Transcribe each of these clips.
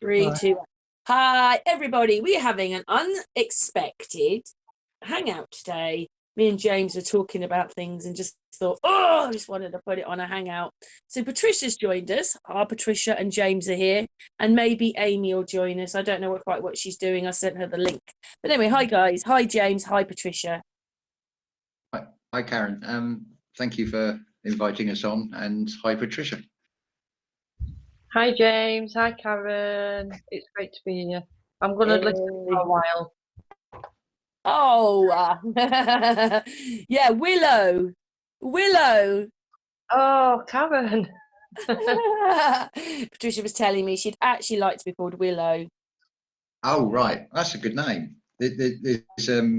Three, two, one. Hi, everybody. We're having an unexpected hangout today. Me and James were talking about things and just thought, I just wanted to put it on a hangout. So Patricia's joined us. Our Patricia and James are here, and maybe Amy will join us. I don't know quite what she's doing. I sent her the link. But anyway, hi guys. Hi James. Hi Patricia. Hi Karen. Thank you for inviting us on, and hi Patricia. Hi James, hi Karen. It's great to be here. I'm going to listen for a while. Oh, yeah, Willow. Oh, Karen. Patricia was telling me she'd actually like to be called Willow. Oh, right. That's a good name. There's, I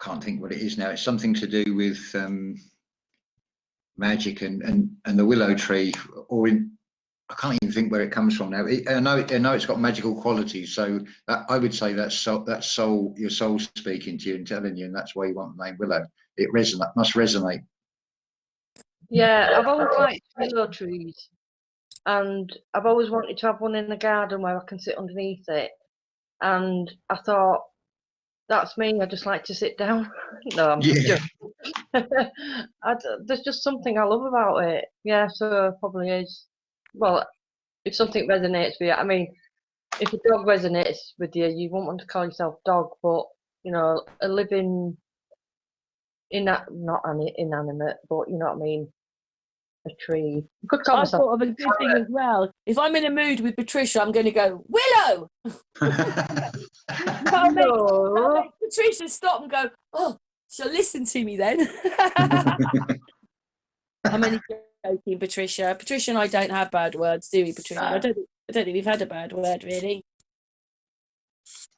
can't think what it is now. It's something to do with magic and the willow tree, or I can't even think where it comes from now. I know it's got magical qualities, so I would say that's your soul speaking to you and telling you, and that's why you want the name Willow. It must resonate. Yeah, I've always liked willow trees, and I've always wanted to have one in the garden where I can sit underneath it. And I thought, that's me. I just like to sit down. No, I'm just there's just something I love about it. Yeah, so it probably is. Well, if something resonates with you, I mean, if a dog resonates with you, you won't want to call yourself dog, but you know, a living, not inanimate, but you know what I mean, a tree. You could call I myself. thought of a good thing as well. If I'm in a mood with Patricia, I'm going to go Willow. I'll make Patricia stop and go, oh, she'll listen to me then. I'm only joking, Patricia. Patricia and I don't have bad words, do we, Patricia? I don't think we've had a bad word, really.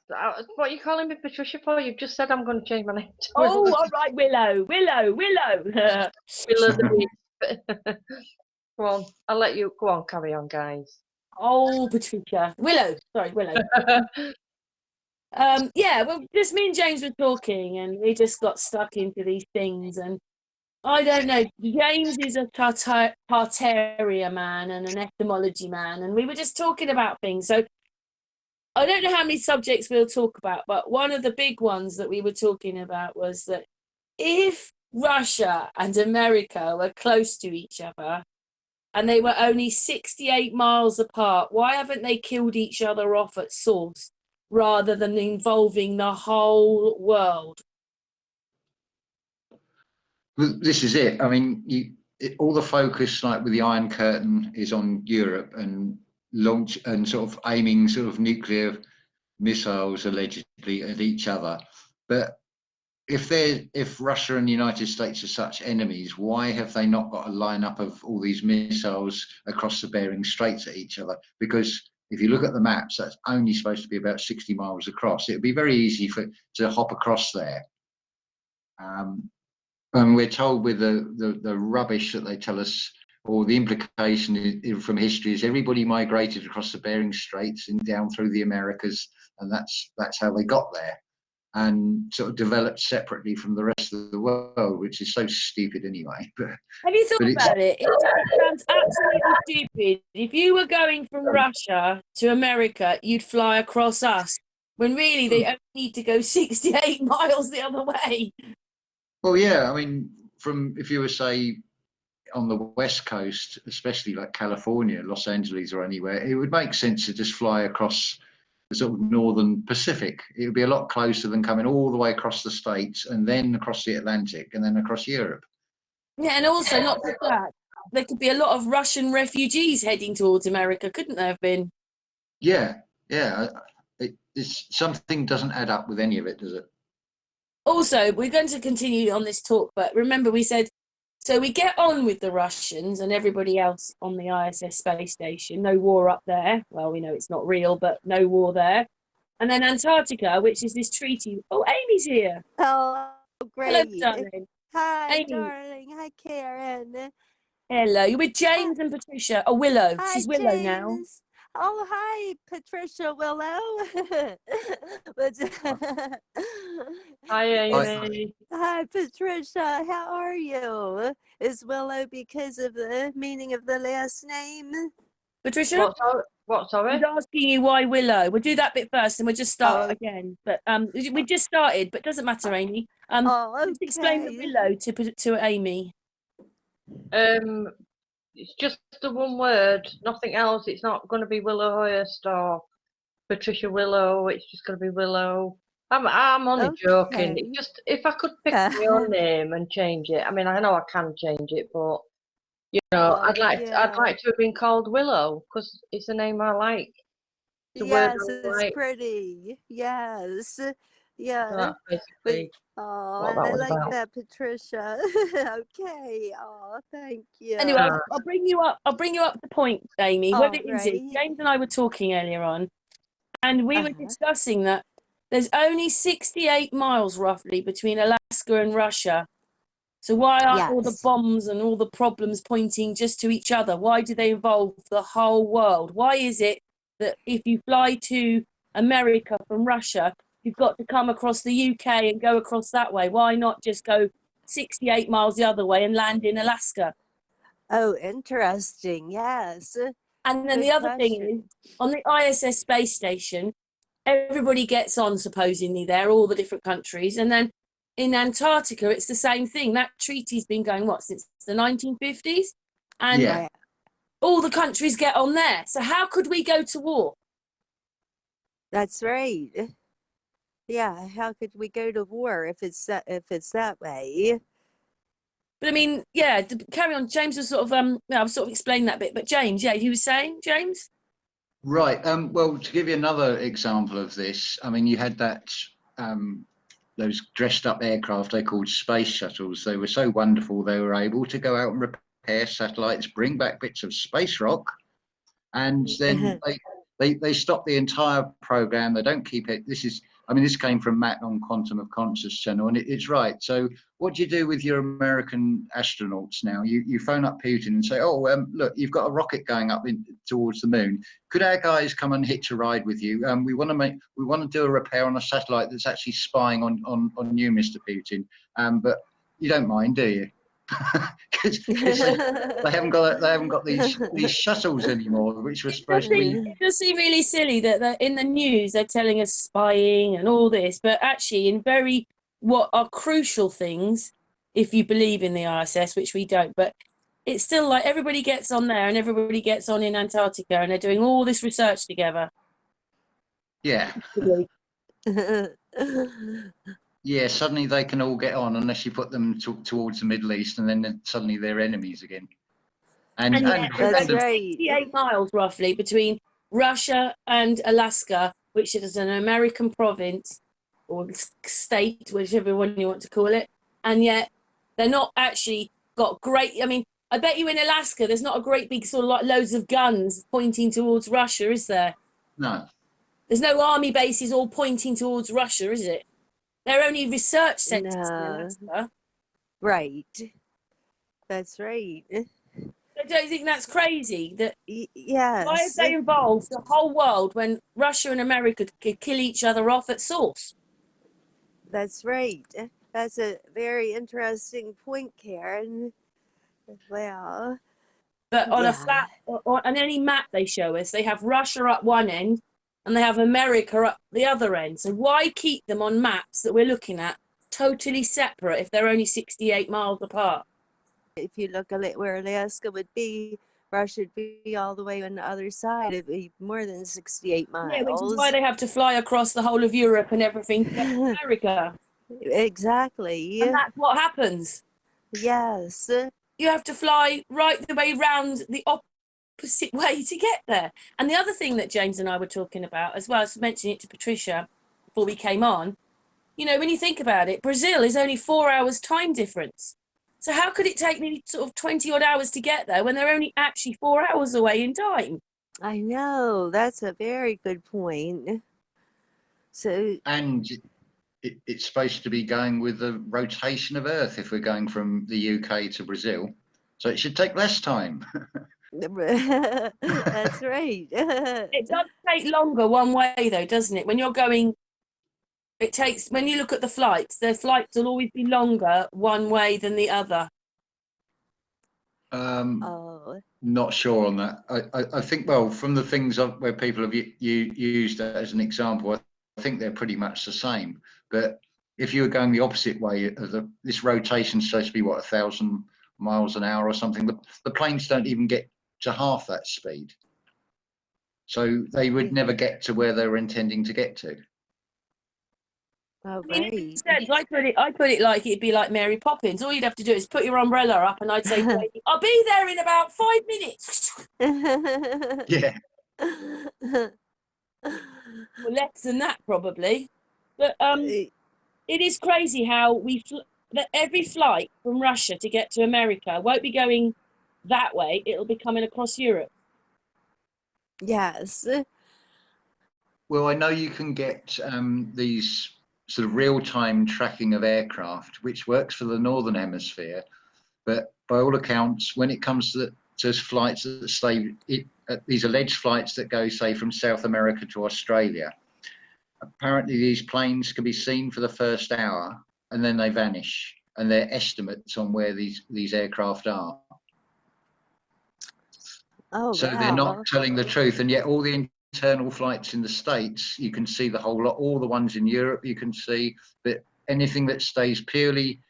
What are you calling me Patricia for? You've just said I'm going to change my name to Willow. All right, Willow. Willow the Beast. Go on, I'll let you go on, carry on, guys. Oh, Patricia. Willow. Yeah, well, just me and James were talking and we just got stuck into these things, and I don't know, James is a Tartaria man and an etymology man, and we were just talking about things. So I don't know how many subjects we'll talk about, but one of the big ones that we were talking about was that if Russia and America were close to each other and they were only 68 miles apart, why haven't they killed each other off at source rather than involving the whole world? Well, this is it. I mean, all the focus, like with the Iron Curtain, is on Europe and launch and sort of aiming sort of nuclear missiles allegedly at each other. But if Russia and the United States are such enemies, why have they not got a lineup of all these missiles across the Bering Straits at each other? Because if you look at the maps, that's only supposed to be about 60 miles across. It would be very easy to hop across there. And we're told with the rubbish that they tell us, or the implication from history, is everybody migrated across the Bering Straits and down through the Americas, and that's how they got there, and sort of developed separately from the rest of the world, which is so stupid anyway. Have you thought about it? It sounds absolutely stupid. If you were going from Russia to America, you'd fly across us, when really they only need to go 68 miles the other way. Well, yeah, I mean, if you were, say, on the West Coast, especially like California, Los Angeles or anywhere, it would make sense to just fly across the sort of northern Pacific. It would be a lot closer than coming all the way across the States and then across the Atlantic and then across Europe. Yeah, and also, not just that, there could be a lot of Russian refugees heading towards America, couldn't there have been? Yeah. Something doesn't add up with any of it, does it? Also, we're going to continue on this talk, but remember we said, so we get on with the Russians and everybody else on the ISS space station, no war up there. Well, we know it's not real, but no war there. And then Antarctica, which is this treaty. Oh, Amy's here. Oh, great. Hello, darling. Hi, Amy. darling. Hi, Karen. Hello. You're with James and Patricia. Oh, Willow. Hi, She's Willow James. now. Oh, hi, Patricia Willow. Hi, Amy. Hi, Patricia. How are you? Is Willow because of the meaning of the last name? Patricia? What, sorry? He's asking you why Willow. We'll do that bit first and we'll just start Oh. again. But we just started, but doesn't matter, Amy. Oh, Just explain the okay. Willow to Amy. It's just the one word, nothing else. It's not going to be Willow Hurst or Patricia Willow. It's just going to be Willow. I'm only joking. Okay. It's just if I could pick my own name and change it. I mean, I know I can change it, but you know, I'd like to have been called Willow because it's a name I like. The Yes, word I it's like. pretty. Yes. Yeah. So that's basically Oh, what that I was like about. that, Patricia. Okay. Oh, thank you. Anyway, I'll bring you up. I'll bring you up to point, Amy. What it is, James and I were talking earlier on, and we were discussing that there's only 68 miles roughly between Alaska and Russia. So why aren't all the bombs and all the problems pointing just to each other? Why do they involve the whole world? Why is it that if you fly to America from Russia, you've got to come across the UK and go across that way? Why not just go 68 miles the other way and land in Alaska? Oh, interesting. Yes. And then the other thing is, on the ISS space station, everybody gets on supposedly there, all the different countries. And then in Antarctica, it's the same thing. That treaty's been going, since the 1950s? And all the countries get on there. So how could we go to war? That's right. Yeah, how could we go to war if it's that way? But I mean, carry on. James was sort of I've sort of explained that bit. But James, you were saying, James? Right. Well, to give you another example of this, I mean, you had that those dressed up aircraft they called space shuttles. They were so wonderful. They were able to go out and repair satellites, bring back bits of space rock, and then they stop the entire program. They don't keep it. This came from Matt on Quantum of Conscious channel, and it's right. So what do you do with your American astronauts now? You phone up Putin and say, look, you've got a rocket going up towards the moon. Could our guys come and hitch a ride with you? We want to do a repair on a satellite that's actually spying on you, Mr. Putin. But you don't mind, do you? Because they haven't got these shuttles anymore, which were supposed to be. It does seem really silly that in the news they're telling us spying and all this, but actually in what are crucial things, if you believe in the ISS, which we don't, but it's still like everybody gets on there and everybody gets on in Antarctica and they're doing all this research together. Yeah. Yeah, suddenly they can all get on unless you put them towards the Middle East, and then suddenly they're enemies again. And that's 68 miles roughly between Russia and Alaska, which is an American province or state, whichever one you want to call it. And yet they're not actually got great. I mean, I bet you in Alaska there's not a great big sort of like loads of guns pointing towards Russia, is there? No. There's no army bases all pointing towards Russia, is it? They're only research centers in Alaska. Right. That's right. I don't think that's crazy. Yes. Why have they involved the whole world when Russia and America could kill each other off at source? That's right. That's a very interesting point, Karen. Well, but on on any map they show us, they have Russia up one end and they have America up the other end. So why keep them on maps that we're looking at totally separate if they're only 68 miles apart? If you look at where Alaska would be, Russia would be all the way on the other side. It'd be more than 68 miles. Yeah, which is why they have to fly across the whole of Europe and everything to get to America. Exactly. And that's what happens. Yes. You have to fly right the way round the opposite way to get there. And the other thing that James and I were talking about, as well as mentioning it to Patricia before we came on, when you think about it, Brazil is only 4 hours time difference. So how could it take me sort of 20 odd hours to get there when they're only actually 4 hours away in time? I know, that's a very good point. And it's supposed to be going with the rotation of Earth if we're going from the UK to Brazil. So it should take less time. That's right. It does take longer one way though, doesn't it? When you're going, when you look at the flights will always be longer one way than the other. Oh, Not sure on that. I think, well, from the things where people have used that as an example, I think they're pretty much the same. But if you were going the opposite way, this rotation's supposed to be, what, 1,000 miles an hour or something, the planes don't even get to half that speed. So they would never get to where they were intending to get to. oh, I mean, it right. makes sense. I put it like it'd be like Mary Poppins. All you'd have to do is put your umbrella up, and I'd say, "I'll be there in about 5 minutes." Yeah. Well, less than that probably. But it is crazy how that every flight from Russia to get to America won't be going that way. It'll be coming across Europe. Yes. Well, I know you can get these sort of real-time tracking of aircraft, which works for the Northern Hemisphere. But by all accounts, when it comes to flights that stay, these alleged flights that go, say, from South America to Australia, apparently these planes can be seen for the first hour and then they vanish, and they're estimates on where these aircraft are. Oh, So wow. they're not telling the truth, and yet all the internal flights in the States, you can see the whole lot. All the ones in Europe, you can see. But anything that stays purely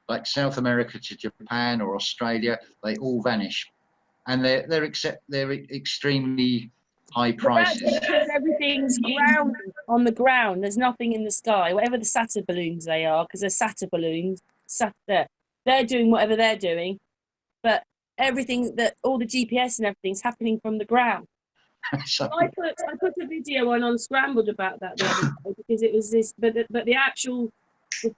like South America to Japan or Australia, they all vanish, and they're extremely high prices. But that's because everything's grounded on the ground. There's nothing in the sky. Whatever the SATA balloons they are, because they're SATA balloons, they're doing whatever they're doing. But everything all the GPS and everything's happening from the ground. So, I put a video on Unscrambled about that the other day, because it was this, but the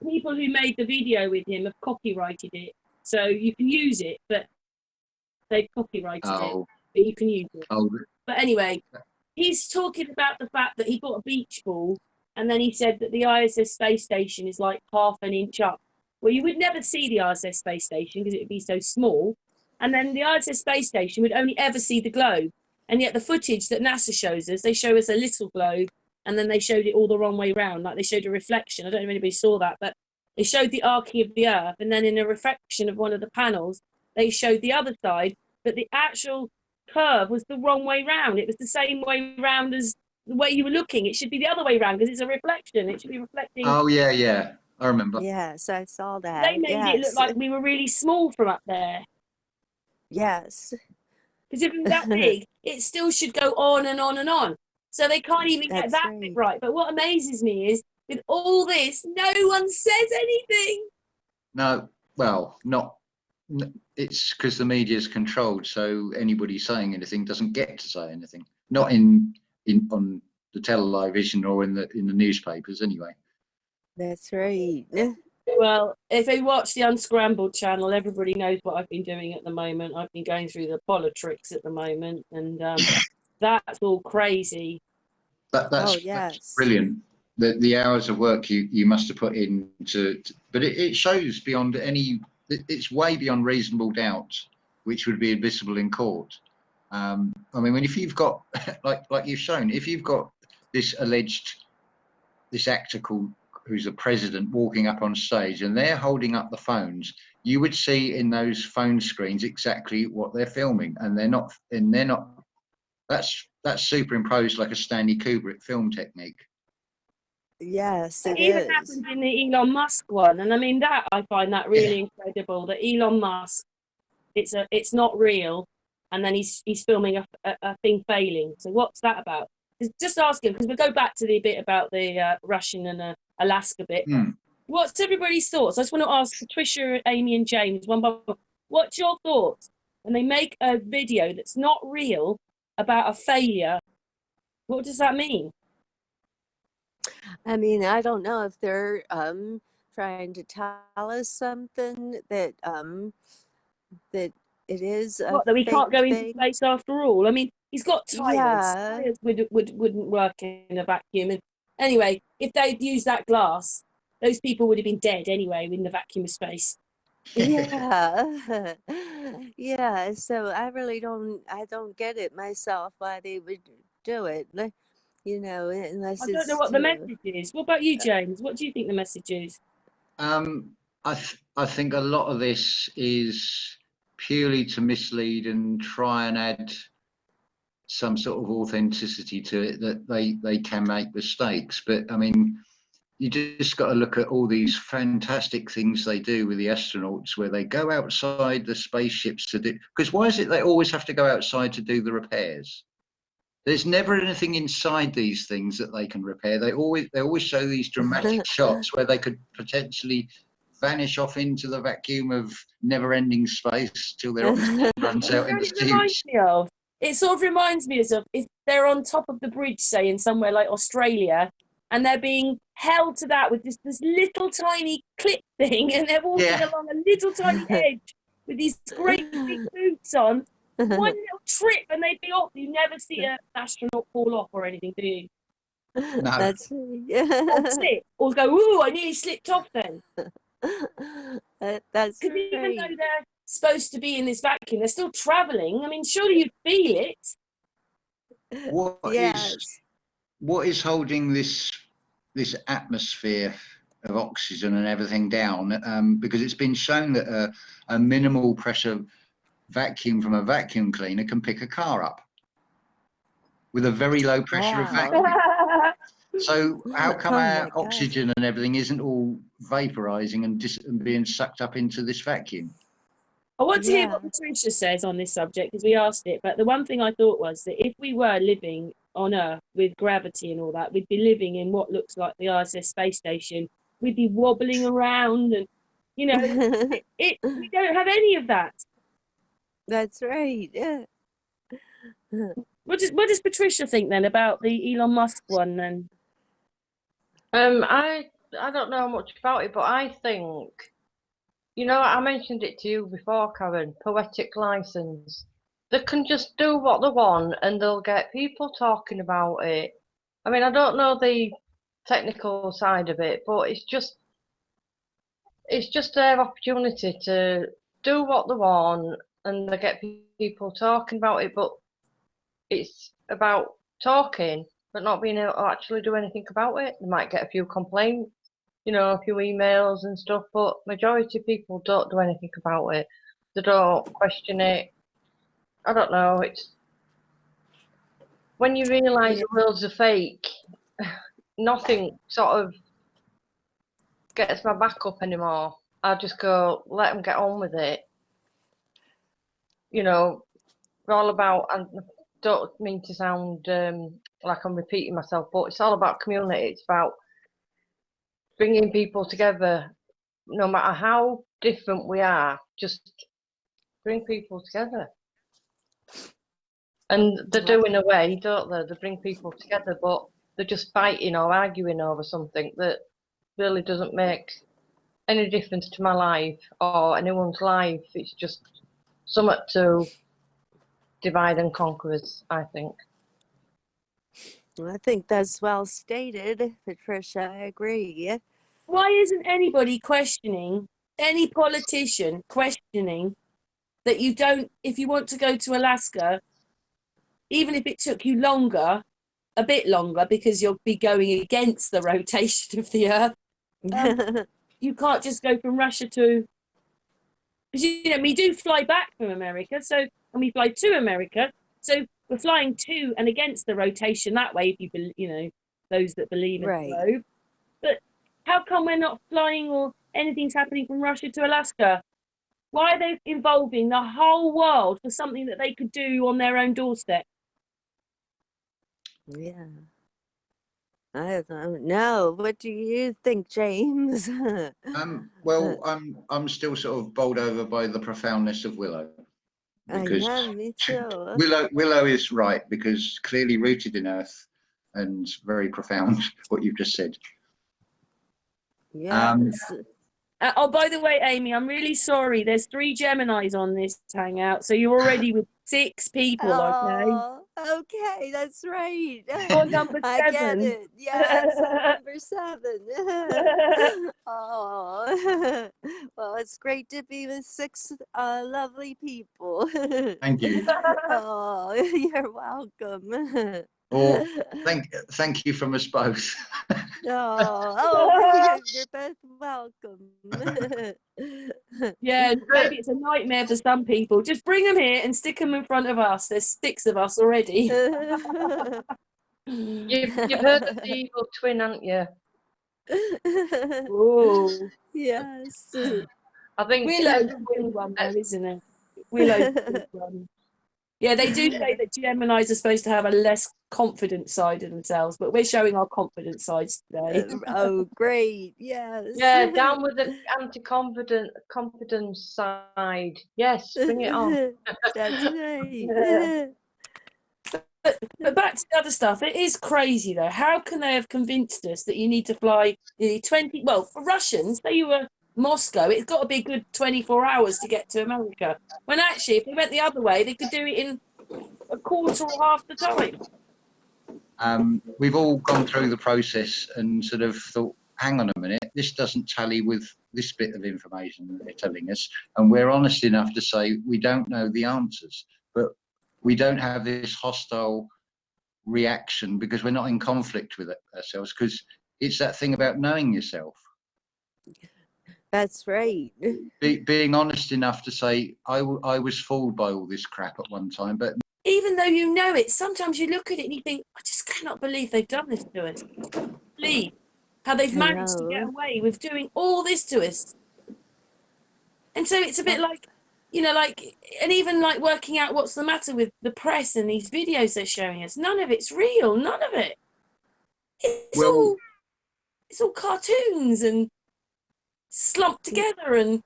people who made the video with him have copyrighted it, so you can use it, but they've copyrighted it, but you can use it. But anyway, he's talking about the fact that he got a beach ball, and then he said that the ISS space station is like half an inch up. Well, you would never see the ISS space station because it would be so small, and then the ISS space station would only ever see the globe. And yet the footage that NASA shows us, they show us a little globe, and then they showed it all the wrong way around. Like they showed a reflection. I don't know if anybody saw that, but they showed the arcing of the Earth, and then in a reflection of one of the panels, they showed the other side, but the actual curve was the wrong way round. It was the same way round as the way you were looking. It should be the other way round because it's a reflection. It should be reflecting. Oh, yeah. I remember. Yes, I saw that. They made it look like we were really small from up there. Yes. Because if it was that big, it still should go on and on and on. So they can't even get that bit right. But what amazes me is, with all this, no one says anything. No, well, it's because the media is controlled, so anybody saying anything doesn't get to say anything. Not on the television or in the newspapers, anyway. That's right. Well, if they watch the Unscrambled channel, everybody knows what I've been doing at the moment. I've been going through the politics at the moment, and that's all crazy. That's brilliant. The hours of work you must have put into, but it shows beyond it's way beyond reasonable doubt, which would be admissible in court. I mean, if you've got like you've shown, if you've got this actor who's the president walking up on stage and they're holding up the phones, you would see in those phone screens exactly what they're filming, and they're not. That's superimposed like a Stanley Kubrick film technique. Yes, it even happened in the Elon Musk one, and I mean that I find that really incredible. That Elon Musk, it's not real, and then he's filming a thing failing. So what's that about? Just ask him, because we'll go back to the bit about the Russian and Alaska bit. What's everybody's thoughts? I just want to ask Patricia, Amy, and James one by one. What's your thoughts when they make a video that's not real about a failure? What does that mean? I mean, I don't know if they're trying to tell us something that that it is that we can't go into space after all. I mean, he's got tires. Yeah. Tires wouldn't work in a vacuum. And anyway, if they'd used that glass, those people would have been dead anyway in the vacuum of space. Yeah. Yeah. So I really don't get it myself why they would do it. You know, unless I don't know what the message is. What about you, James? What do you think the message is? I think a lot of this is purely to mislead and try and add some sort of authenticity to it, that they can make mistakes. But I mean, you just got to look at all these fantastic things they do with the astronauts, where they go outside the spaceships to do, because why is it they always have to go outside to do the repairs? There's never anything inside these things that they can repair. They always show these dramatic shots where they could potentially vanish off into the vacuum of never-ending space till their oxygen runs out in the It reminds suits. me of. It sort of reminds me of if they're on top of the bridge, say in somewhere like Australia, and they're being held to that with this little tiny clip thing, and they're walking along a little tiny edge with these great big boots on. One little trip and they'd be off. You never see an astronaut fall off or anything, do you? No. That's Or slip, or go, ooh, I nearly slipped off then. That's Because right. even though they're supposed to be in this vacuum, they're still travelling. I mean, surely you feel it. What is holding this atmosphere of oxygen and everything down? Because it's been shown that a minimal pressure vacuum from a vacuum cleaner can pick a car up with a very low pressure of vacuum. So how come our oxygen and everything isn't all vaporizing and being sucked up into this vacuum? I want to hear what Patricia says on this subject, because we asked it, but the one thing I thought was that if we were living on Earth with gravity and all that, we'd be living in what looks like the ISS space station. We'd be wobbling around and, you know, we don't have any of that. That's right. What does Patricia think then about the Elon Musk one then? I don't know much about it, but I think, you know, I mentioned it to you before, Karen, poetic license. They can just do what they want and they'll get people talking about it. I mean, I don't know the technical side of it, but it's just their opportunity to do what they want and they get people talking about it, but it's about talking but not being able to actually do anything about it. They might get a few complaints, you know, a few emails and stuff, but majority of people don't do anything about it. They don't question it. I don't know, it's when you realise the world's a fake, nothing sort of gets my back up anymore. I just go, let them get on with it. You know, we're all about, and I don't mean to sound like I'm repeating myself, but it's all about community. It's about bringing people together, no matter how different we are, just bring people together. And they do in a way, don't they? They bring people together, but they're just fighting or arguing over something that really doesn't make any difference to my life or anyone's life. It's just something to divide and conquer us, I think. I think that's well stated, Patricia. I agree. Why isn't anybody questioning, any politician questioning that you don't, if you want to go to Alaska, even if it took you longer, a bit longer, because you'll be going against the rotation of the Earth, you can't just go from Russia to, because, you know, we do fly back from America, so, and we fly to America, so we're flying to and against the rotation that way, if you believe, you know, those that believe in the globe. But how come we're not flying or anything's happening from Russia to Alaska? Why are they involving the whole world for something that they could do on their own doorstep? Yeah. I don't know. What do you think, James? Well, I'm still sort of bowled over by the profoundness of Willow. Because me too. Willow is right, because clearly rooted in Earth and very profound, what you've just said. Yes. Oh, by the way, Amy, I'm really sorry. There's 3 Geminis on this hangout, so you're already with 6 people, okay? Okay, that's right. Or number 7. I get it. Yes, number 7. Oh, well, it's great to be with 6 lovely people. Thank you. Oh, you're welcome. Or thank you from us both. You're both welcome. Yeah, maybe it's a nightmare for some people. Just bring them here and stick them in front of us. There's 6 of us already. You've heard of the evil twin, haven't you? Oh, Yes. I think Willow's the big one, though, isn't it? Willow's the big one. Yeah, they do say that Geminis are supposed to have a less confident side of themselves, but we're showing our confident sides today. Oh, great. Yes. yeah, down with the confidence side. Yes, bring it on. That's right. But back to the other stuff, it is crazy though. How can they have convinced us that you need to fly nearly 20? Well, for Russians, say you were Moscow, it's got to be a good 24 hours to get to America. When actually, if they went the other way, they could do it in a quarter or half the time. We've all gone through the process and sort of thought, hang on a minute, this doesn't tally with this bit of information that they're telling us. And we're honest enough to say we don't know the answers, but we don't have this hostile reaction because we're not in conflict with it ourselves, because it's that thing about knowing yourself. That's right. Being honest enough to say, I was fooled by all this crap at one time, but Even though you know it, sometimes you look at it and you think, I just cannot believe they've done this to us. Believe how they've managed to get away with doing all this to us. And so it's a bit like, you know, like, and even like working out what's the matter with the press and these videos they're showing us. None of it's real. None of it. It's all cartoons and slumped together, and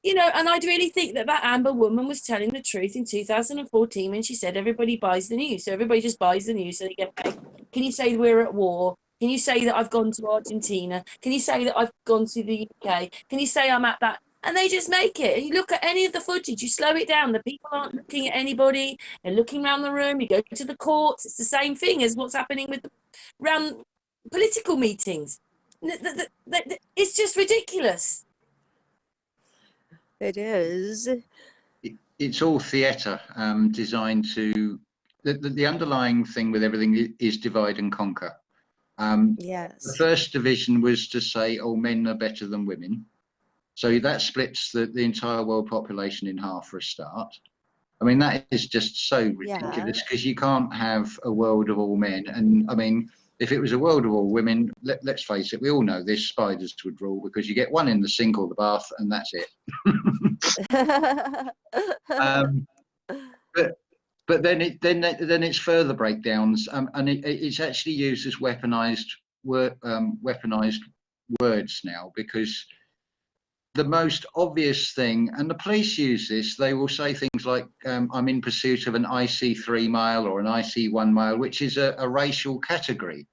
you know. And I'd really think that Amber woman was telling the truth in 2014 when she said everybody buys the news, so everybody just buys the news so they get paid. Can you say we're at war? Can you say that I've gone to Argentina? Can you say that I've gone to the UK? Can you say I'm at that? And they just make it. And you look at any of the footage, you slow it down. The people aren't looking at anybody. They're looking around the room. You go to the courts. It's the same thing as what's happening with around political meetings. It's just ridiculous. It is. It's all theatre designed to. The underlying thing with everything is divide and conquer. Yes. The first division was to say, oh, men are better than women. So that splits the entire world population in half for a start. I mean, that is just so ridiculous because you can't have a world of all men. And I mean, if it was a world of all women, let's face it, we all know this, spiders would rule because you get one in the sink or the bath and that's it. But then it's further breakdowns, and it's actually used as weaponized words now, because the most obvious thing, and the police use this, they will say things like, I'm in pursuit of an IC 3 mile or an IC 1 mile, which is a racial category,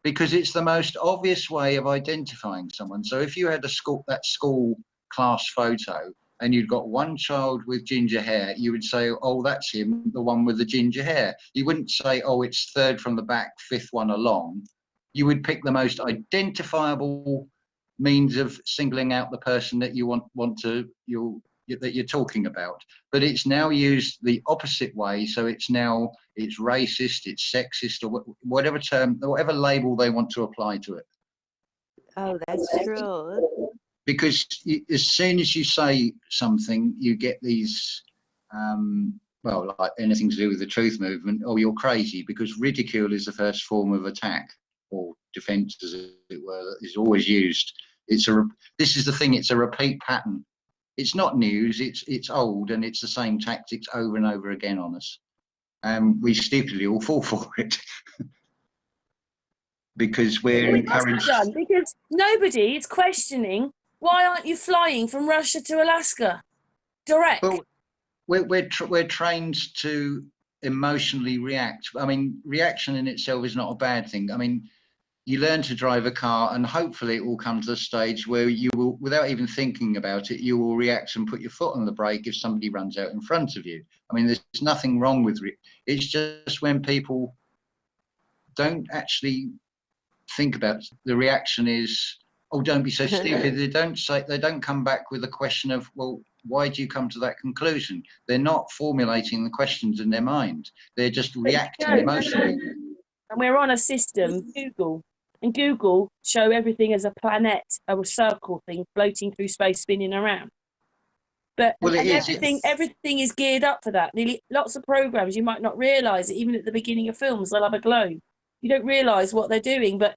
because it's the most obvious way of identifying someone. So if you had that school class photo and you'd got one child with ginger hair, you would say, oh, that's him, the one with the ginger hair. You wouldn't say, oh, it's third from the back, fifth one along. You would pick the most identifiable means of singling out the person that you that you're talking about. But it's now used the opposite way, so it's racist, it's sexist, or whatever term, whatever label they want to apply to it. Oh, that's true. Because as soon as you say something, you get these, well, like anything to do with the truth movement, oh, you're crazy, because ridicule is the first form of attack or defense, as it were, that is always used. This is the thing, it's a repeat pattern. It's not news, it's old, and it's the same tactics over and over again on us. And we stupidly all fall for it. Because we're encouraged. Because nobody is questioning, why aren't you flying from Russia to Alaska direct? Well, we're trained to emotionally react. I mean, reaction in itself is not a bad thing. I mean, you learn to drive a car, and hopefully it will come to the stage where you will, without even thinking about it, you will react and put your foot on the brake if somebody runs out in front of you. I mean, there's nothing wrong with it. It's just when people don't actually think about it, the reaction is, oh, don't be so stupid. They don't come back with a question of, well, why do you come to that conclusion? They're not formulating the questions in their mind. They're just reacting emotionally. And we're on a system, Google, and Google show everything as a planet, a circle thing floating through space, spinning around. But well, everything is geared up for that. Nearly lots of programs, you might not realise it. Even at the beginning of films, they'll have a globe. You don't realise what they're doing, but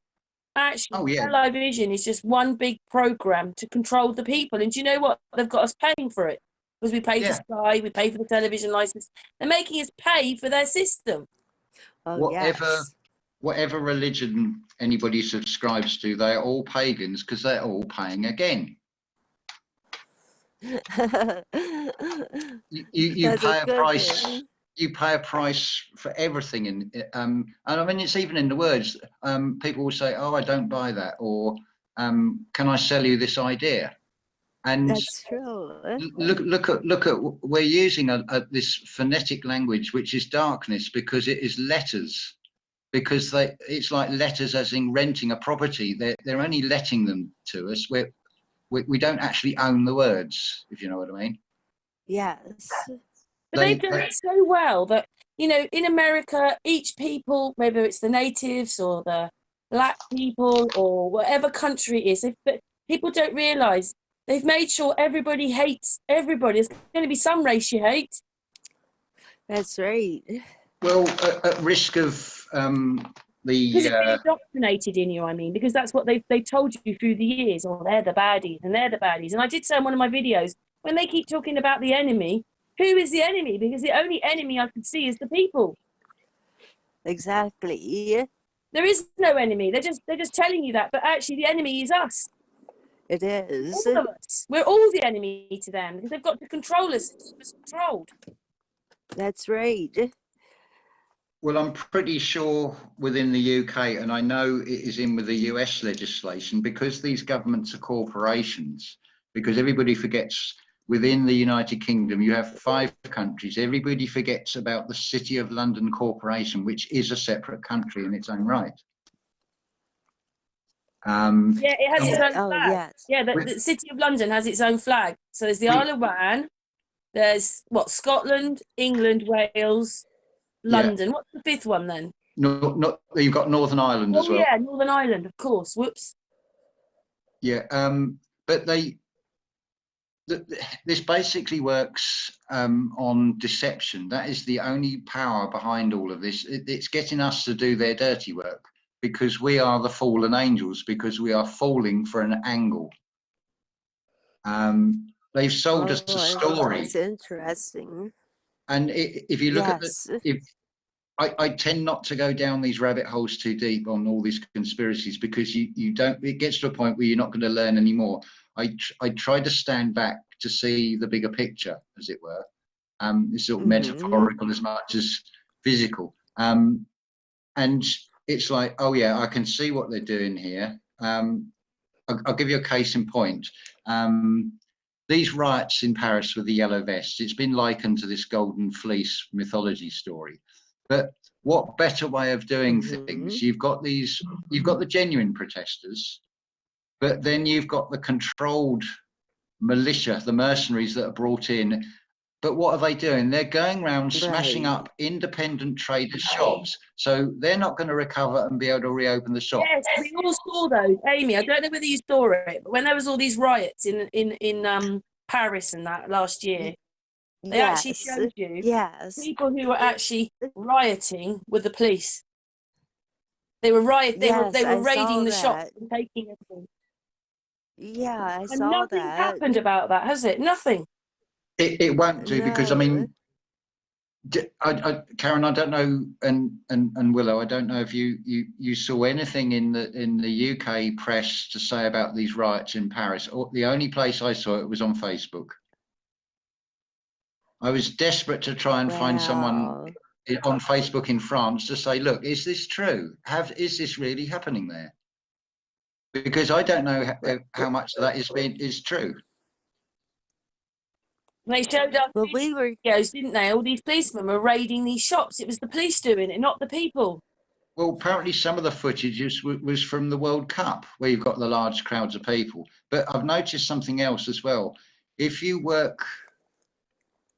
actually, television is just one big program to control the people. And do you know what? They've got us paying for it because we pay for Sky, we pay for the television license. They're making us pay for their system. Oh, whatever religion anybody subscribes to, they're all pagans because they're all paying again. You pay a price. Thing. You pay a price for everything, and I mean it's even in the words. People will say, "Oh, I don't buy that," or "Can I sell you this idea?" And that's true. Look at we're using this phonetic language, which is darkness, because it is letters. Because it's like letters, as in renting a property. They're only letting them to us. We don't actually own the words, if you know what I mean. Yes. But they've done it so well that, you know, in America, each people, whether it's the natives or the black people or whatever country it is, but people don't realise they've made sure everybody hates everybody. There's going to be some race you hate. That's right. Well, at risk of because it's been indoctrinated in you, I mean, because that's what they've told you through the years. Oh, they're the baddies and they're the baddies. And I did say in one of my videos, when they keep talking about the enemy, who is the enemy? Because the only enemy I can see is the people. Exactly. There is no enemy. They're just telling you that, but actually the enemy is us. It is. All of us. We're all the enemy to them because they've got to control us. It's controlled. That's right. Well, I'm pretty sure within the UK, and I know it is in with the US legislation, because these governments are corporations, because everybody forgets within the United Kingdom, you have 5 countries. Everybody forgets about the City of London Corporation, which is a separate country in its own right. Yeah, it has its own flag. Yes. Yeah, the City of London has its own flag. So there's the Isle of Man, there's Scotland, England, Wales, London. What's the 5th one then? No, you've got Northern Ireland as well. Yeah, Northern Ireland, of course. Whoops. Yeah, but this basically works on deception. That is the only power behind all of this. It's getting us to do their dirty work, because we are the fallen angels, because we are falling for an angle. They've sold us a story. That's interesting. And if you look at I tend not to go down these rabbit holes too deep on all these conspiracies, because you don't. It gets to a point where you're not going to learn anymore. I try to stand back to see the bigger picture, as it were. It's sort of metaphorical as much as physical. And it's like, oh yeah, I can see what they're doing here. I'll give you a case in point. These riots in Paris with the yellow vests, it's been likened to this golden fleece mythology story. But what better way of doing things? You've got the genuine protesters, but then you've got the controlled militia, the mercenaries that are brought in. But what are they doing? They're going around smashing up independent traders' shops. So they're not going to recover and be able to reopen the shop. Yes, we all saw those, Amy. I don't know whether you saw it, but when there was all these riots in Paris and that last year, they actually showed you people who were actually rioting with the police. They were rioting. They were raiding the shops and taking everything. Yeah, I saw that. Nothing happened about that, has it? Nothing. It won't do, because I mean, Karen, I don't know, and Willow, I don't know if you saw anything in the UK press to say about these riots in Paris. The only place I saw it was on Facebook. I was desperate to try and find someone on Facebook in France to say, look, is this true? Is this really happening there? Because I don't know how much of that is true. They showed us videos, didn't they? All these policemen were raiding these shops. It was the police doing it, not the people. Well, apparently some of the footage was from the World Cup, where you've got the large crowds of people. But I've noticed something else as well. if you work,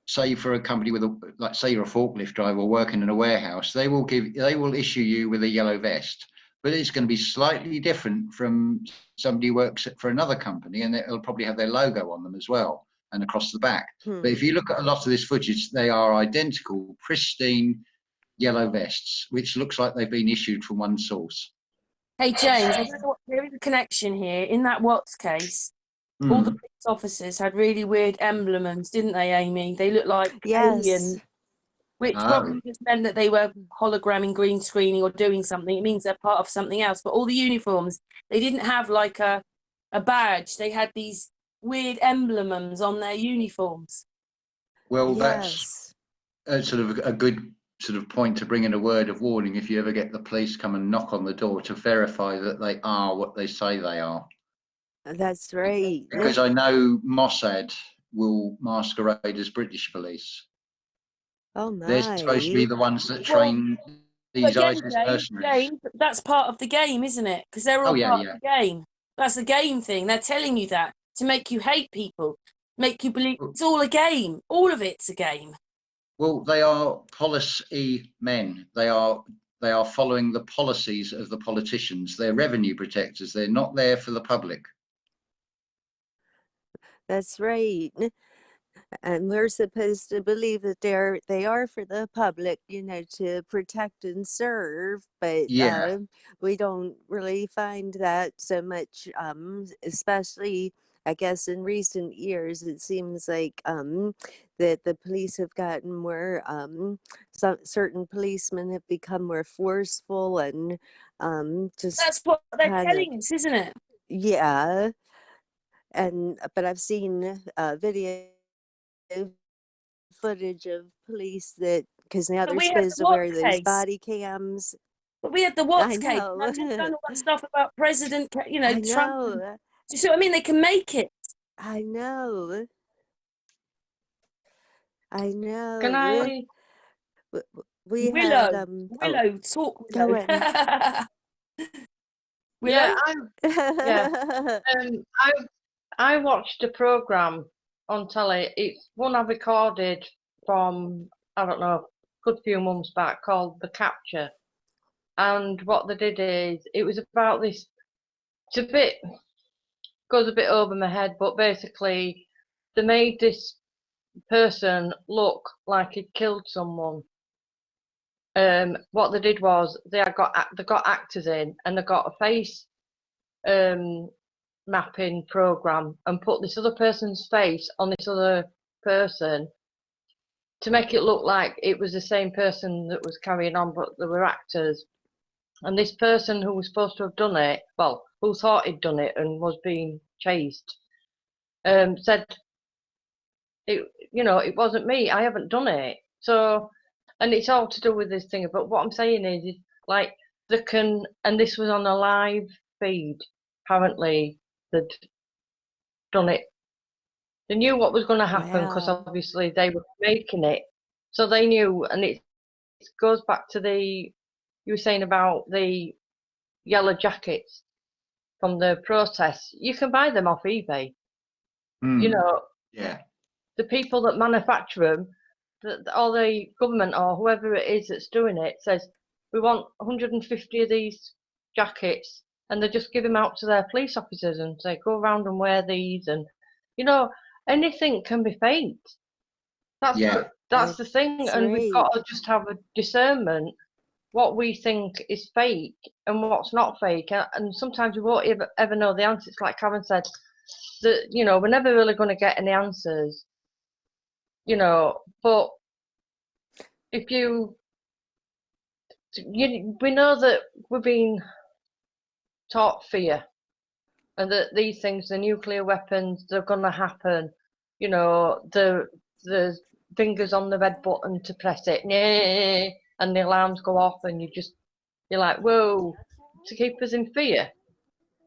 say for a company with a, like say you're a forklift driver working in a warehouse, they will issue you with a yellow vest, but it's going to be slightly different from somebody who works for another company, and it'll probably have their logo on them as well and across the back. But if you look at a lot of this footage, they are identical, pristine yellow vests, which looks like they've been issued from one source. Hey James, there is a connection here. In that Watts case, all the police officers had really weird emblems, didn't they, Amy? They looked like aliens, which probably just meant that they were hologramming, green screening, or doing something. It means they're part of something else. But all the uniforms, they didn't have like a badge. They had these weird emblems on their uniforms. Well, that's sort of a good sort of point to bring in a word of warning if you ever get the police come and knock on the door to verify that they are what they say they are. That's right. Because I know Mossad will masquerade as British police. Oh my. They're supposed to be the ones that train these ISIS mercenaries. James, that's part of the game, isn't it? Because they're all part of the game. That's the game thing. They're telling you that to make you hate people, make you believe it's all a game. All of it's a game. Well, they are policy men. They are following the policies of the politicians. They're revenue protectors. They're not there for the public. That's right. And we're supposed to believe that they are for the public, you know, to protect and serve. But we don't really find that so much, especially, I guess, in recent years. It seems like that the police have gotten more, certain policemen have become more forceful and just. That's what they're telling us, isn't it? Yeah. But I've seen video footage of police that, because now they're supposed to wear those body cams. But we had the Watts case. Imagine done all that stuff about President, you know, Trump. Do you see what I mean? They can make it. I know. Can I? We Willow. had Willow, talk Willow. I watched a program on telly. It's one I recorded from, I don't know, a good few months back, called The Capture. And what they did is, it was about this, goes a bit over my head, but basically they made this person look like he'd killed someone. What they did was they got actors in, and they got a face mapping program and put this other person's face on this other person to make it look like it was the same person that was carrying on, but they were actors. And this person who was supposed to have done it, well, who thought he'd done it and was being chased, said, it wasn't me. I haven't done it. So, and it's all to do with this thing. But what I'm saying is like, and this was on a live feed. Apparently, they'd done it. They knew what was going to happen because obviously they were making it. So they knew, and it goes back to you were saying about the yellow jackets from the protests. You can buy them off eBay. The people that manufacture them, or the government or whoever it is that's doing it, says we want 150 of these jackets, and they just give them out to their police officers and say go around and wear these, and anything can be faked. That's the thing, and we've got to just have a discernment what we think is fake and what's not fake, and sometimes we won't ever know the answer. It's like Karen said, that we're never really going to get any answers, but if we know that we're being taught fear, and that these things, the nuclear weapons, they're going to happen. The fingers on the red button to press it, and the alarms go off, and you're like, whoa, to keep us in fear.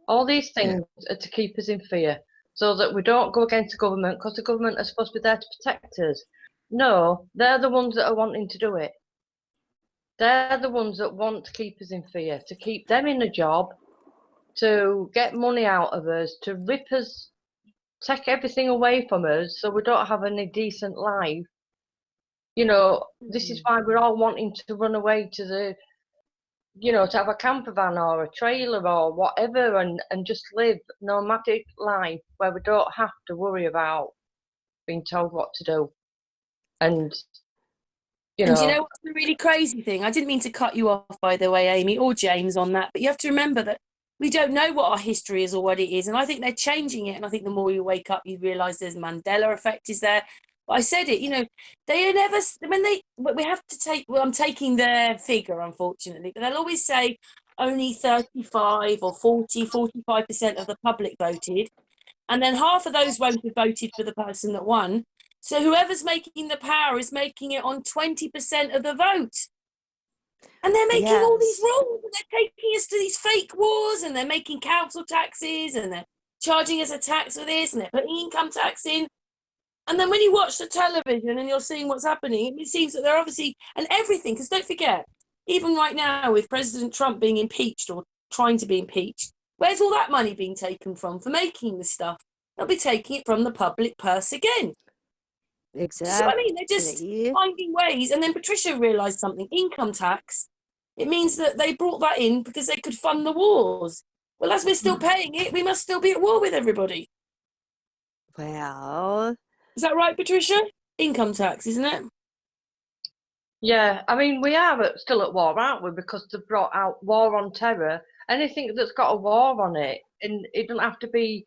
All these things are to keep us in fear, so that we don't go against the government, because the government are supposed to be there to protect us. No, they're the ones that are wanting to do it. They're the ones that want to keep us in fear, to keep them in a job, to get money out of us, to rip us take everything away from us so we don't have any decent life. You know, this is why we're all wanting to run away to the, you know, to have a camper van or a trailer or whatever, and just live nomadic life where we don't have to worry about being told what to do. And you And know, you know what's the really crazy thing? I didn't mean to cut you off, by the way, Amy or James, on that, but you have to remember that we don't know what our history is or what it is. And I think they're changing it. And I think the more you wake up, you realise there's Mandela effect is there. But I said it, you know, they are never, we have to take, well, I'm taking their figure, unfortunately, but they'll always say only 35 or 40, 45% of the public voted. And then half of those voted for the person that won. So whoever's making the power is making it on 20% of the vote. And they're making all these rules, and they're taking us to these fake wars, and they're making council taxes, and they're charging us a tax for this, and they're putting income tax in. And then when you watch the television and you're seeing what's happening, it seems that they're obviously, and everything, because don't forget, even right now with President Trump being impeached or trying to be impeached, where's all that money being taken from for making the stuff? They'll be taking it from the public purse again. Exactly. So I mean, they're just finding ways. And then Patricia realised something: income tax. It means that they brought that in because they could fund the wars. Well, as we're still paying it, we must still be at war with everybody. Well, is that right, Patricia? Income tax, isn't it? Yeah, I mean, we are still at war, aren't we? Because they've brought out war on terror. Anything that's got a war on it, and it doesn't have to be,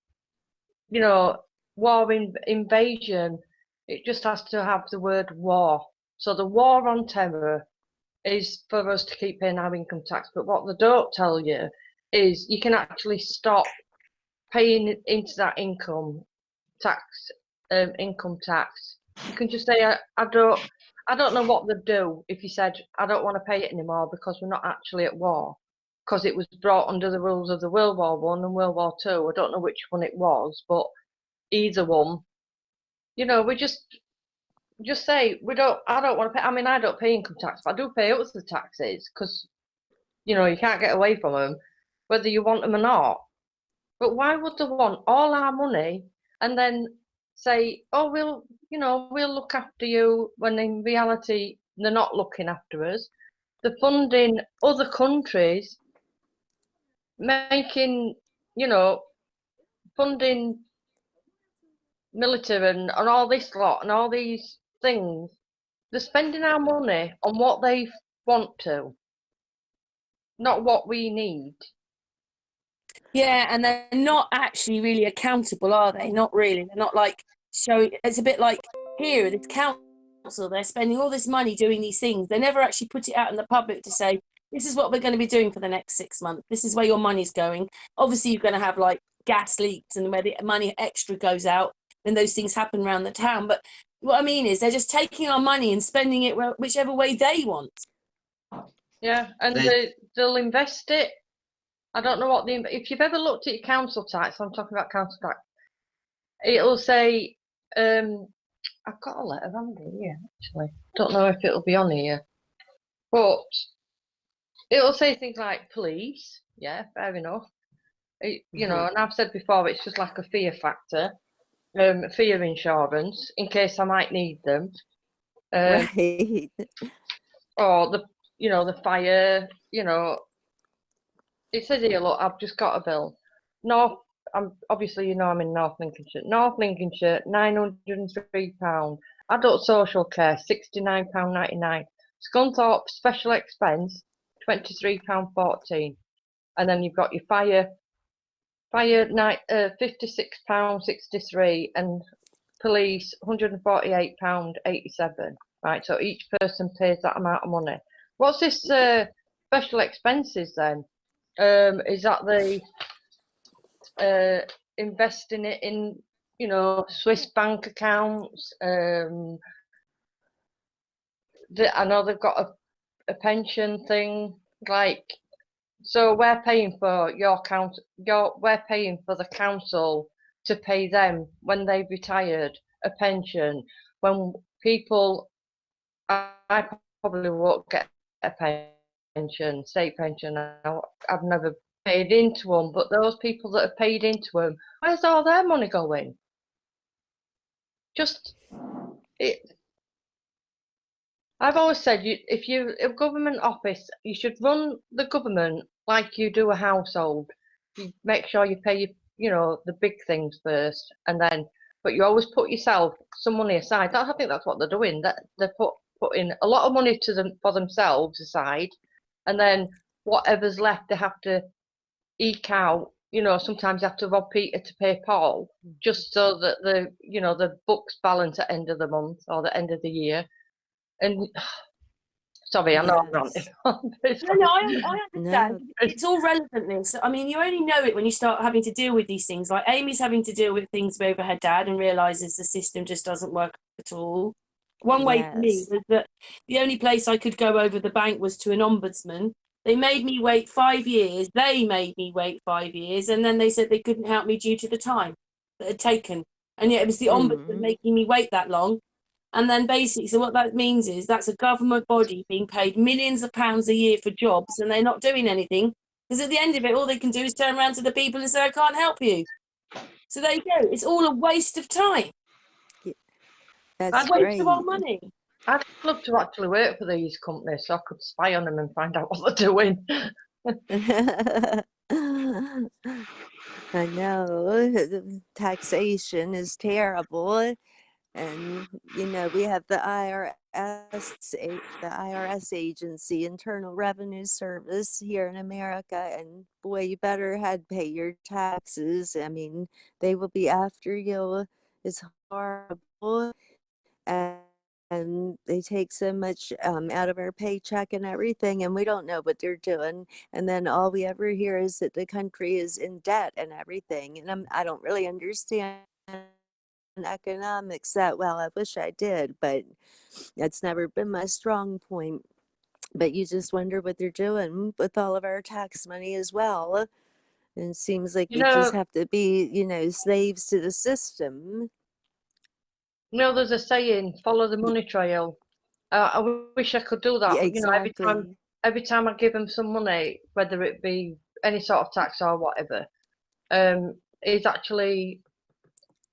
you know, war invasion. It just has to have the word war. So the war on terror is for us to keep paying our income tax. But what they don't tell you is you can actually stop paying into that income tax. You can just say, I don't know what they'd do if you said, I don't want to pay it anymore because we're not actually at war. Because it was brought under the rules of the World War One and World War Two. I don't know which one it was, but either one. You know, we just say I don't want to pay. I mean, I don't pay income tax, but I do pay other taxes because, you know, you can't get away from them, whether you want them or not. But why would they want all our money and then say, oh, we'll look after you, when in reality they're not looking after us? They're funding other countries, making, you know, funding military and all this lot and all these things. They're spending our money on what they want to, not what we need. Yeah, and they're not actually really accountable, are they? Not really. They're not like showing. It's a bit like here, this council, they're spending all this money doing these things. They never actually put it out in the public to say, this is what we're going to be doing for the next 6 months. This is where your money's going. Obviously, you're going to have like gas leaks and where the money extra goes out, then those things happen around the town. But what I mean is they're just taking our money and spending it whichever way they want. Yeah, and they'll invest it. I don't know what if you've ever looked at your council tax, I'm talking about council tax, it'll say, I've got a letter on here, actually. Don't know if it'll be on here. But it'll say things like police, yeah, fair enough. You know, and I've said before, it's just like a fear factor, fear insurance, in case I might need them. Right. Or the fire, you know. It says here, look, I've just got a bill. Obviously, you know, I'm in North Lincolnshire. North Lincolnshire, £903. Adult social care, £69.99. Scunthorpe special expense, £23.14. And then you've got your fire £56.63, and police £148.87. Right, so each person pays that amount of money. What's this special expenses then? Is that they investing it in, you know, Swiss bank accounts? I know they've got a pension thing, like, so we're paying for we're paying for the council to pay them when they've retired a pension. When people, I probably won't get a pension, state pension. I've never paid into them, but those people that have paid into them, where's all their money going? just it. I've always said, if you're a government office, you should run the government like you do a household. You make sure you pay the big things first, and then, but you always put yourself some money aside. I think that's what they're doing. That they're putting a lot of money for themselves aside, and then whatever's left, they have to eke out. Sometimes you have to rob Peter to pay Paul, just so that the books balance at end of the month or the end of the year. And sorry, I know I'm ranting on this. No, I understand. No. It's all relevantness. I mean, you only know it when you start having to deal with these things. Like Amy's having to deal with things over her dad and realises the system just doesn't work at all. One way for me was that the only place I could go over the bank was to an ombudsman. They made me wait 5 years. They made me wait 5 years. And then they said they couldn't help me due to the time that had taken. And yet it was the ombudsman making me wait that long. And then basically, so what that means is that's a government body being paid millions of pounds a year for jobs, and they're not doing anything, because at the end of it, all they can do is turn around to the people and say, I can't help you. So there you go. It's all a waste of time. That's a waste of our money. I'd love to actually work for these companies so I could spy on them and find out what they're doing. I know. Taxation is terrible. And, we have the IRS agency, Internal Revenue Service here in America. And boy, you better pay your taxes. I mean, they will be after you. It's horrible. And they take so much out of our paycheck and everything, and we don't know what they're doing. And then all we ever hear is that the country is in debt and everything. And I don't really understand economics that well. I wish I did, but that's never been my strong point. But you just wonder what they're doing with all of our tax money as well. And it seems like we just have to be, slaves to the system. There's a saying, follow the money trail. I wish I could do that. Yeah, exactly. Every time I give them some money, whether it be any sort of tax or whatever, is actually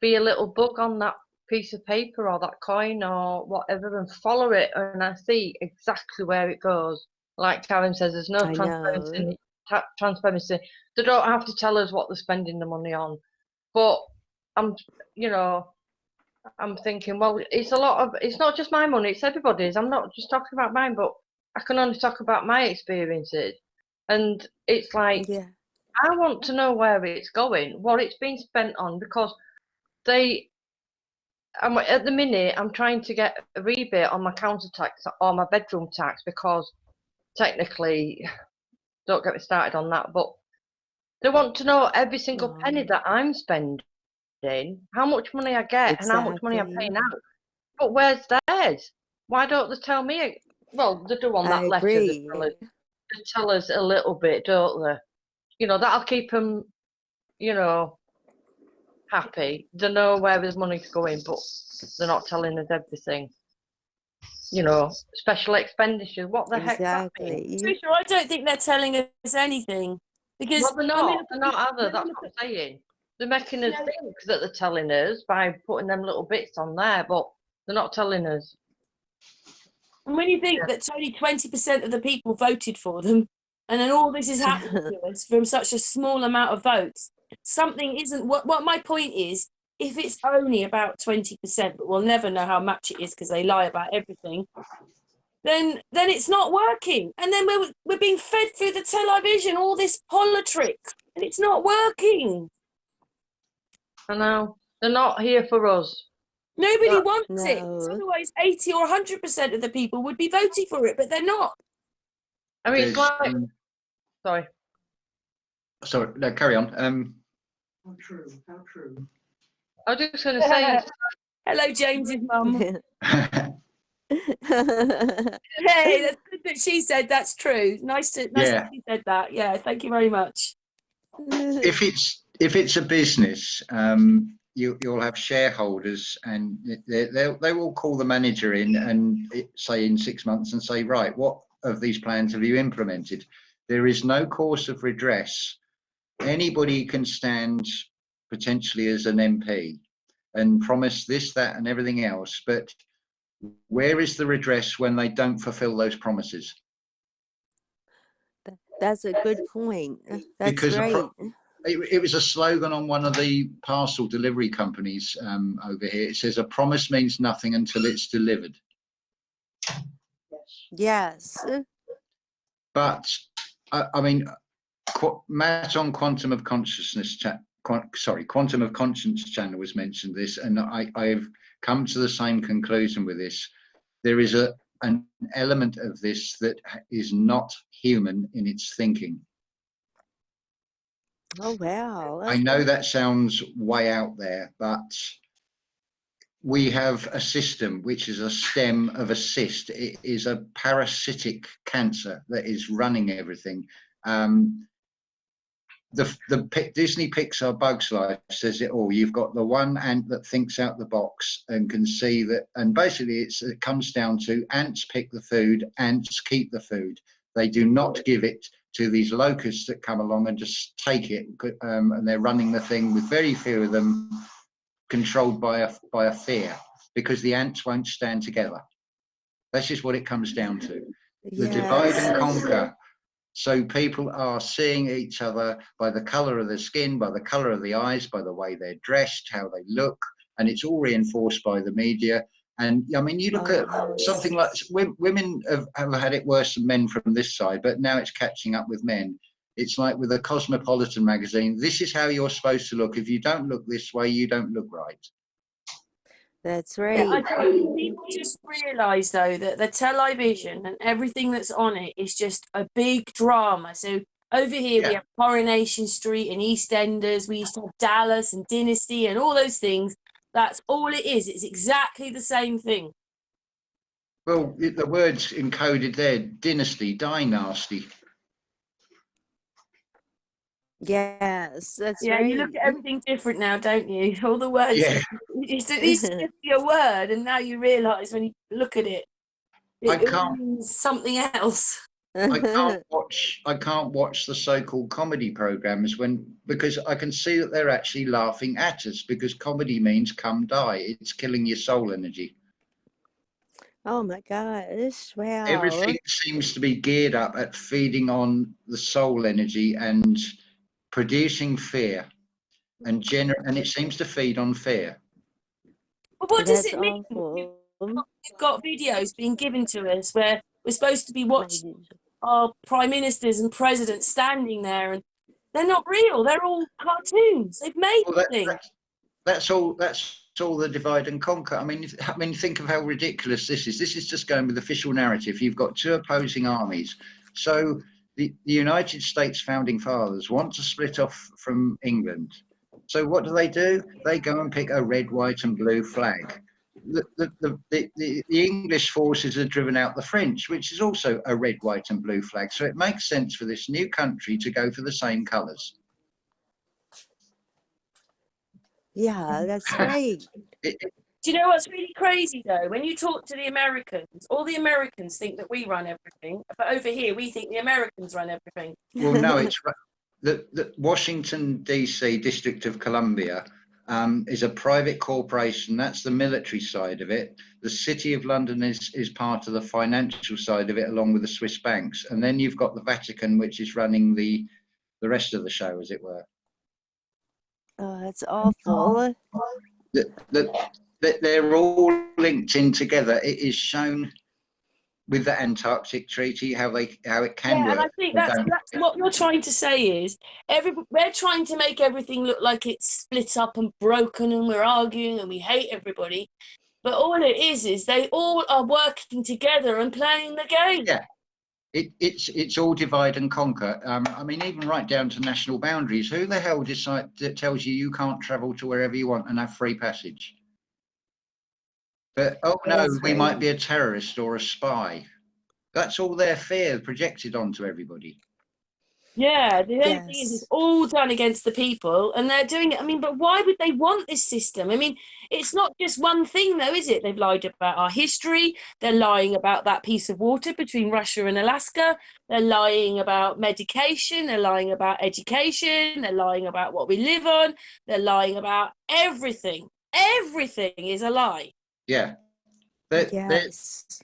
be a little bug on that piece of paper or that coin or whatever and follow it, and I see exactly where it goes. Like Karen says, there's no transparency. They don't have to tell us what they're spending the money on. But I'm thinking, well, it's not just my money, it's everybody's. I'm not just talking about mine, but I can only talk about my experiences. And it's like, I want to know where it's going, what it's been spent on, because at the minute, I'm trying to get a rebate on my council tax or my bedroom tax, because technically, don't get me started on that, but they want to know every single penny that I'm spending, how much money I get and how much money I'm paying out. But where's theirs? Why don't they tell me? Well, they do on that letter. They tell us a little bit, don't they? That'll keep them, happy. They know where there's money's going, but they're not telling us everything. Special expenditure. What the heck? Patricia, I don't think they're telling us anything, because they're not. They're not either. That's what I'm saying. They're making us think that they're telling us by putting them little bits on there, but they're not telling us. And when you think that only 20% of the people voted for them, and then all this is happening to us from such a small amount of votes, something isn't. What my point is, if it's only about 20%, but we'll never know how much it is because they lie about everything, then it's not working. And then we're being fed through the television all this politics, and it's not working. I know. They're not here for us. Nobody wants it. Otherwise, 80 or 100% of the people would be voting for it, but they're not. I mean, it's like... Sorry. Sorry, no, carry on. How true. I was just going to say... Hello, James's mum. Hey, that's good that she said that's true. Nice that she said that. Yeah, thank you very much. If it's a business, you'll have shareholders, and they will call the manager in and say in 6 months and say, right, what of these plans have you implemented? There is no course of redress. Anybody can stand potentially as an MP, and promise this, that, and everything else. But where is the redress when they don't fulfill those promises? That's a good point. That's Because right. it was a slogan on one of the parcel delivery companies over here. It says, "A promise means nothing until it's delivered." Yes. But I mean, Matt on Quantum of Consciousness Quantum of Conscience channel was mentioned this, and I've come to the same conclusion with this. There is an element of this that is not human in its thinking. Oh, wow. I know that sounds way out there, but we have a system which is a stem of a cyst. It is a parasitic cancer that is running everything. The Disney Pixar Bugs Life says it all. You've got the one ant that thinks out the box and can see that, and basically it comes down to ants pick the food, ants keep the food. They do not give it to these locusts that come along and just take it, and they're running the thing with very few of them, controlled by a fear, because the ants won't stand together. That's just what it comes down to. The divide and conquer. So people are seeing each other by the color of the skin, by the color of the eyes, by the way they're dressed, how they look, and it's all reinforced by the media. And I mean, you look at something like women have had it worse than men from this side, but now it's catching up with men. It's like with a Cosmopolitan magazine, this is how you're supposed to look. If you don't look this way, you don't look right. That's right. Yeah, I think people just realise, though, that the television and everything that's on it is just a big drama. So over here we have Coronation Street and EastEnders. We used to have Dallas and Dynasty and all those things. That's all it is. It's exactly the same thing. Well, the word's encoded there, dynasty, dynasty. Yes, that's right. You look at everything different now, don't you? All the words. Yeah. It used to just be a word, and now you realise when you look at it, it means something else. I can't watch the so-called comedy programs because I can see that they're actually laughing at us, because comedy means come die. It's killing your soul energy. Oh my gosh, wow. Everything seems to be geared up at feeding on the soul energy and producing fear, and it seems to feed on fear. But what does it mean? We've got videos being given to us where we're supposed to be watching our prime ministers and presidents standing there, and they're not real. They're all cartoons. They've made things. That's all the divide and conquer. I mean, think of how ridiculous this is. This is just going with official narrative. You've got two opposing armies. So the United States founding fathers want to split off from England. So what do? They go and pick a red, white, and blue flag. The English forces have driven out the French, which is also a red, white, and blue flag. So it makes sense for this new country to go for the same colours. Yeah, that's right. Do you know what's really crazy, though? When you talk to the Americans, all the Americans think that we run everything, but over here we think the Americans run everything. Well, no, it's the Washington, D.C. District of Columbia is a private corporation. That's the military side of it. The City of London is part of the financial side of it, along with the Swiss banks. And then you've got the Vatican, which is running the rest of the show, as it were. Oh, that's awful. They're all linked in together. It is shown with the Antarctic Treaty how it can work. And I think that's what you're trying to say is we're trying to make everything look like it's split up and broken, and we're arguing and we hate everybody. But all it is they all are working together and playing the game. Yeah. It's all divide and conquer. I mean, even right down to national boundaries. Who the hell tells you can't travel to wherever you want and have free passage? But we might be a terrorist or a spy. That's all their fear projected onto everybody. Yeah, the only thing is it's all done against the people, and they're doing it. I mean, but why would they want this system? I mean, it's not just one thing, though, is it? They've lied about our history. They're lying about that piece of water between Russia and Alaska. They're lying about medication. They're lying about education. They're lying about what we live on. They're lying about everything. everything is a lie. Yeah. Yes.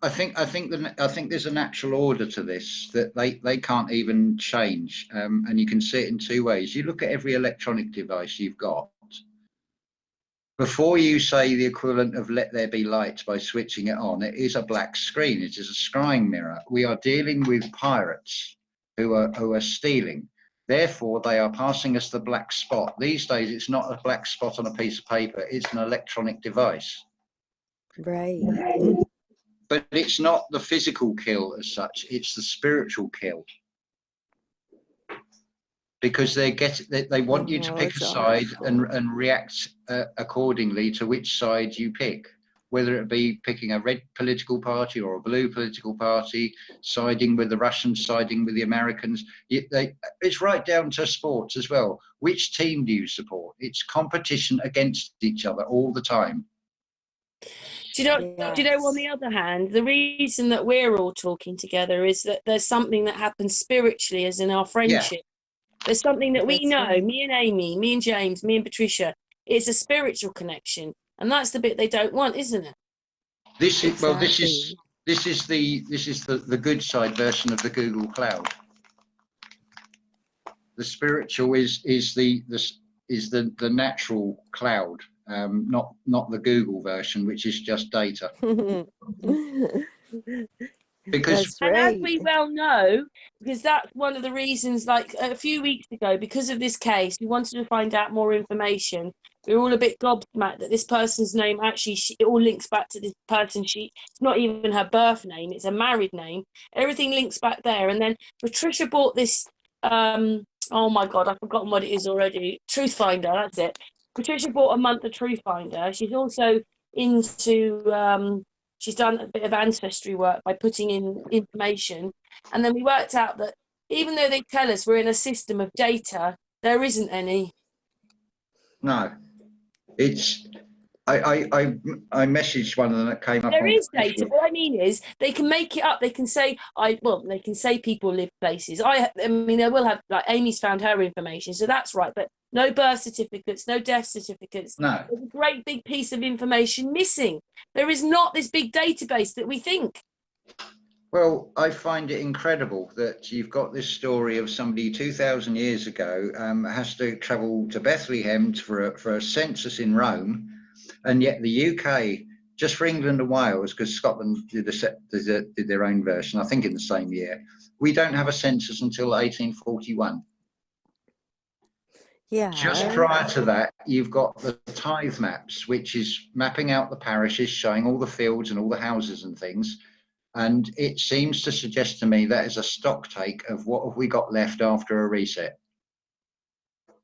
I think there's a natural order to this that they can't even change, and you can see it in two ways. You look at every electronic device you've got. Before you say the equivalent of "let there be light" by switching it on, it is a black screen. It is a scrying mirror. We are dealing with pirates who are stealing. Therefore, they are passing us the black spot. These days, it's not a black spot on a piece of paper. It's an electronic device. Right. But it's not the physical kill as such, it's the spiritual kill. Because they want you to pick a side and react accordingly to which side you pick, whether it be picking a red political party or a blue political party, siding with the Russians, siding with the Americans. It's right down to sports as well. Which team do you support? It's competition against each other all the time. Do you know, on the other hand, the reason that we're all talking together is that there's something that happens spiritually, as in our friendship. There's something that we know, right. Me and Amy, me and James, me and Patricia. It's a spiritual connection, and that's the bit they don't want, isn't it? This is the good side version of the Google Cloud. The spiritual is the natural cloud. Not the Google version, which is just data. Because and as we well know, because that's one of the reasons, like a few weeks ago, because of this case, we wanted to find out more information. We were all a bit gobsmacked that this person's name actually, it all links back to this person. It's not even her birth name, it's a married name. Everything links back there. And then Patricia bought this, oh my God, I've forgotten what it is already. Truth Finder, that's it. Patricia bought a month of Truth Finder. She's also into, she's done a bit of ancestry work by putting in information. And then we worked out that even though they tell us we're in a system of data, there isn't any. No. It's, I messaged one of them that came up. There is data. What I mean is they can make it up. They can say, they can say people live places. I mean, they will have, like Amy's found her information, so that's right. But no birth certificates, no death certificates. No. There's a great big piece of information missing. There is not this big database that we think. Well, I find it incredible that you've got this story of somebody 2,000 years ago has to travel to Bethlehem for a census in Rome, and yet the UK, just for England and Wales, because Scotland did their own version, I think in the same year, we don't have a census until 1841. Yeah. Just prior to that, you've got the tithe maps, which is mapping out the parishes, showing all the fields and all the houses and things. And it seems to suggest to me that is a stock take of what have we got left after a reset.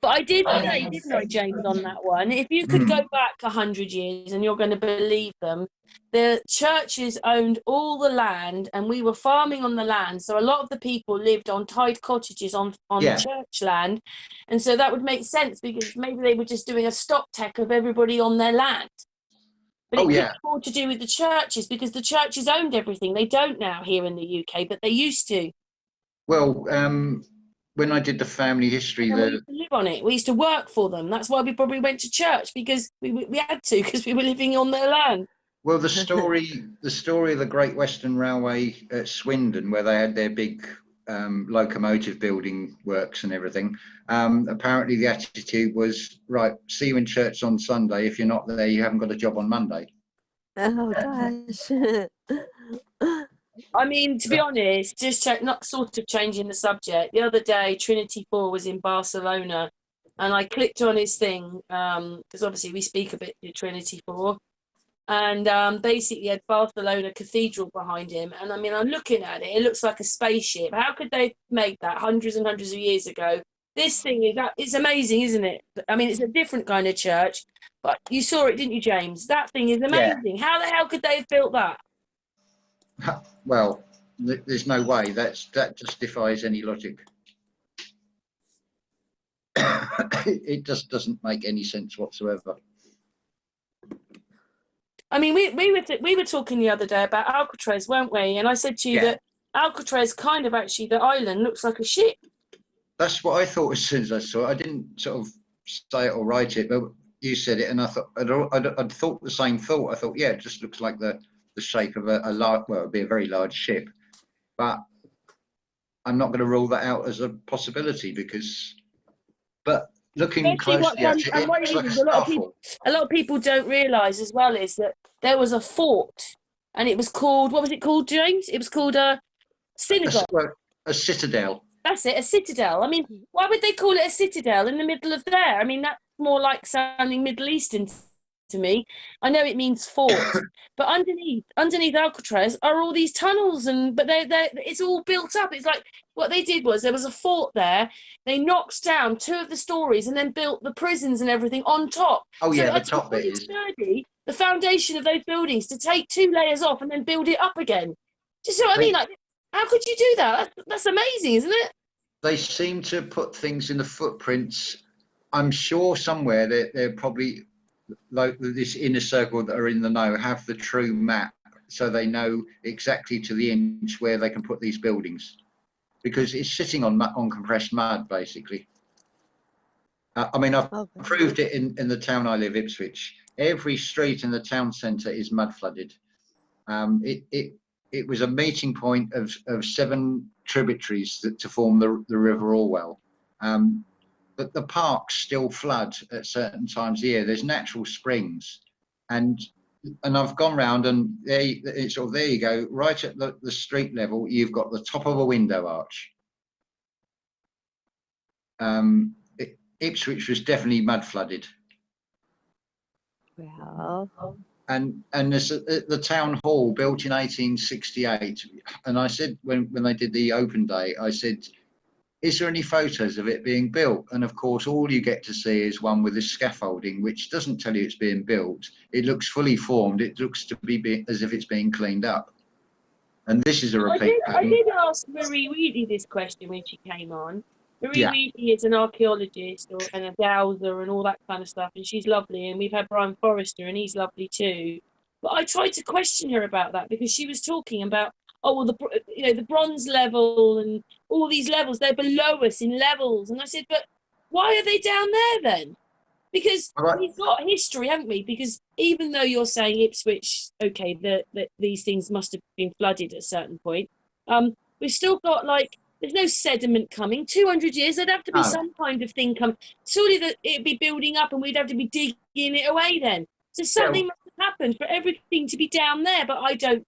But I did say, didn't I, James, on that one? If you could go back 100 years, and you're going to believe them, the churches owned all the land, and we were farming on the land. So a lot of the people lived on tied cottages on church land. And so that would make sense, because maybe they were just doing a stock take of everybody on their land. But it could all to do with the churches, because the churches owned everything. They don't now here in the UK, but they used to. Well, when I did the family history, we used to live on it. We used to work for them. That's why we probably went to church, because we had to, because we were living on their land. Well, the story of the Great Western Railway at Swindon, where they had their big locomotive building works and everything. Apparently, the attitude was, right, see you in church on Sunday. If you're not there, you haven't got a job on Monday. Oh gosh. I mean, to be honest, not sort of changing the subject. The other day, Trinity 4 was in Barcelona, and I clicked on his thing, because obviously we speak a bit to Trinity 4, and basically had Barcelona Cathedral behind him. And I mean, I'm looking at it, it looks like a spaceship. How could they make that hundreds and hundreds of years ago? This thing it's amazing, isn't it? I mean, it's a different kind of church, but you saw it, didn't you, James? That thing is amazing. Yeah. How the hell could they have built that? Well, there's no way. That just defies any logic. It just doesn't make any sense whatsoever. I mean, we were talking the other day about Alcatraz, weren't we? And I said to you that Alcatraz kind of actually, the island looks like a ship. That's what I thought as soon as I saw it. I didn't sort of say it or write it, but you said it, and I thought I'd thought the same thought. I thought, yeah, it just looks like the shape of a large, well, it'd be a very large ship, but I'm not going to rule that out as a possibility but looking closely at it, it looks like a starfall. A lot of people don't realise as well is that there was a fort, and it was called, what was it called, James? It was called a synagogue. A citadel. That's it, a citadel. I mean, why would they call it a citadel in the middle of there? I mean, that's more like sounding Middle Eastern to me. I know it means fort, but underneath Alcatraz are all these tunnels, but it's all built up. It's like what they did was there was a fort there. They knocked down 2 of the stories and then built the prisons and everything on top. Oh yeah, the top bit is sturdy, the foundation of those buildings to take 2 layers off and then build it up again. Do you see what I mean? Like, how could you do that? That's amazing, isn't it? They seem to put things in the footprints. I'm sure somewhere they're probably, like this inner circle that are in the know, have the true map, so they know exactly to the inch where they can put these buildings, because it's sitting on compressed mud, basically. I mean, I've proved it in the town I live, Ipswich. Every street in the town centre is mud flooded. It was a meeting point of 7 tributaries to form the River Orwell. But the parks still flood at certain times of the year. There's natural springs, and I've gone round, and there you go, right at the street level. You've got the top of a window arch. Ipswich was definitely mud flooded. Wow. And there's the town hall built in 1868, and I said when they did the open day, I said, is there any photos of it being built? And of course, all you get to see is one with the scaffolding, which doesn't tell you it's being built. It looks fully formed. It looks to be as if it's being cleaned up. And this is a repeat. I did ask Marie Reedy this question when she came on. Marie Reedy is an archaeologist and a dowser and all that kind of stuff, and she's lovely. And we've had Brian Forrester, and he's lovely too. But I tried to question her about that, because she was talking about, oh, well, the bronze level and all these levels, they're below us in levels. And I said, but why are they down there then? Because we've got history, haven't we? Because even though you're saying Ipswich, okay, that these things must have been flooded at a certain point, we've still got, like, there's no sediment coming. 200 years, there'd have to be some kind of thing coming. Surely that it'd be building up, and we'd have to be digging it away then. So something must have happened for everything to be down there. But I don't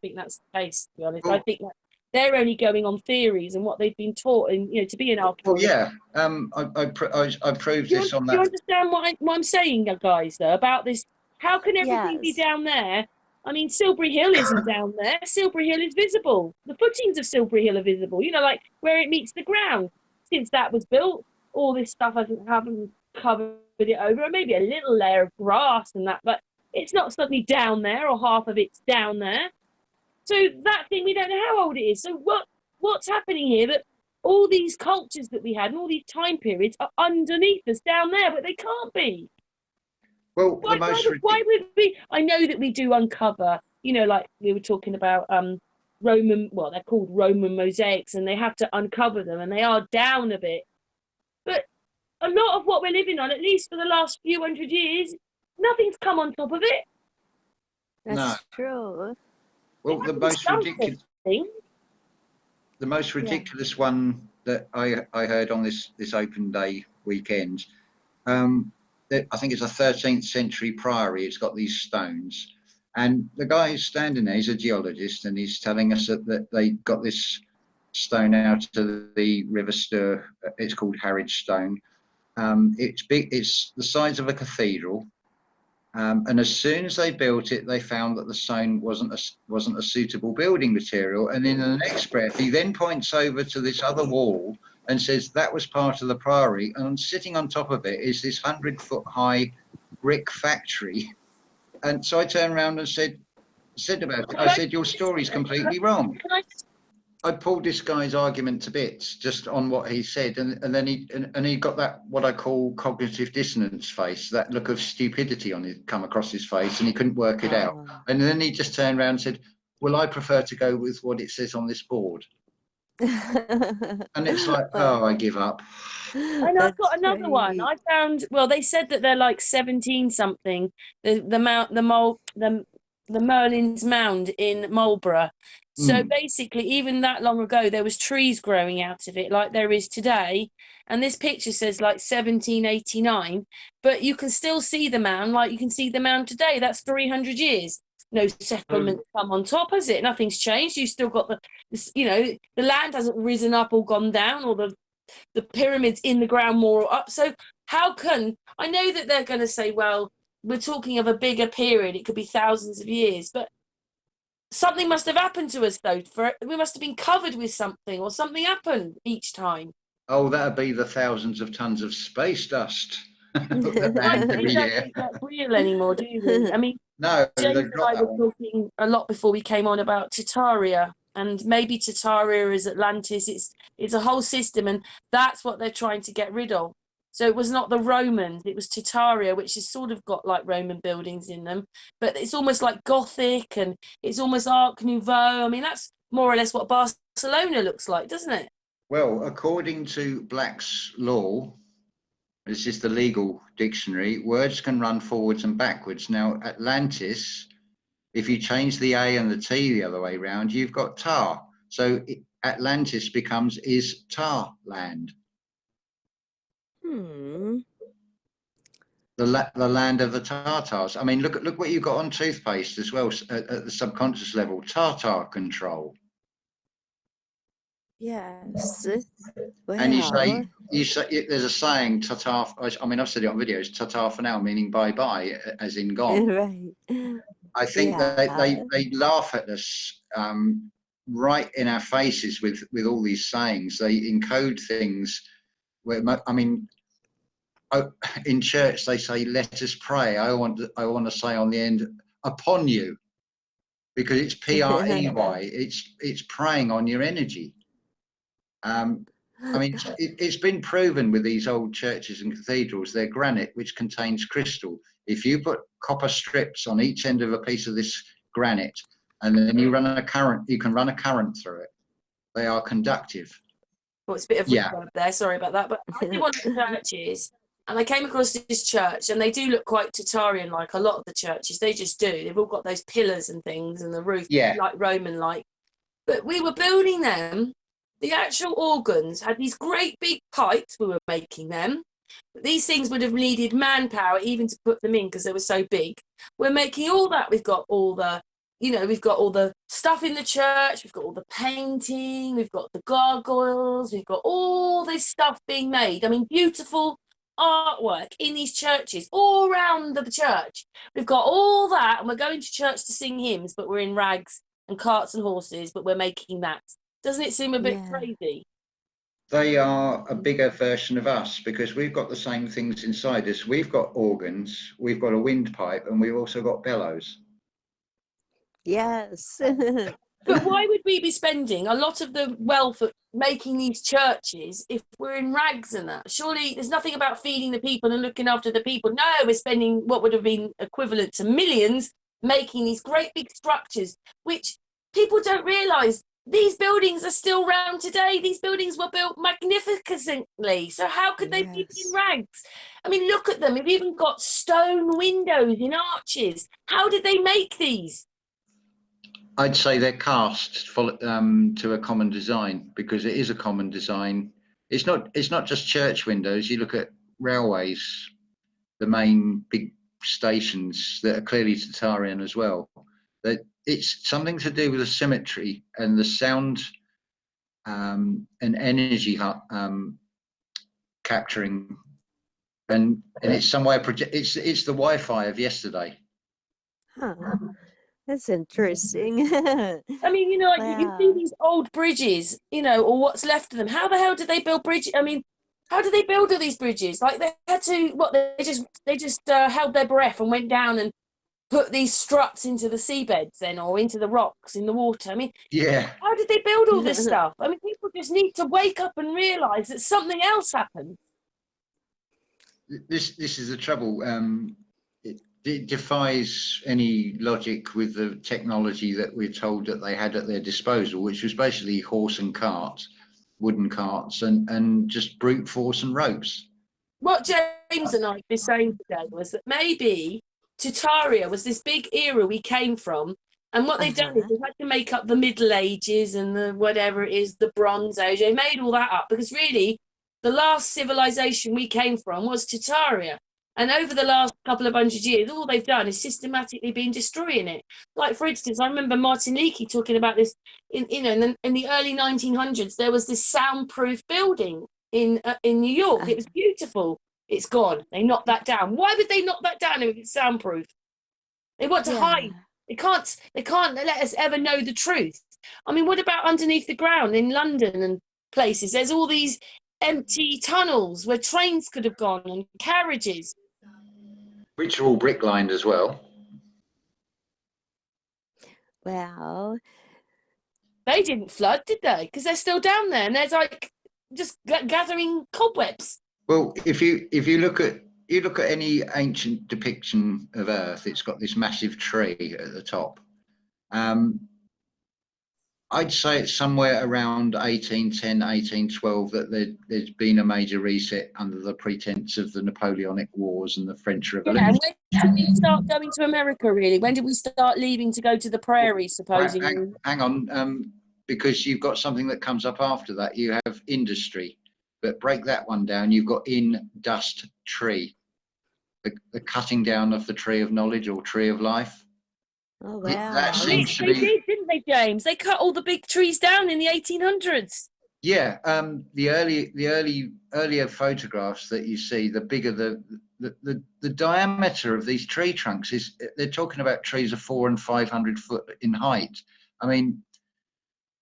think that's the case, to be honest. I think that they're only going on theories and what they've been taught, and to be an archaeologist. I proved this on that. Do you understand what I'm saying, guys? Though, about this, how can everything be down there? I mean, Silbury Hill isn't down there. Silbury Hill is visible. The footings of Silbury Hill are visible. Like where it meets the ground. Since that was built, all this stuff haven't covered it over. Maybe a little layer of grass and that, but it's not suddenly down there, or half of it's down there. So that thing, we don't know how old it is. So what's happening here? That all these cultures that we had and all these time periods are underneath us down there, but they can't be. Well, why would we? I know that we do uncover, like we were talking about Roman, well, they're called Roman mosaics, and they have to uncover them, and they are down a bit. But a lot of what we're living on, at least for the last few hundred years, nothing's come on top of it. That's true. Well, the most ridiculous one that I heard on this open day weekend, I think it's a 13th century priory. It's got these stones, and the guy who's standing there, he's a geologist, and he's telling us that they got this stone out to the River Stour. It's called Harwich Stone. It's big. It's the size of a cathedral. And as soon as they built it, they found that the stone wasn't a suitable building material. And in the next breath, he then points over to this other wall and says that was part of the priory, and sitting on top of it is this 100-foot high brick factory. And so I turned around and said about it. I said, your story's completely wrong. I pulled this guy's argument to bits just on what he said, and then he got that, what I call cognitive dissonance face, that look of stupidity come across his face, and he couldn't work it out. And then he just turned around and said, well, I prefer to go with what it says on this board. And it's like, oh, I give up. And I've got another one. I found, well, they said that they're like 17 something. The Merlin's Mound in Marlborough. So basically, even that long ago, there was trees growing out of it, like there is today. And this picture says like 1789, but you can still see the mound, like you can see the mound today. That's 300 years. No settlement come on top, has it? Nothing's changed. You've still got the land hasn't risen up or gone down, or the pyramids in the ground more or up. So how can, I know that they're going to say, well, we're talking of a bigger period, it could be thousands of years, but something must have happened to us though. We must have been covered with something, or something happened each time. Oh, that'd be the thousands of tons of space dust. I don't think that's real anymore, do we? I mean, no, James and I were talking a lot before we came on about Tataria, and maybe Tataria is Atlantis. It's a whole system, and that's what they're trying to get rid of. So it was not the Romans, it was Tataria, which has sort of got like Roman buildings in them, but it's almost like Gothic, and it's almost Art Nouveau. I mean, that's more or less what Barcelona looks like, doesn't it? Well, according to Black's law, this is the legal dictionary, words can run forwards and backwards. Now, Atlantis, if you change the A and the T the other way around, you've got tar. So Atlantis becomes is tar land. The land of the Tartars. I mean, look what you've got on toothpaste as well at the subconscious level. Tartar control. Yes. Wow. And you say there's a saying, Tatar. I mean, I've said it on videos. Tatar for now, meaning bye bye, as in gone. Right. I think they laugh at us right in our faces with all these sayings. They encode things. Where I mean, in church they say, "Let us pray." I want to say on the end, "Upon you," because it's PREY. It's praying on your energy. I mean, it's been proven with these old churches and cathedrals, they're granite, which contains crystal. If you put copper strips on each end of a piece of this granite, and then you run a current, you can run a current through it. They are conductive. Well, it's a bit of reverb there, sorry about that. But I did one of the churches, and I came across this church, and they do look quite Tatarian, like a lot of the churches. They just do. They've all got those pillars and things, and the roof, like Roman-like. But we were building them. The actual organs had these great big pipes. We were making them. But these things would have needed manpower even to put them in because they were so big. We're making all that. We've got all the, we've got all the stuff in the church. We've got all the painting. We've got the gargoyles. We've got all this stuff being made. I mean, beautiful artwork in these churches all around the church. We've got all that, and we're going to church to sing hymns, but we're in rags and carts and horses, but we're making that. Doesn't it seem a bit crazy? They are a bigger version of us because we've got the same things inside us. We've got organs, we've got a windpipe, and we've also got bellows. Yes. But why would we be spending a lot of the wealth of making these churches if we're in rags and that? Surely there's nothing about feeding the people and looking after the people. No, we're spending what would have been equivalent to millions making these great big structures, which people don't realise. These buildings are still around today. These buildings were built magnificently. So how could they be in rags? I mean, look at them. We've even got stone windows in arches. How did they make these? I'd say they're cast to a common design because it is a common design. It's not just church windows. You look at railways, the main big stations that are clearly Tatarian as well. That it's something to do with the symmetry and the sound and energy capturing, and it's some way it's the Wi-Fi of yesterday. Huh. That's interesting. I mean, you see these old bridges, or what's left of them. How the hell did they build bridges? I mean, how did they build all these bridges? Like they had to, they just held their breath and went down and put these struts into the seabeds then, or into the rocks in the water. I mean, how did they build all this stuff? I mean, people just need to wake up and realise that something else happened. This is the trouble. it defies any logic with the technology that we're told that they had at their disposal, which was basically horse and carts, wooden carts, and just brute force and ropes. What James and I were saying today was that maybe Tartaria was this big era we came from, and what they've done is they've had to make up the Middle Ages and the whatever it is, the Bronze Age. They made all that up because really the last civilization we came from was Tartaria. And over the last couple of 100 years, all they've done is systematically been destroying it. Like, for instance, I remember Martiniki talking about this in the early 1900s. There was this soundproof building in New York. It was beautiful. It's gone. They knocked that down. Why would they knock that down if it's soundproof? They want to hide. They can't let us ever know the truth. I mean, what about underneath the ground in London and places? There's all these empty tunnels where trains could have gone and carriages. Which are all brick lined as well. Well, they didn't flood, did they? Because they're still down there, and there's like just gathering cobwebs. Well, if you look at any ancient depiction of Earth, it's got this massive tree at the top. I'd say it's somewhere around 1810, 1812 that there's been a major reset under the pretense of the Napoleonic Wars and the French Revolution. Yeah, and when did we start going to America, really? When did we start leaving to go to the prairies, supposedly? Hang on, because you've got something that comes up after that. You have industry, but break that one down. You've got industry, the cutting down of the tree of knowledge or tree of life. Oh, wow. That seems to They be... did, didn't they, James? They cut all the big trees down in the 1800s. Yeah, the earlier photographs that you see, the bigger the diameter of these tree trunks is. They're talking about trees of 400 and 500 foot in height. I mean,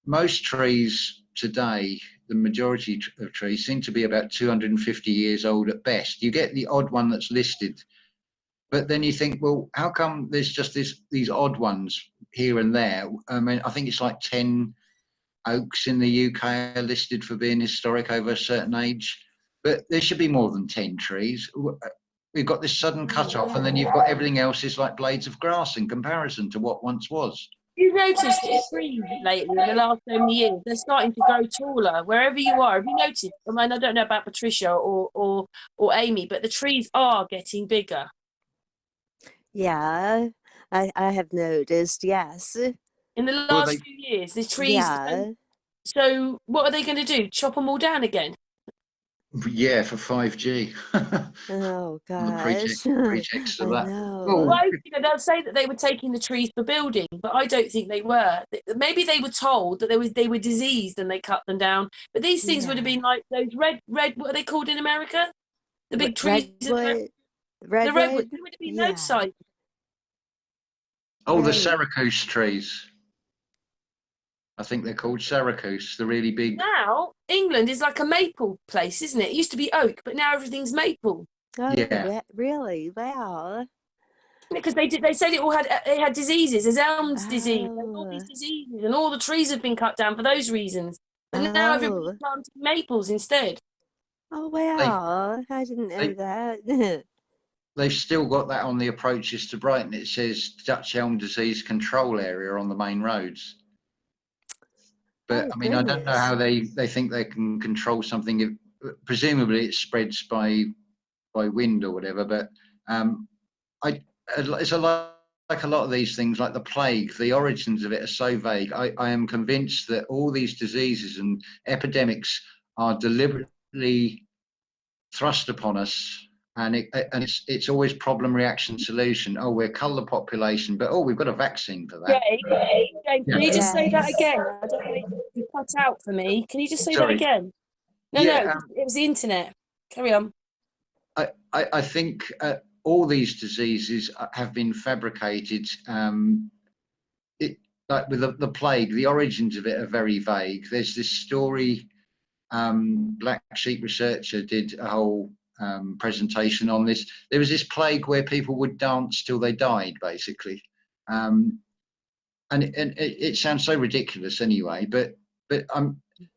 most trees today, the majority of trees seem to be about 250 years old at best. You get the odd one that's listed. But then you think, well, how come there's just these odd ones here and there? I mean, I think it's like 10 oaks in the UK are listed for being historic over a certain age, but there should be more than 10 trees. We've got this sudden cut off, and then you've got everything else is like blades of grass in comparison to what once was. You noticed the trees lately in the last so many years, they're starting to grow taller wherever you are. Have you noticed? I mean, I don't know about Patricia or Amy, but the trees are getting bigger. Yeah, I have noticed, yes. In the last few years, the trees... Yeah. So what are they going to do? Chop them all down again? Yeah, for 5G. Oh, gosh. Pretext of that. Well, they'll say that they were taking the trees for building, but I don't think they were. Maybe they were told that they were diseased and they cut them down. But these things would have been like those red, what are they called in America? The big trees. Redwood. The redwood. They would have been those size. Oh, the Syracuse trees. I think they're called Syracuse, the really big... Now, England is like a maple place, isn't it? It used to be oak, but now everything's maple. Oh, yeah. Really? Wow. Because they said it had diseases. There's Elm's disease, there's all these diseases, and all the trees have been cut down for those reasons. But now everybody's planting maples instead. Oh, wow. I didn't know that. They've still got that on the approaches to Brighton. It says Dutch elm disease control area on the main roads. But I mean, I don't know how they think they can control something. Presumably it spreads by wind or whatever. But it's like a lot of these things, like the plague, the origins of it are so vague. I am convinced that all these diseases and epidemics are deliberately thrust upon us. And it's always problem, reaction, solution. Oh, we'll cull the population, but we've got a vaccine for that. Can you just say that again? I don't know, you cut out for me. Can you just say that again? No, it was the internet. Carry on. I think all these diseases have been fabricated. Like with the plague, the origins of it are very vague. There's this story. Black Sheep researcher did a whole presentation on this. There was this plague where people would dance till they died, basically, and it sounds so ridiculous anyway. But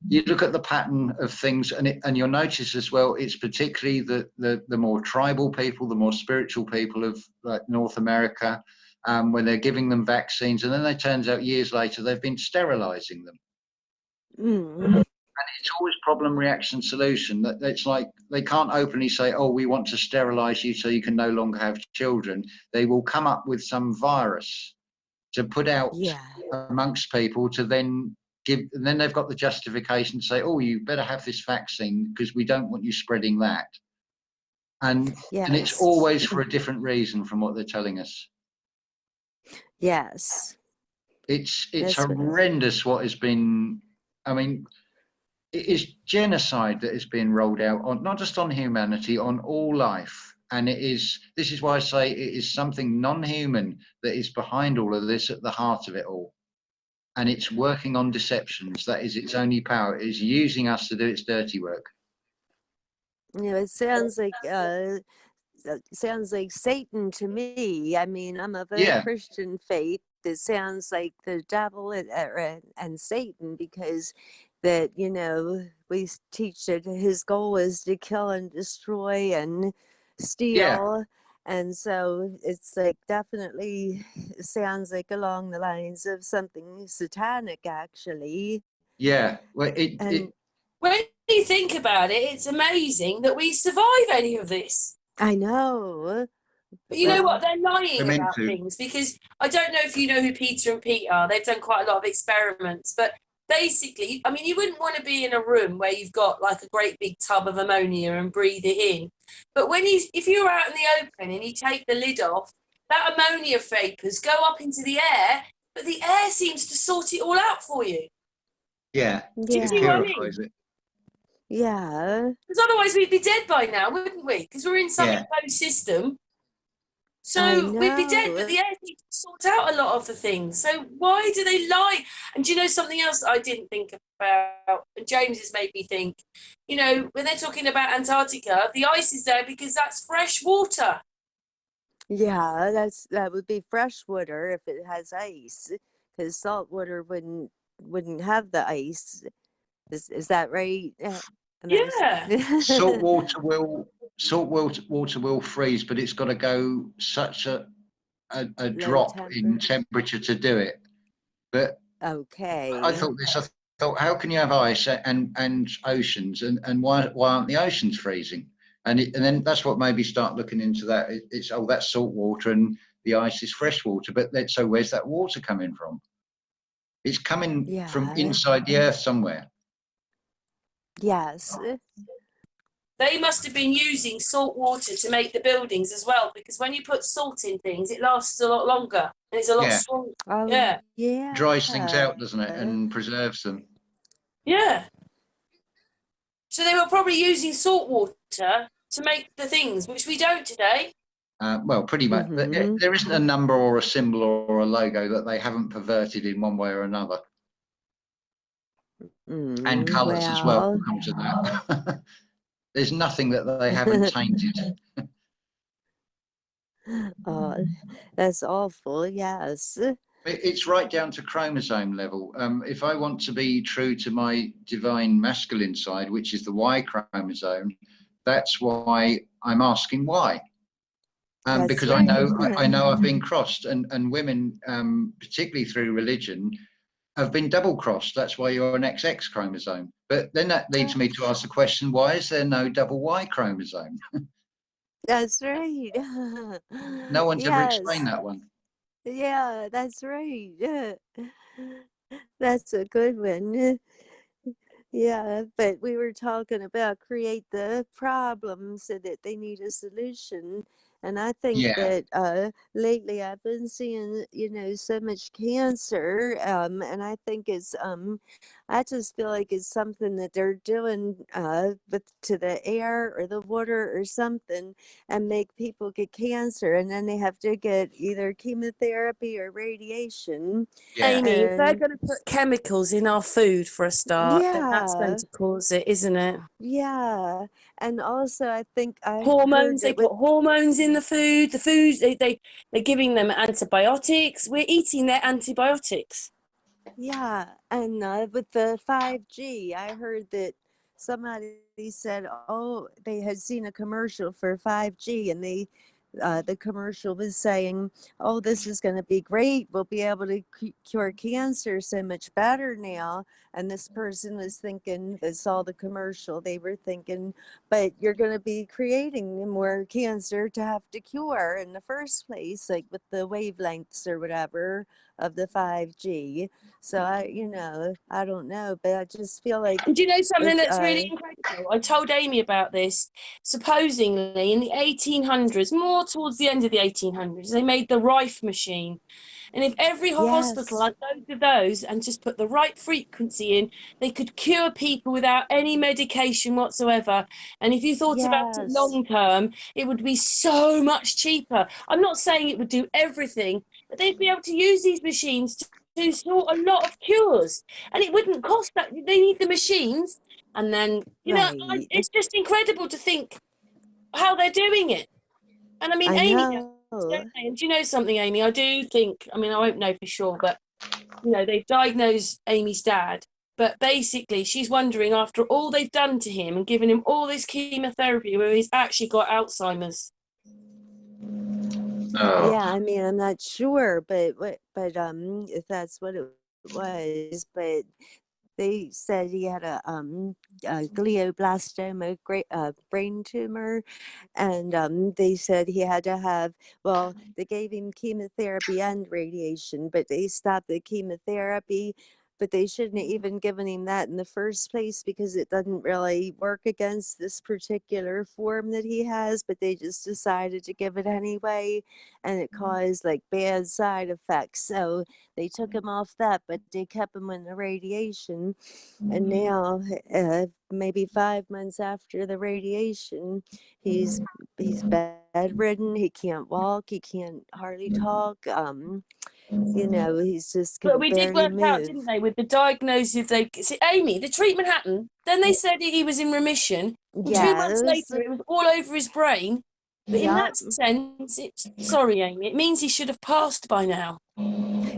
you look at the pattern of things, and you'll notice as well, it's particularly the more tribal people, the more spiritual people of like North America, when they're giving them vaccines, and then it turns out years later they've been sterilizing them. And it's always problem, reaction, solution. That it's like they can't openly say, "Oh, we want to sterilize you so you can no longer have children." They will come up with some virus to put out amongst people to then give, and then they've got the justification to say, "Oh, you better have this vaccine because we don't want you spreading that." And it's always for a different reason from what they're telling us. Yes. It's horrendous what has been. I mean, it is genocide that is being rolled out on not just on humanity, on all life. And this is why I say it is something non-human that is behind all of this, at the heart of it all. And it's working on deceptions. That is its only power. It is using us to do its dirty work. It sounds like Satan to me. I mean, I'm of a Christian faith. It sounds like the devil and Satan, because that, we teach that his goal is to kill and destroy and steal. And so it's like definitely sounds like along the lines of something satanic, actually. Yeah. Well, when you think about it, it's amazing that we survive any of this. I know. But you know what? They're lying about things, because I don't know if you know who Peter and Pete are. They've done quite a lot of experiments, but basically, I mean, you wouldn't want to be in a room where you've got like a great big tub of ammonia and breathe it in. But if you're out in the open and you take the lid off, that ammonia vapors go up into the air, but the air seems to sort it all out for you. Yeah. Do you see what I mean? Yeah. Because otherwise we'd be dead by now, wouldn't we? Because we're in some enclosed system. So we'd be dead, but the air seems to sort out a lot of the things. So why do they lie? And do you know something else I didn't think about? And James has made me think, when they're talking about Antarctica, the ice is there because that's fresh water. Yeah, that would be fresh water if it has ice, because salt water wouldn't have the ice. Is that right? Salt water will freeze, but it's got to go such a drop in temperature to do it. But I thought, how can you have ice and oceans, and why aren't the oceans freezing? And then that's what made me start looking into that. It's that's salt water and the ice is fresh water, but so where's that water coming from? It's coming from inside the earth somewhere. Yes. They must have been using salt water to make the buildings as well, because when you put salt in things, it lasts a lot longer and it's a lot stronger. Yeah. Dries things out, doesn't it, and preserves them. Yeah. So they were probably using salt water to make the things, which we don't today. Well, pretty much. There isn't a number or a symbol or a logo that they haven't perverted in one way or another. And colours as well come to that. There's nothing that they haven't tainted. Oh, that's awful. Yes. It's right down to chromosome level. If I want to be true to my divine masculine side, which is the Y chromosome, that's why I'm asking why. Because I know I've been crossed, and women, particularly through religion, have been double crossed. That's why you're an XX chromosome. But then that leads me to ask the question, why is there no double Y chromosome? That's right. No one's ever explained that one. Yeah, that's right. That's a good one. Yeah, but we were talking about create the problem so that they need a solution. And I think that lately I've been seeing, so much cancer. And I think I just feel like it's something that they're doing to the air or the water or something, and make people get cancer. And then they have to get either chemotherapy or radiation. Amy, if they're going to put chemicals in our food for a start, then that's going to cause it, isn't it? Yeah. And also, I think hormones. They put hormones in the food. The foods they're giving them antibiotics. We're eating their antibiotics. Yeah, and with the 5G, I heard that somebody said, oh, they had seen a commercial for 5G, and the commercial was saying, oh, this is going to be great. We'll be able to cure cancer so much better now. And this person was thinking, that saw the commercial, they were thinking, but you're going to be creating more cancer to have to cure in the first place, like with the wavelengths or whatever of the 5G. So I don't know, but I just feel like And do you know something with that's really incredible? I told Amy about this. Supposedly in the 1800s, more towards the end of the 1800s, they made the Rife machine. And if every hospital yes, had loads of those and just put the right frequency in, they could cure people without any medication whatsoever. And if you thought about it yes, long term, it would be so much cheaper. I'm not saying it would do everything, but they'd be able to use these machines to sort a lot of cures. And it wouldn't cost that. They need the machines. And then, right. it's just incredible to think how they're doing it. And I mean, I Amy, know. don't they? And do you know something, Amy? I do think, I mean, I won't know for sure, but, they've diagnosed Amy's dad. But basically, she's wondering after all they've done to him and given him all this chemotherapy, where he's actually got Alzheimer's. Oh, Yeah, I mean, I'm not sure, but if that's what it was, but they said he had a glioblastoma, brain tumor, and they said he had to have. Well, they gave him chemotherapy and radiation, but they stopped the chemotherapy. But they shouldn't have even given him that in the first place because it doesn't really work against this particular form that he has. But they just decided to give it anyway, and it caused like bad side effects. So they took him off that, but they kept him in the radiation. And now, maybe 5 months after the radiation, he's bedridden. He can't walk. He can't hardly talk. He's just But can we did barely work out, move. didn't they, with the diagnosis? They see, Amy, the treatment happened. Then they said he was in remission. And 2 months Yes. later, it was all over his brain. But in Yep. that sense, it's sorry, Amy. It means he should have passed by now.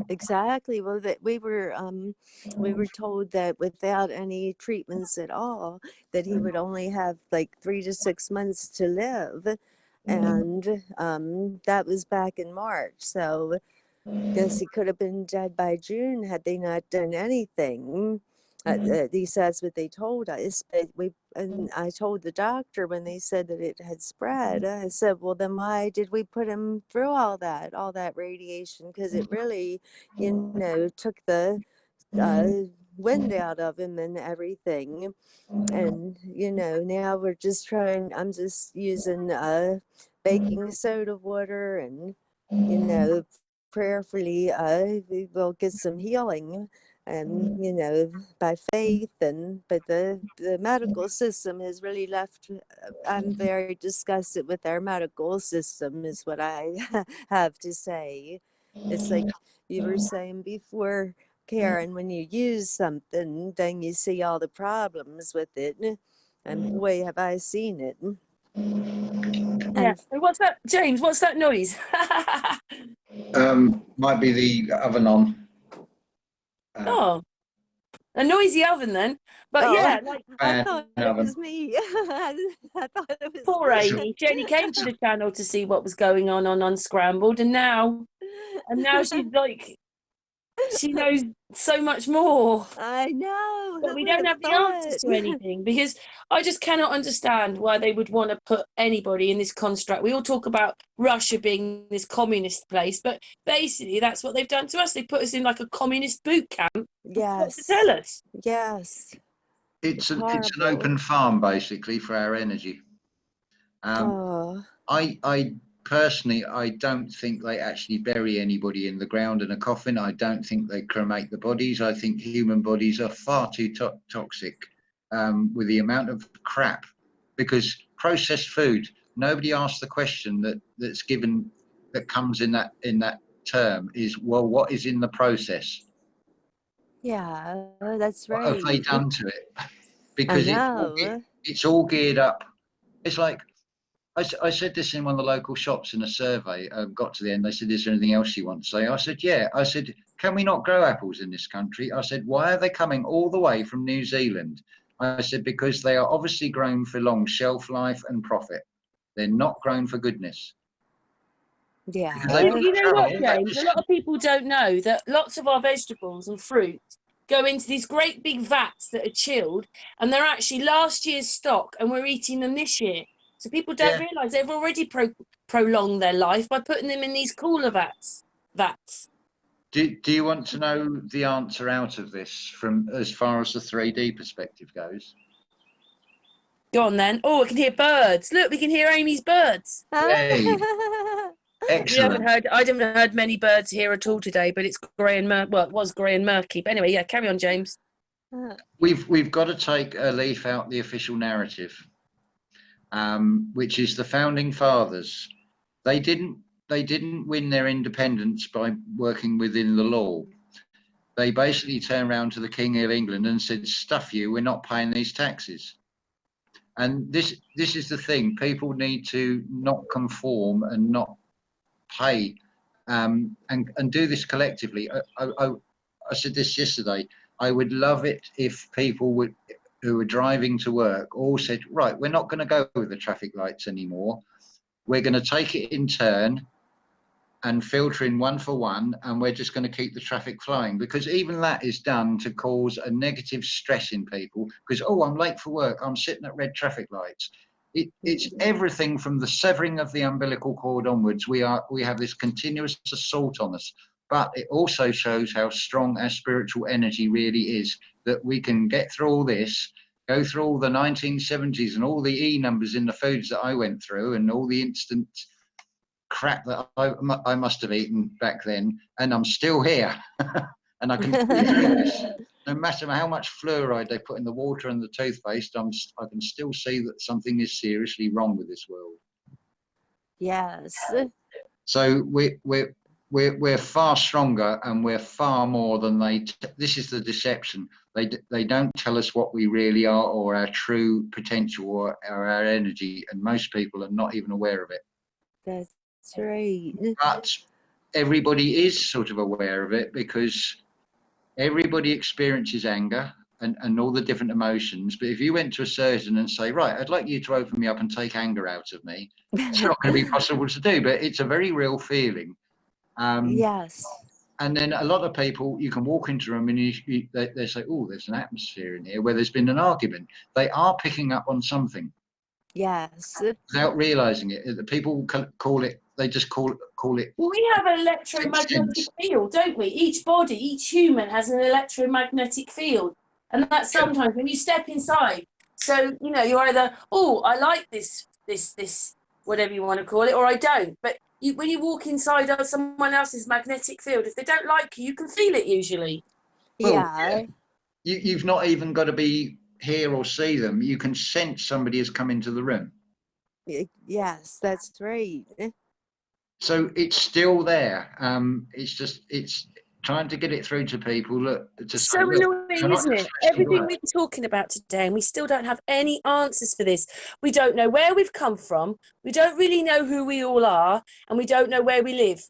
Exactly. Well, that we were told that without any treatments at all, that he would only have like 3 to 6 months to live, and that was back in March. So guess he could have been dead by June had they not done anything. At least that's what they told us. But and I told the doctor when they said that it had spread. I said, "Well, then why did we put him through all that radiation? Because it really, took the uh, wind out of him and everything." And now we're just trying. I'm just using baking soda water and prayerfully we will get some healing and by faith. And but the medical system has really left. I'm very disgusted with our medical system is what I have to say. It's like you were saying before, Karen, when you use something then you see all the problems with it, and boy have I seen it. Yeah. And And what's that, James? What's that noise? might be the oven on. Oh, a noisy oven then. But oh, yeah, like I Fan thought it was oven. me. I thought it was poor me. Amy. She only came to the channel to see what was going on Unscrambled, and now she's like, she knows so much more. I know. But Who we would don't have have the answers thought? to anything because I just cannot understand why they would want to put anybody in this construct. We all talk about Russia being this communist place, but basically that's what they've done to us. They put us in like a communist boot camp. What to tell Yes. us? Yes. It's It's an horrible. open farm basically for our energy. Oh, I personally, I don't think they actually bury anybody in the ground in a coffin. I don't think they cremate the bodies. I think human bodies are far too toxic with the amount of crap. Because processed food, nobody asks the question that's given that comes in that term is, well, what is in the process? yeah, that's What have they right. done to it? I Because know. it's all geared up. It's like I said this in one of the local shops in a survey. Got to the end. They said, "Is there anything else you want to say?" I said, "Yeah." I said, can we not grow apples in this country? I said, why are they coming all the way from New Zealand? I said, because they are obviously grown for long shelf life and profit. They're not grown for goodness. Yeah. You know what, James? A lot of people don't know that lots of our vegetables and fruit go into these great big vats that are chilled, and they're actually last year's stock, and we're eating them this year. So people don't realise they've already prolonged their life by putting them in these cooler vats. Do you want to know the answer out of this from as far as the 3D perspective goes? Go on then. Oh, I can hear birds. Look, we can hear Amy's birds. Yay. Excellent. I haven't heard many birds here at all today, but it's grey and murky. Well, it was grey and murky. But anyway, yeah, carry on, James. We've got to take a leaf out the official narrative, which is the founding fathers. They didn't win their independence by working within the law. They basically turned around to the King of England and said, stuff you, we're not paying these taxes. And this is the thing, people need to not conform and not pay, and do this collectively. I said this yesterday, I would love it if people who were driving to work all said, right, we're not going to go with the traffic lights anymore. We're going to take it in turn and filter in one for one, and we're just going to keep the traffic flowing, because even that is done to cause a negative stress in people, because, oh, I'm late for work, I'm sitting at red traffic lights. It's everything from the severing of the umbilical cord onwards. We have this continuous assault on us, but it also shows how strong our spiritual energy really is, that we can get through all this, go through all the 1970s and all the E numbers in the foods that I went through and all the instant crap that I must have eaten back then, and I'm still here. And I can do this. No matter how much fluoride they put in the water and the toothpaste, I can still see that something is seriously wrong with this world. Yes. So we're far stronger, and we're far more than they. This is the deception. They don't tell us what we really are, or our true potential, or our energy, and most people are not even aware of it. That's right. But everybody is sort of aware of it, because everybody experiences anger and all the different emotions. But if you went to a surgeon and say, right, I'd like you to open me up and take anger out of me, it's not going to be possible to do, but it's a very real feeling. Yes. And then a lot of people, you can walk into a room and they say, oh, there's an atmosphere in here where there's been an argument. They are picking up on something. Yes. Without realizing it. The people call it, they just call it. Well, we have an electromagnetic field, don't we? Each body, each human has an electromagnetic field. And that's sometimes when you step inside. So, you know, you're either, oh, I like this, whatever you want to call it, or I don't. But when you walk inside of someone else's magnetic field, if they don't like you, you can feel it usually. Well, yeah. You've not even got to be hear or see them. You can sense somebody has come into the room. Yes, that's right. So it's still there. It's trying to get it through to people. Look, it's so annoying, isn't it? Everything we've been talking about today, and we still don't have any answers for this. We don't know where we've come from. We don't really know who we all are, and we don't know where we live.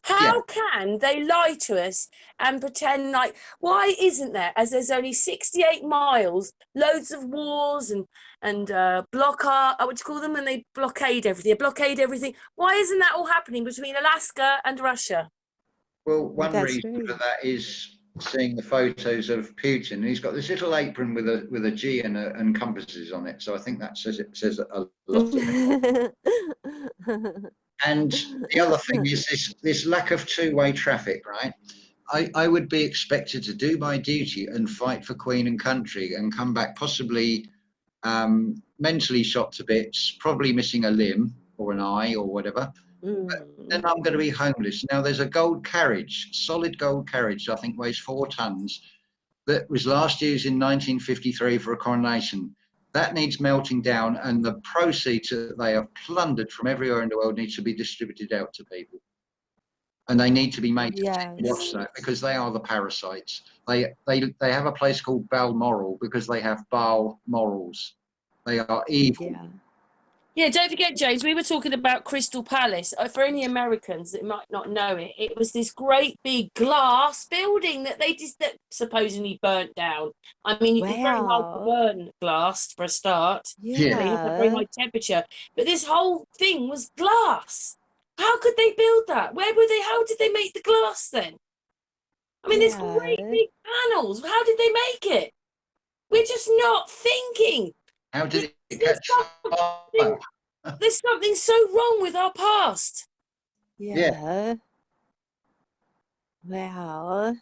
How can they lie to us and pretend like, why isn't there, as there's only 68 miles, loads of wars and what do you call them when they blockade everything? Why isn't that all happening between Alaska and Russia? Well, one reason for that is seeing the photos of Putin. He's got this little apron with a G and compasses on it. So I think that says a lot. And the other thing is this lack of two-way traffic, right? I would be expected to do my duty and fight for Queen and country and come back possibly mentally shot to bits, probably missing a limb or an eye or whatever. But then I'm going to be homeless. Now, there's a gold carriage, solid gold carriage, I think weighs 4 tons, that was last used in 1953 for a coronation. That needs melting down, and the proceeds that they have plundered from everywhere in the world needs to be distributed out to people. And they need to be made to watch that, because they are the parasites. They have a place called Balmoral because they have Baal morals. They are evil. Yeah, don't forget, James, we were talking about Crystal Palace. For any Americans that might not know it, it was this great big glass building that that supposedly burnt down. I mean, it's very hard to Wow. burn glass for a start. Yeah. You have to have very Yeah. high temperature. But this whole thing was glass. How could they build that? Where were they? How did they make the glass then? I mean, there's great Yeah. big panels. How did they make it? We're just not thinking. How did it There's catch something, fire? there's something so wrong with our past. Yeah. Yeah. Wow.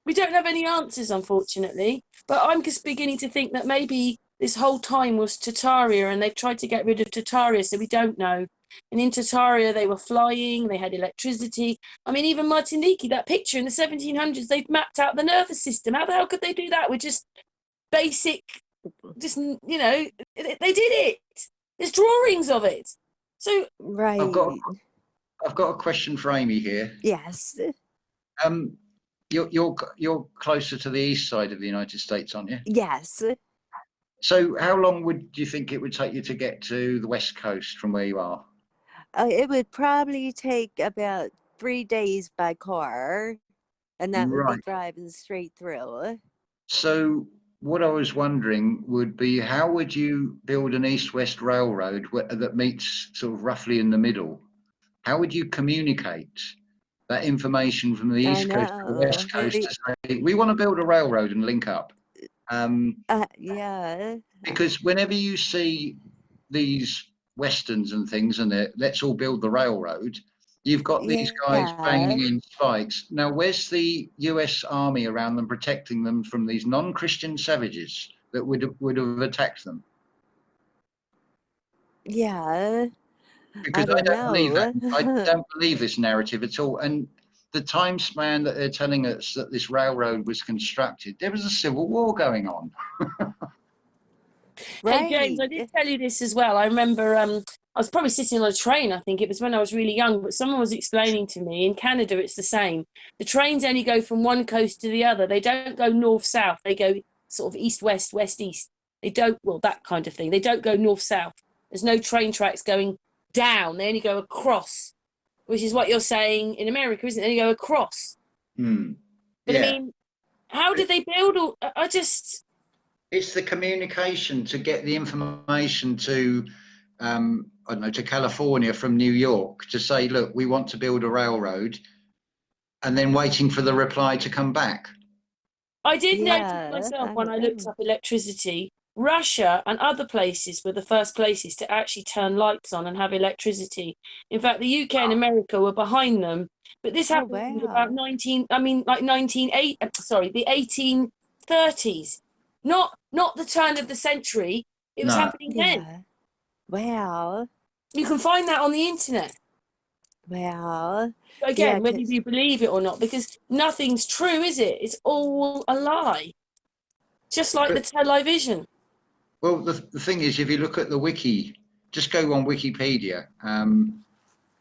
We don't have any answers, unfortunately. But I'm just beginning to think that maybe this whole time was Tartaria and they've tried to get rid of Tartaria, so we don't know. And in Tartaria, they were flying, they had electricity. I mean, even Martiniki, that picture in the 1700s, they've mapped out the nervous system. How the hell could they do that with just basic, just, you know, they did it. There's drawings of it. So, Right. I've got a question for Amy here. Yes. You're closer to the east side of the United States, aren't you? Yes. So how long do you think it would take you to get to the west coast from where you are? It would probably take about 3 days by car, and that would be Right. driving straight through. So what I was wondering would be, how would you build an east-west railroad that meets sort of roughly in the middle? How would you communicate that information from the I east coast to the know. west coast to say, we want to build a railroad and link up? Yeah. Because whenever you see these westerns and things and let's all build the railroad, you've got these guys banging in spikes. Now, where's the US Army around them protecting them from these non-Christian savages that would have attacked them? Yeah. Because I don't believe that. I know. don't believe this narrative at all. And the time span that they're telling us that this railroad was constructed, there was a civil war going on. Hey, James, I did Right. tell you this as well. I remember I was probably sitting on a train. I think it was when I was really young, but someone was explaining to me in Canada, it's the same. The trains only go from one coast to the other. They don't go north south. They go sort of east west, west east. They don't, well, that kind of thing. They don't go north south. There's no train tracks going down. They only go across, which is what you're saying in America, isn't it? They only go across. But I Yeah. mean, how did they build all? It's the communication to get the information to, I don't know, to California from New York to say, look, we want to build a railroad, and then waiting for the reply to come back. I did notice Yeah. myself I when I don't looked know. up electricity, Russia and other places were the first places to actually turn lights on and have electricity. In fact, the UK and America were behind them. But this Oh, happened in about wow. 1830s. Not the turn of the century. It was No. happening then. Yeah. Wow. You can find that on the internet. Wow. Yeah, Again, whether you believe it or not, because nothing's true, is it? It's all a lie. Just like the television. Well, the thing is, if you look at the wiki, just go on Wikipedia, and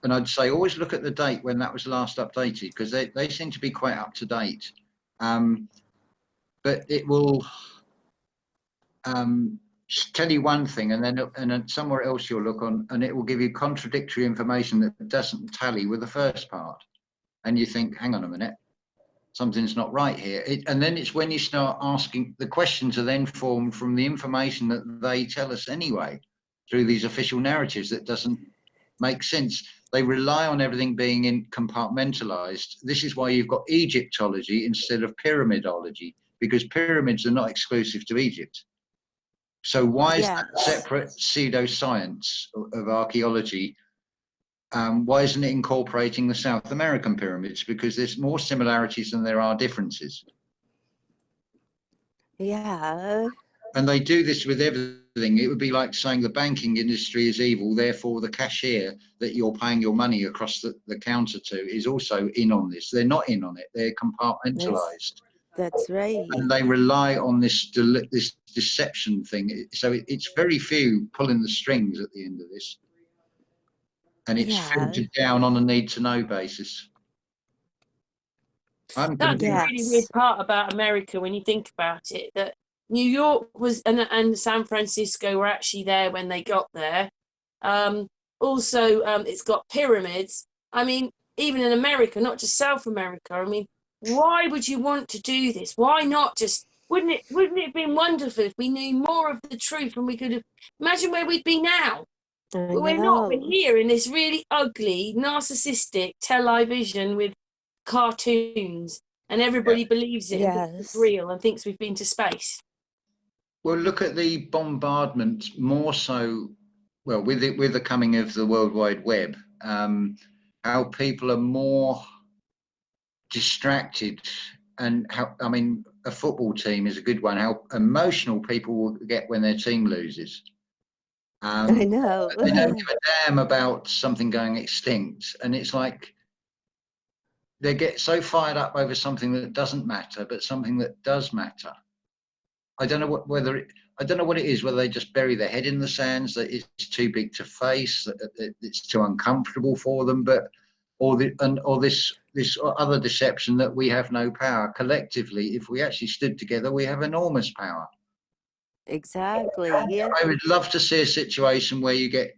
I'd say always look at the date when that was last updated, because they seem to be quite up to date. But it will tell you one thing, and then somewhere else you'll look on, and it will give you contradictory information that doesn't tally with the first part. And you think, hang on a minute, something's not right here. And then it's when you start asking, the questions are then formed from the information that they tell us anyway, through these official narratives that doesn't make sense. They rely on everything being compartmentalized. This is why you've got Egyptology instead of pyramidology, because pyramids are not exclusive to Egypt. So why is that separate pseudoscience of archaeology? Why isn't it incorporating the South American pyramids? Because there's more similarities than there are differences. Yeah. And they do this with everything. It would be like saying the banking industry is evil, therefore the cashier that you're paying your money across the counter to is also in on this. They're not in on it. They're compartmentalized. That's right. And they rely on this deception thing. So it's very few pulling the strings at the end of this. And it's filtered down on a need-to-know basis. That's the really weird part about America when you think about it, that New York was and San Francisco were actually there when they got there. Also, it's got pyramids. I mean, even in America, not just South America. I mean, why would you want to do this? Why not just? Wouldn't it have been wonderful if we knew more of the truth and we could have imagine where we'd be now? I But we're not. We're know. here in this really ugly, narcissistic television with cartoons, and everybody believes it and thinks it's Yes. real and thinks we've been to space. Well, look at the bombardment more so. Well, with the coming of the World Wide Web, how people are more distracted, and how, I mean, a football team is a good one. How emotional people will get when their team loses. I know. They don't give a damn about something going extinct, and it's like they get so fired up over something that doesn't matter, but something that does matter. I don't know I don't know what it is. Whether they just bury their head in the sands, that it's too big to face, that it's too uncomfortable for them, or this other deception that we have no power collectively. If we actually stood together, we have enormous power. Exactly. Yeah. I would love to see a situation where you get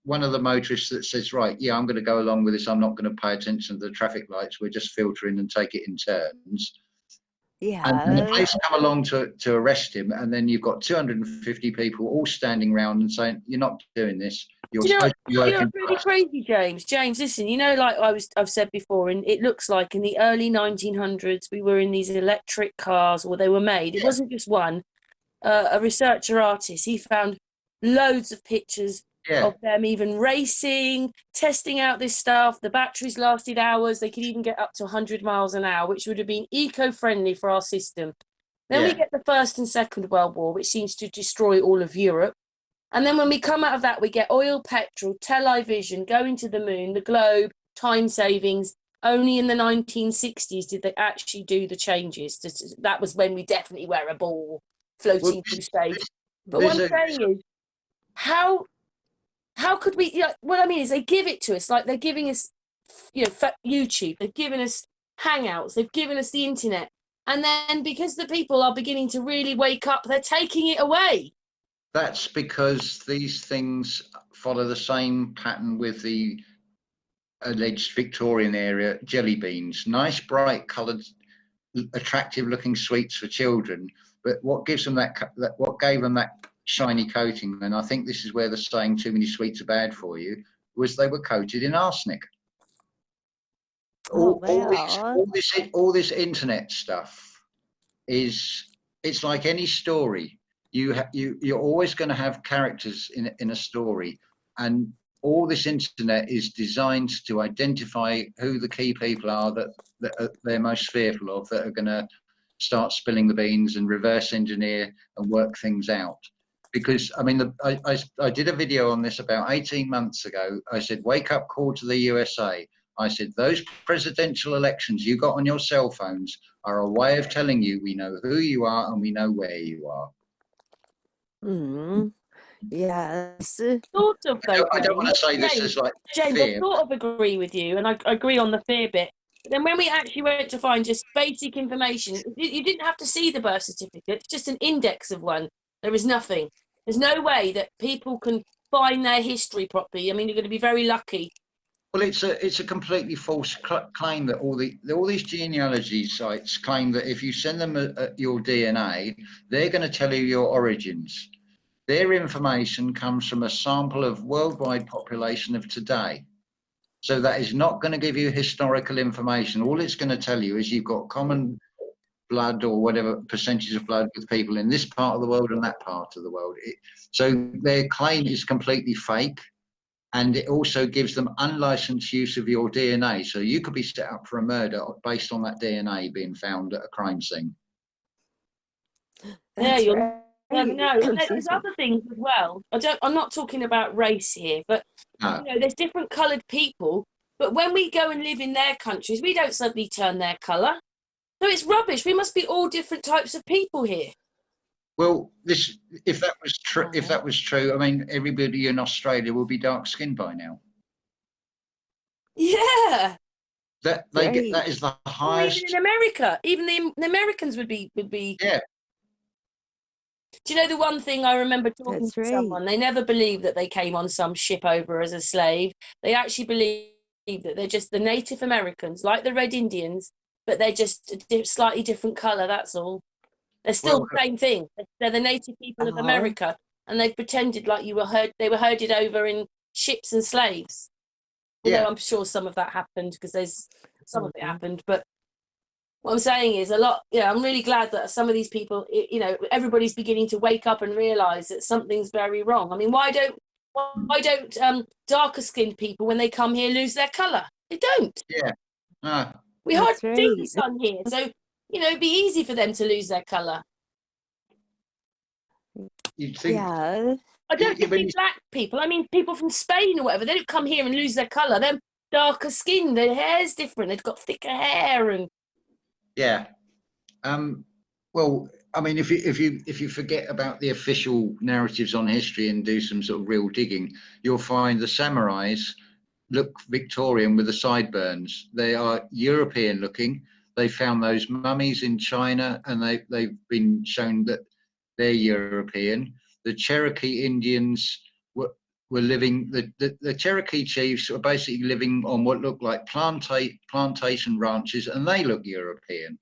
one of the motorists that says, right, yeah, I'm going to go along with this. I'm not going to pay attention to the traffic lights. We're just filtering and take it in turns. And the Yeah. police come along to arrest him, and then you've got 250 people all standing around and saying, "You're not doing this. You're Do you know, supposed to be you know working what's for really us." crazy, James? James, listen, you know, like I've said before, and it looks like in the early 1900s we were in these electric cars, or they were made. It wasn't just one. A researcher artist, he found loads of pictures Yeah, of them even racing, testing out this stuff. The batteries lasted hours. They could even get up to 100 miles an hour, which would have been eco-friendly for our system. Then we yeah. get the First and Second World War, which seems to destroy all of Europe. And then when we come out of that, we get oil, petrol, television, going to the moon, the globe, time savings. Only in the 1960s did they actually do the changes. That was when we definitely wear a ball Well, floating through space. But what there's I'm a saying is, how could we? You know, what I mean is, they give it to us like they're giving us, you know, YouTube. They've given us Hangouts. They've given us the internet. And then because the people are beginning to really wake up, they're taking it away. that's because these things follow the same pattern with the alleged Victorian era jelly beans. Nice, bright coloured, attractive looking sweets for children. But what gives them what gave them that shiny coating, and I think this is where the saying "too many sweets are bad for you" was, they were coated in arsenic. Oh, All well. all this internet stuff it's like any story. You're always going to have characters in a story, and all this internet is designed to identify who the key people are that they're most fearful of, that are going to start spilling the beans and reverse engineer and work things out. Because I mean, I did a video on this about 18 months ago. I said, wake up call to the USA. I said, those presidential elections you got on your cell phones are a way of telling you we know who you are and we know where you are. Mm. Yes. Sort of, though, I don't want to say this James, as like James, I fear. sort of agree with you, and I agree on the fear bit. But then when we actually went to find just basic information, you didn't have to see the birth certificate. It's just an index of one. There is nothing. There's no way that people can find their history properly. I mean, you're going to be very lucky. Well, it's a completely false claim that all these genealogy sites claim that if you send them your DNA, they're going to tell you your origins. Their information comes from a sample of worldwide population of today. So that is not going to give you historical information. All it's going to tell you is you've got common blood or whatever percentage of blood with people in this part of the world and that part of the world. So their claim is completely fake. And it also gives them unlicensed use of your DNA. So you could be set up for a murder based on that DNA being found at a crime scene. Yeah, That's you'll right. never know. And there's Excuse me. other things as well. I'm not talking about race here, but No. you know, there's different coloured people. But when we go and live in their countries, we don't suddenly turn their colour. So it's rubbish. We must be all different types of people here. Well, if that was true, I mean, everybody in Australia will be dark skinned by now. Yeah. That is the Or even highest. in America, even the Americans would be. Yeah. Do you know the one thing I remember talking That's to right. someone? They never believed that they came on some ship over as a slave. They actually believe that they're just the Native Americans, like the Red Indians, but they're just a slightly different colour, that's all. They're still Well, the same thing. They're the native people of Oh, America, and they've pretended like they were herded over in ships and slaves. Although yeah, I'm sure some of that happened because there's some of it mhm. happened. But what I'm saying is a lot. Yeah, I'm really glad that some of these people, everybody's beginning to wake up and realise that something's very wrong. I mean, why don't darker skinned people when they come here lose their colour? They don't. yeah. No, We hardly That's see the right. sun here, so it'd be easy for them to lose their colour. you'd think. Yeah, I don't just When mean black people. I mean people from Spain or whatever. They don't come here and lose their colour. They're darker skin. Their hair's different. They've got thicker hair and yeah. Well, I mean, if you forget about the official narratives on history and do some sort of real digging, you'll find the samurais look Victorian with the sideburns. They are European looking. They found those mummies in China, and they've been shown that they're European. The Cherokee Indians were living. The Cherokee chiefs were basically living on what looked like plantation ranches, and they look European.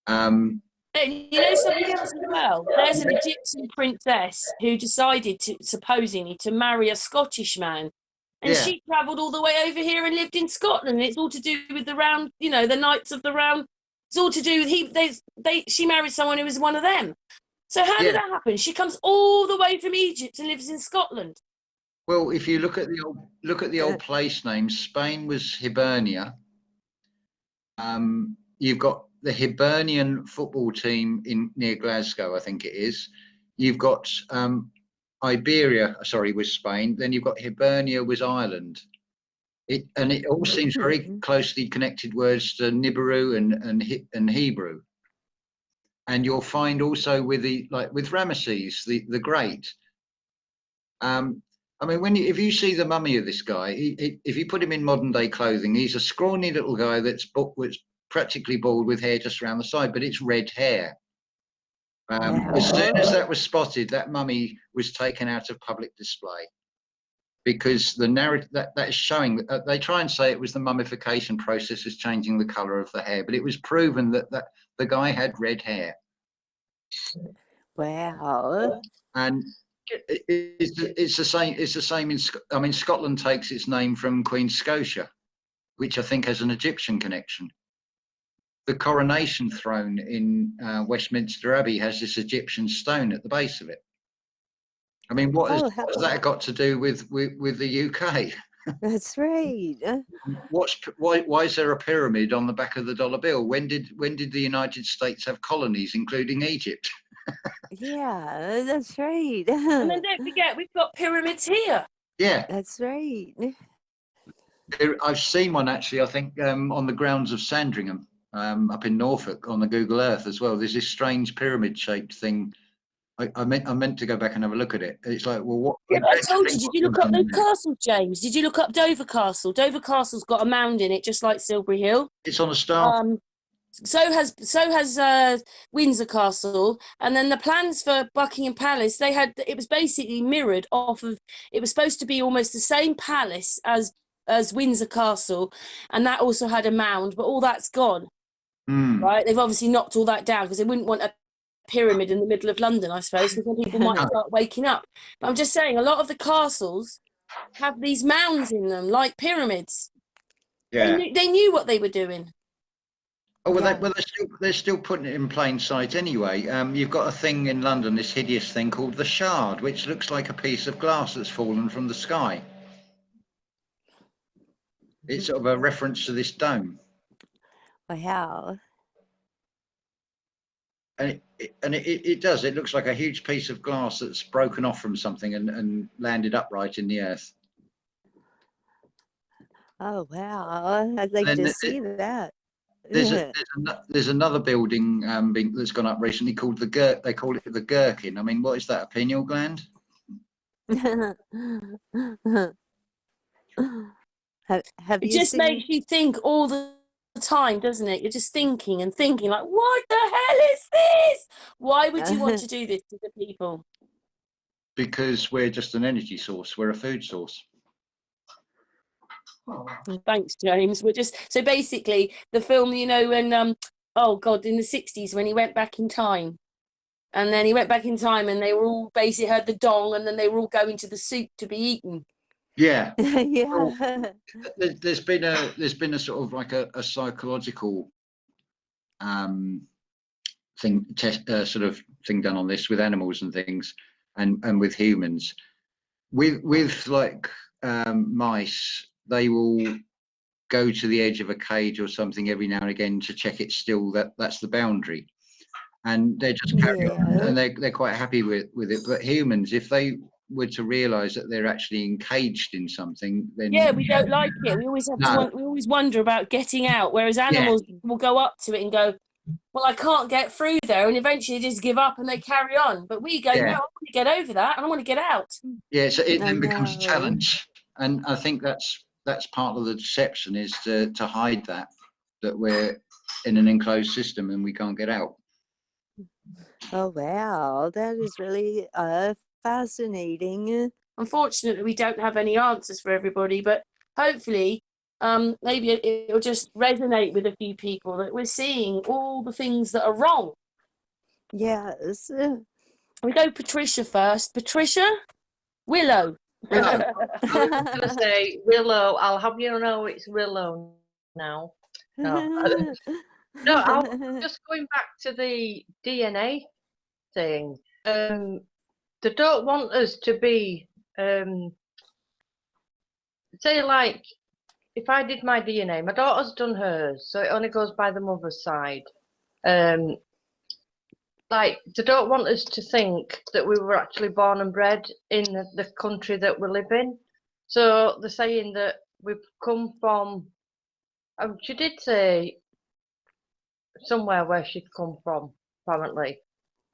and something else as well. There's an Egyptian princess who decided to supposedly to marry a Scottish man. And Yeah, she travelled all the way over here and lived in Scotland. And it's all to do with the round, the Knights of the Round. It's all to do with she married someone who was one of them. So how yeah. did that happen? She comes all the way from Egypt and lives in Scotland. Well, if you look at the old place names, Spain was Hibernia. You've got the Hibernian football team near Glasgow, I think it is. You've got Iberia, sorry, was Spain. Then you've got Hibernia was Ireland. It all seems very mhm. closely connected words to Nibiru and Hebrew. And you'll find also with with Ramesses the Great. I mean, if you see the mummy of this guy, if you put him in modern day clothing, he's a scrawny little guy that's practically bald with hair just around the side, but it's red hair. As soon as that was spotted, that mummy was taken out of public display because the narrative that is showing they try and say it was the mummification process is changing the color of the hair, but it was proven that the guy had red hair. Wow. And it's the same. It's the same I mean, Scotland takes its name from Queen Scotia, which I think has an Egyptian connection. The coronation throne in Westminster Abbey has this Egyptian stone at the base of it. I mean, what has that got to do with the UK? That's right. Why is there a pyramid on the back of the dollar bill? When did the United States have colonies, including Egypt? Yeah, that's right. And then don't forget, we've got pyramids here. Yeah, That's right. I've seen one actually. I think on the grounds of Sandringham, up in Norfolk, on the Google Earth as well. There's this strange pyramid-shaped thing. I meant to go back and have a look at it. It's like, well, what? Yeah, I told you, did you look up those castles, James? Did you look up Dover Castle? Dover Castle's got a mound in it, just like Silbury Hill. It's on a star. So has Windsor Castle, and then the plans for Buckingham Palace. It was basically mirrored off of. It was supposed to be almost the same palace as Windsor Castle, and that also had a mound, but all that's gone. Right? They've obviously knocked all that down because they wouldn't want a pyramid in the middle of London, I suppose, because then people might start waking up. But I'm just saying, a lot of the castles have these mounds in them, like pyramids. Yeah. They knew what they were doing. Oh well, they're still putting it in plain sight anyway. You've got a thing in London, this hideous thing called the Shard, which looks like a piece of glass that's fallen from the sky. It's sort of a reference to this dome. Wow. And it does. It looks like a huge piece of glass that's broken off from something and landed upright in the earth. Oh wow! I'd like to see that. There's another building that's gone up recently called they call it the Gherkin. I mean, what is that? A pineal gland? Have It you just seen? makes you think all the time, doesn't it? You're just thinking and thinking, like, what the hell is this? Why would you want to do this to the people? Because we're just an energy source. We're a food source. Thanks, James. We're just so basically the film, you know, when oh God, in the 60s when he went back in time. And then he went back in time and they were all basically heard the dong and then they were all going to the soup to be eaten. Yeah. Yeah. Well, there's been a sort of like a psychological thing sort of thing done on this with animals and things and with humans. With like mice, they will go to the edge of a cage or something every now and again to check it's still that's the boundary. And they're just carry on, and they're quite happy with it. But humans, if they were to realise that they're actually encaged in something, then we don't like it. We always have we always wonder about getting out. Whereas animals will go up to it and go, "Well, I can't get through there," and eventually just give up and they carry on. But we go, "No, I want to get over that, and I want to get out." Yeah, so it then becomes a challenge, and I think that's part of the deception is to hide that we're in an enclosed system and we can't get out. Oh, wow. That is really fascinating. Unfortunately, we don't have any answers for everybody, but hopefully, maybe it'll just resonate with a few people that we're seeing all the things that are wrong. Yes. We go Patricia first. Patricia? Willow. I was going to say Willow. I'll have you know it's Willow now. No. No, I'm just going back to the DNA thing. They don't want us to be, say, like, if I did my DNA, my daughter's done hers, so it only goes by the mother's side. Like, they don't want us to think that we were actually born and bred in the country that we live in. So they're saying that we've come from, she did say somewhere where she'd come from, apparently.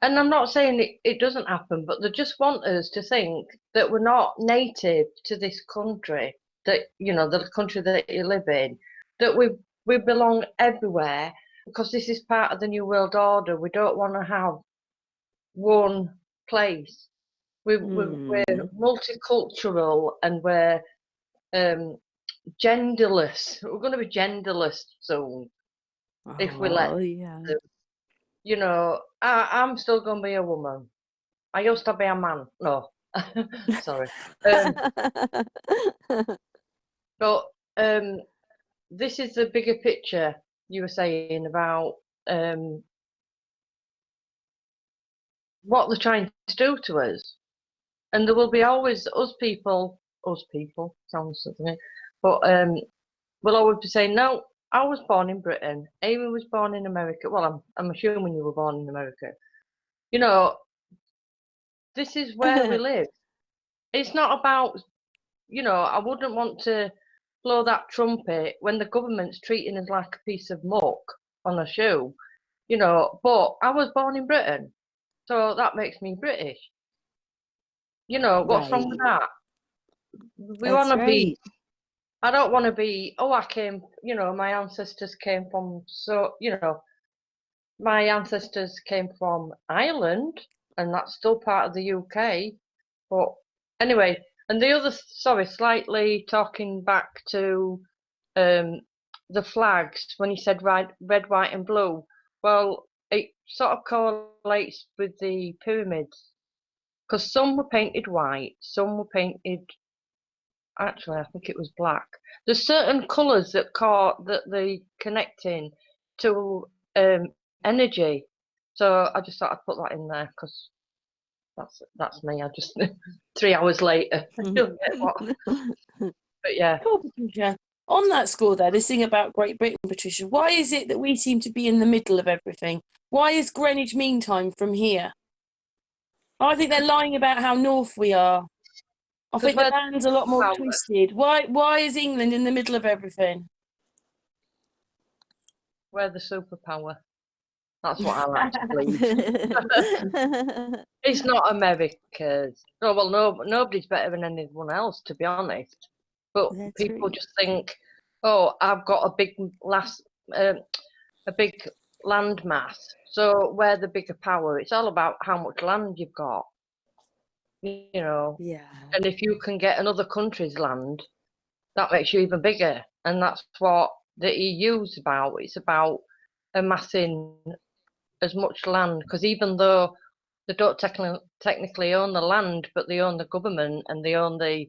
And I'm not saying it doesn't happen, but they just want us to think that we're not native to this country, that, you know, the country that you live in, that we belong everywhere, because this is part of the New World Order. We don't want to have one place. We're multicultural and we're genderless. We're going to be genderless soon if we let them. You know, I'm still going to be a woman. I used to be a man. No, sorry. But this is the bigger picture you were saying about what they're trying to do to us. And there will be always us people, sounds something, but we'll always be saying, no, I was born in Britain. Amy was born in America. Well, I'm assuming you were born in America. You know, this is where we live. It's not about, you know, I wouldn't want to blow that trumpet when the government's treating us like a piece of muck on a shoe, you know, but I was born in Britain, so that makes me British. You know, what's wrong with that? We want to be, I don't want to be, oh, I came, you know, my ancestors came from, so, you know, my ancestors came from Ireland, and that's still part of the UK. But anyway, and the other, sorry, slightly talking back to the flags, when you said red, white, and blue, well, it sort of correlates with the pyramids, because some were painted white, some were painted, actually, I think it was black. There's certain colours that they connecting to energy. So I just thought I'd put that in there because that's me. I just 3 hours later. But yeah. Cool, Patricia. On that score there, this thing about Great Britain, Patricia, why is it that we seem to be in the middle of everything? Why is Greenwich Mean Time from here? I think they're lying about how north we are. I think the land's a lot more twisted. Why is England in the middle of everything? We're the superpower. That's what I like to believe. It's not America's. No, well, nobody's better than anyone else, to be honest. But people just think, oh, I've got a big a big land mass. So we're the bigger power. It's all about how much land you've got, you know. Yeah. And if you can get another country's land, that makes you even bigger. And that's what the EU's about. It's about amassing as much land, because even though they don't technically own the land, but they own the government and they own the,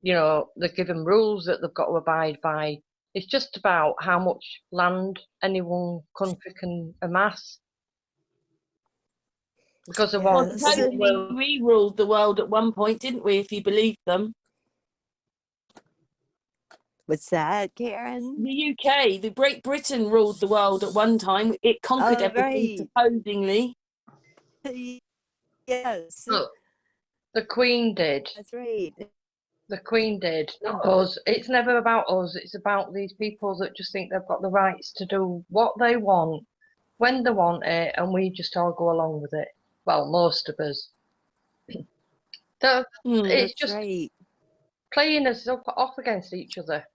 you know, they're given rules that they've got to abide by. It's just about how much land any one country can amass. Because of Well, what supposedly we ruled the world at one point, didn't we, if you believe them? What's that, Karen? The UK, the Great Britain ruled the world at one time. It conquered everything, supposedly. Yes. Look, the Queen did. That's right. The Queen did, not us. It's never about us. It's about these people that just think they've got the rights to do what they want, when they want it, and we just all go along with it. Well, most of us. So it's just playing us off against each other.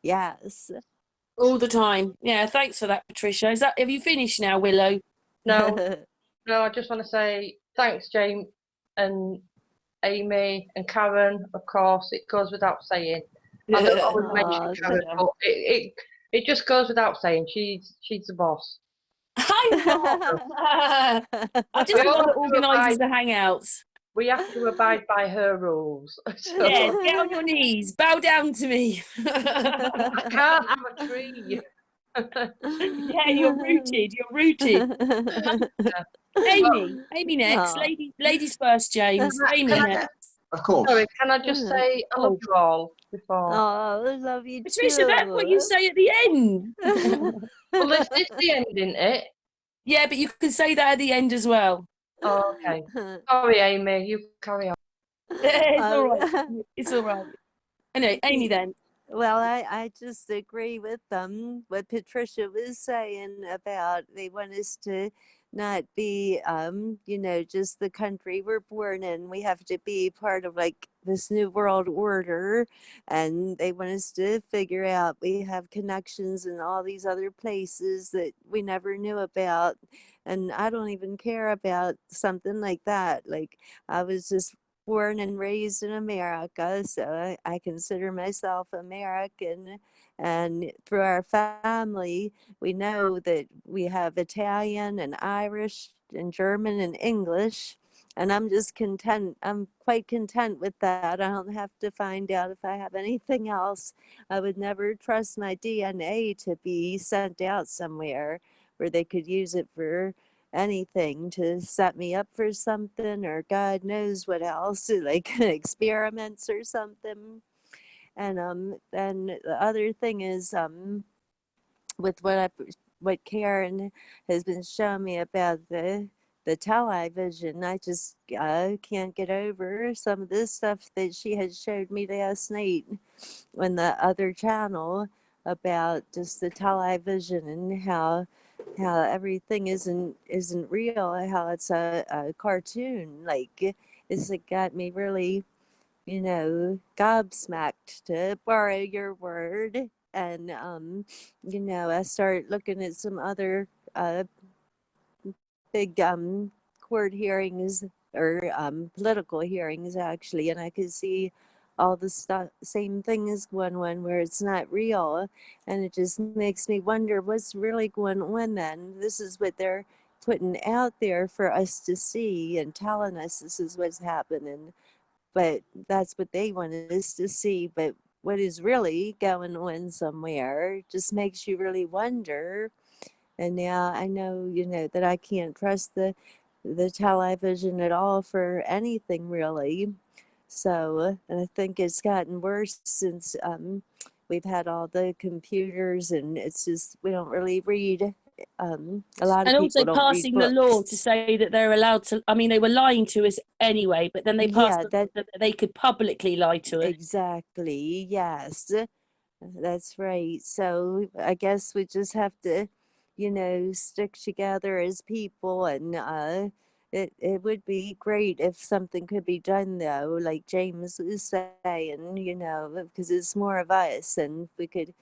Yes. All the time. Yeah, thanks for that, Patricia. Have you finished now, Willow? No, no, I just want to say thanks, James and Amy and Karen. Of course, it goes without saying. I don't always mention Karen, but it just goes without saying. She's the boss. I'm not. I'm just the one that organises the hangouts. We have to abide by her rules. So. Yes, get on your knees, bow down to me. I can't. I'm a tree. Yeah, you're rooted. You're rooted. Amy next. Ladies first, James. Amy next. Of course. Sorry, can I just say I love you all before? Oh, I love you Patricia, too. that's what you say at the end. Well, this is the end, isn't it? Yeah, but you can say that at the end as well. Oh, okay. Sorry, Amy. You carry on. It's all right. It's all right. Anyway, Amy then. Well, I just agree with what Patricia was saying about they want us to not be, you know, just the country we're born in. We have to be part of like this new world order, and they want us to figure out we have connections in all these other places that we never knew about. And I don't even care about something like that. Like I was just born and raised in America, so I consider myself American. And through our family, we know that we have Italian and Irish and German and English. And I'm just content. I'm quite content with that. I don't have to find out if I have anything else. I would never trust my DNA to be sent out somewhere where they could use it for anything to set me up for something or God knows what else, like experiments or something. And then the other thing is with what Karen has been showing me about the television, I just can't get over some of this stuff that she had showed me last night on the other channel about just the television and how everything isn't real, how it's a cartoon. Like it's like got me really, you know, gobsmacked, to borrow your word. And you know, I started looking at some other big court hearings or political hearings actually, and I could see all the same things going on where it's not real, and it just makes me wonder what's really going on then. This is what they're putting out there for us to see and telling us this is what's happening, but that's what they wanted us to see. But what is really going on somewhere just makes you really wonder. And now I know, you know, that I can't trust the television at all for anything really. So, and I think it's gotten worse since we've had all the computers, and it's just we don't really read. A lot of and people also don't passing read the law books. to say that they're allowed to. I mean, they were lying to us anyway, but then they passed the law that they could publicly lie to us. Exactly. Yes, that's right. So I guess we just have to, you know, stick together as people, and it would be great if something could be done though, like James was saying, you know, because it's more of us, and we could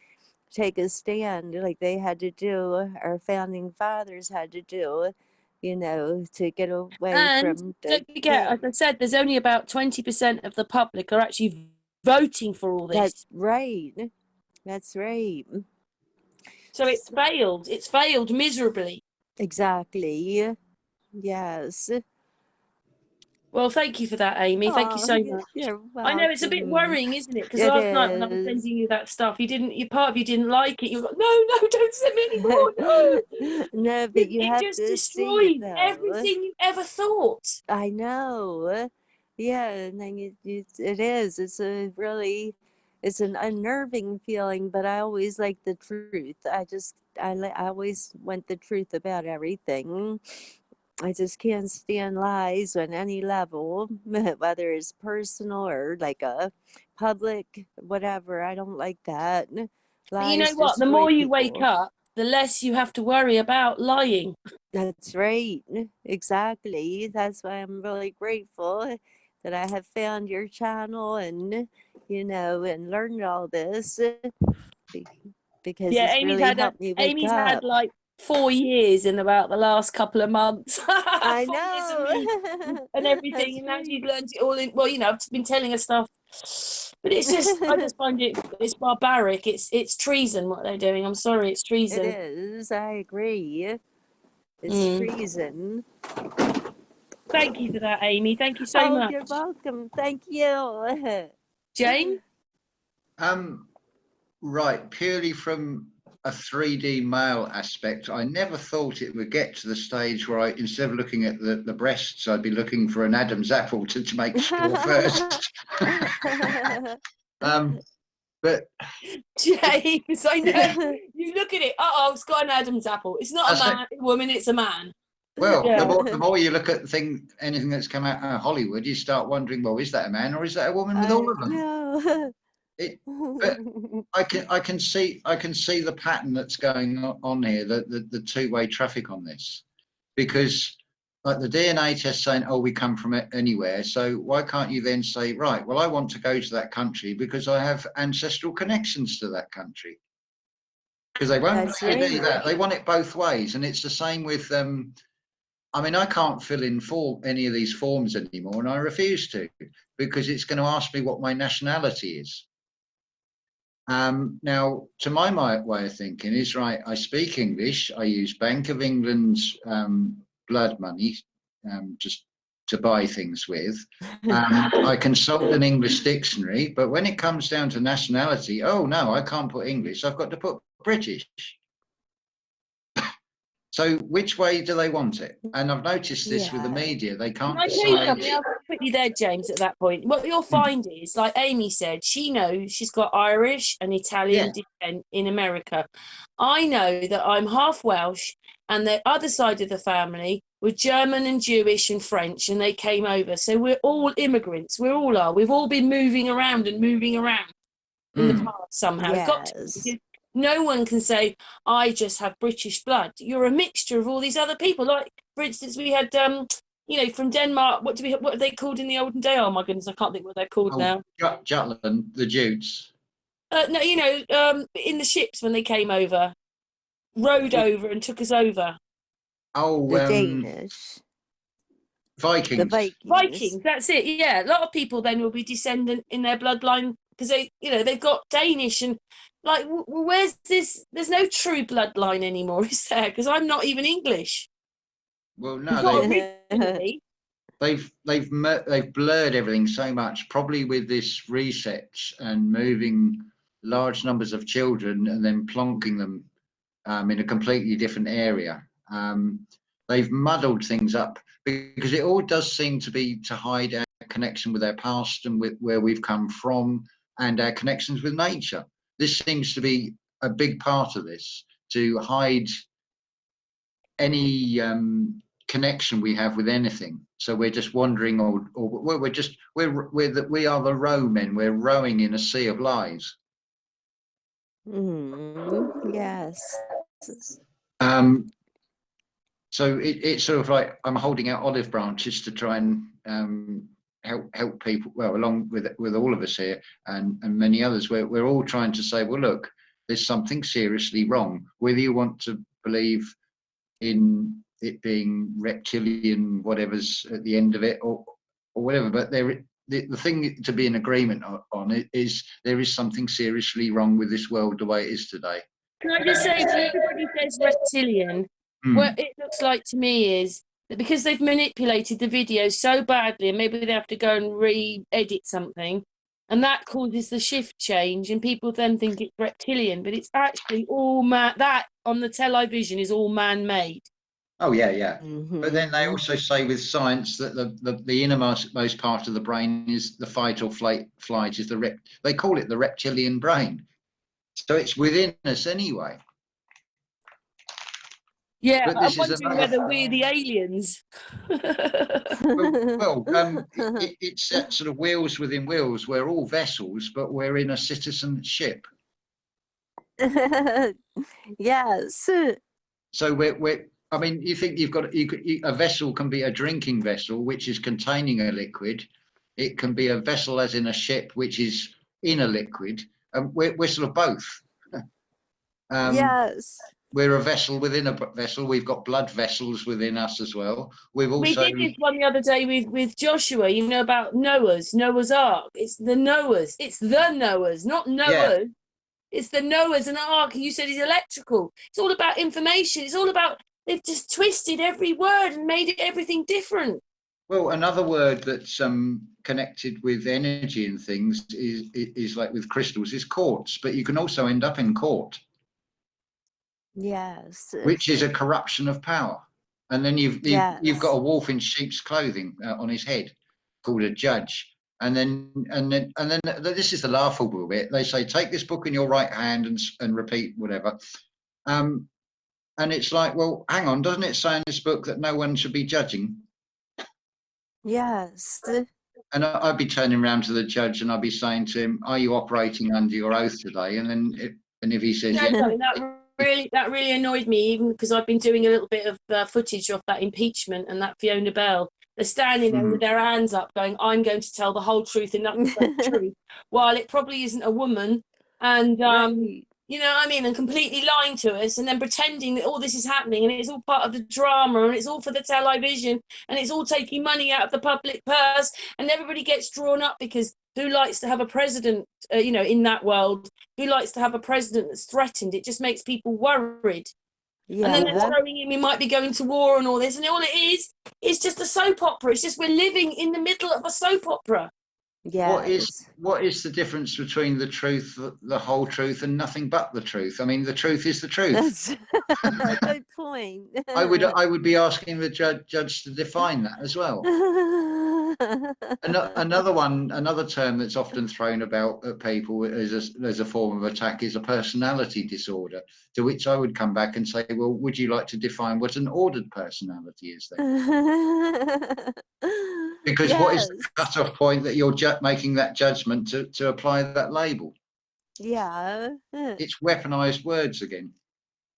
take a stand like they had to do, our founding fathers had to do, to get away And from the don't forget, as I said, there's only about 20% of the public are actually voting for all this. That's right. That's right. So it's failed. It's failed miserably. Exactly. Yes. Well, thank you for that, Amy. Thank you so much. You're welcome. I know it's a bit worrying, isn't it? Because It last night when I was is. sending you that stuff, part of you didn't like it. You were like, no, don't send me anymore. No. No, but you have just to see it destroys though. everything you ever thought. I know. Yeah, and then it is. It's an unnerving feeling, but I always like the truth. I always want the truth about everything. I just can't stand lies on any level, whether it's personal or like a public, whatever. I don't like that. But you know Lies what? The destroy more you wake people. up, the less you have to worry about lying. That's right. Exactly. That's why I'm really grateful that I have found your channel and, and learned all this because it's really helped me wake Amy's up. had like 4 years in about the last couple of months. I 4 years of know. me and everything, and now right. she's learned it all in. Well, I've been telling her stuff, but I just find it's barbaric. It's treason what they're doing. I'm sorry, it's treason. It is. I agree. It's treason. Thank you for that, Amy. Thank you so much. You're welcome. Thank you. Jane? Right, purely from a 3D male aspect, I never thought it would get to the stage where instead of looking at the breasts, I'd be looking for an Adam's apple to make sure first. But James, I know. You look at it. It's got an Adam's apple. It's not a woman, it's a man. Well, yeah. the more you look at anything that's come out of Hollywood, you start wondering, well, is that a man or is that a woman with all of them? No. But I can see the pattern that's going on here, the two-way traffic on this, because like the DNA test saying, oh, we come from anywhere. So why can't you then say, right, well, I want to go to that country because I have ancestral connections to that country? Because they won't do that. They want it both ways. And it's the same with, I can't fill in any of these forms anymore, and I refuse to, because it's going to ask me what my nationality is. Now, to my way of thinking is, right, I speak English, I use Bank of England's blood money just to buy things with. I consult an English dictionary, but when it comes down to nationality, oh no, I can't put English, I've got to put British. So which way do they want it? And I've noticed this with the media. They can't decide. I'll put you there, James, at that point. What you'll find is, like Amy said, she knows she's got Irish and Italian descent in America. I know that I'm half Welsh, and the other side of the family were German and Jewish and French, and they came over. So we're all immigrants. We've all been moving around in the past somehow. Yes. It's got to, no one can say, I just have British blood. You're a mixture of all these other people. Like, for instance, we had, from Denmark, what are they called in the olden day? Oh, my goodness, I can't think what they're called now. Jutland, the Jutes. No, in the ships when they came over, rowed over and took us over. Oh, the Danish. Vikings. The Vikings, that's it, yeah. A lot of people then will be descendant in their bloodline because they've got Danish and like, where's this? There's no true bloodline anymore, is there? Because I'm not even English. Well, no, they've blurred everything so much, probably with this reset and moving large numbers of children and then plonking them in a completely different area. They've muddled things up because it all does seem to be to hide our connection with our past and with where we've come from and our connections with nature. This seems to be a big part of this, to hide any connection we have with anything. So we're just wandering, or we are the rowmen. We're rowing in a sea of lies. Yes. So it's sort of like I'm holding out olive branches to try and help people, well, along with all of us here and many others. We're all trying to say, well, look, there's something seriously wrong. Whether you want to believe in it being reptilian, whatever's at the end of it, or whatever, but the thing to be in agreement on it is there is something seriously wrong with this world the way it is today. Can I just say, when everybody says reptilian, what it looks like to me is that because they've manipulated the video so badly, and maybe they have to go and re-edit something, and that causes the shift change, and people then think it's reptilian, but it's actually all man. That on the television is all man-made. Oh yeah, yeah. But then they also say with science that the innermost part of the brain is the fight or flight is they call it the reptilian brain. So it's within us anyway. Yeah, I'm wondering whether we're the aliens. It's that sort of wheels within wheels. We're all vessels, but we're in a citizenship. Yes. So we're. I mean, you think you've got a vessel can be a drinking vessel, which is containing a liquid. It can be a vessel, as in a ship, which is in a liquid. We're sort of both. Yes. We're a vessel within a vessel. We've got blood vessels within us as well. We did this one the other day with Joshua, you know, about Noah's Ark. It's the Noah's, not Noah's. Yeah. It's the Noah's and the Ark. You said he's electrical. It's all about information. It's all about, they've just twisted every word and made it everything different. Well, another word that's connected with energy and things is like with crystals is quartz, but you can also end up in court. Yes. Which is a corruption of power. And then you've got a wolf in sheep's clothing on his head called a judge. And then this is the laughable bit. They say, take this book in your right hand and repeat whatever. And it's like, well, hang on, doesn't it say in this book that no one should be judging? Yes. And I'd be turning around to the judge and I'd be saying to him, are you operating under your oath today? And then if he says, that really annoyed me, even because I've been doing a little bit of footage of that impeachment and that Fiona Bell. They're standing there with their hands up going, I'm going to tell the whole truth and nothing but the truth, while it probably isn't a woman. And you know what I mean, and completely lying to us and then pretending that all this is happening and it's all part of the drama and it's all for the television and it's all taking money out of the public purse, and everybody gets drawn up because who likes to have a president, you know, in that world, who likes to have a president that's threatened? It just makes people worried. Yeah. And then they're throwing in, we might be going to war and all this, and all it is just a soap opera. It's just we're living in the middle of a soap opera. Yeah. What is the difference between the truth, the whole truth, and nothing but the truth? I mean, the truth is the truth. That's a good point. I would be asking the judge to define that as well. Another term that's often thrown about at people as a form of attack is a personality disorder. To which I would come back and say, well, would you like to define what an ordered personality is then? Because what is the cut-off point that you're making that judgment to apply that label? Yeah. It's weaponized words again.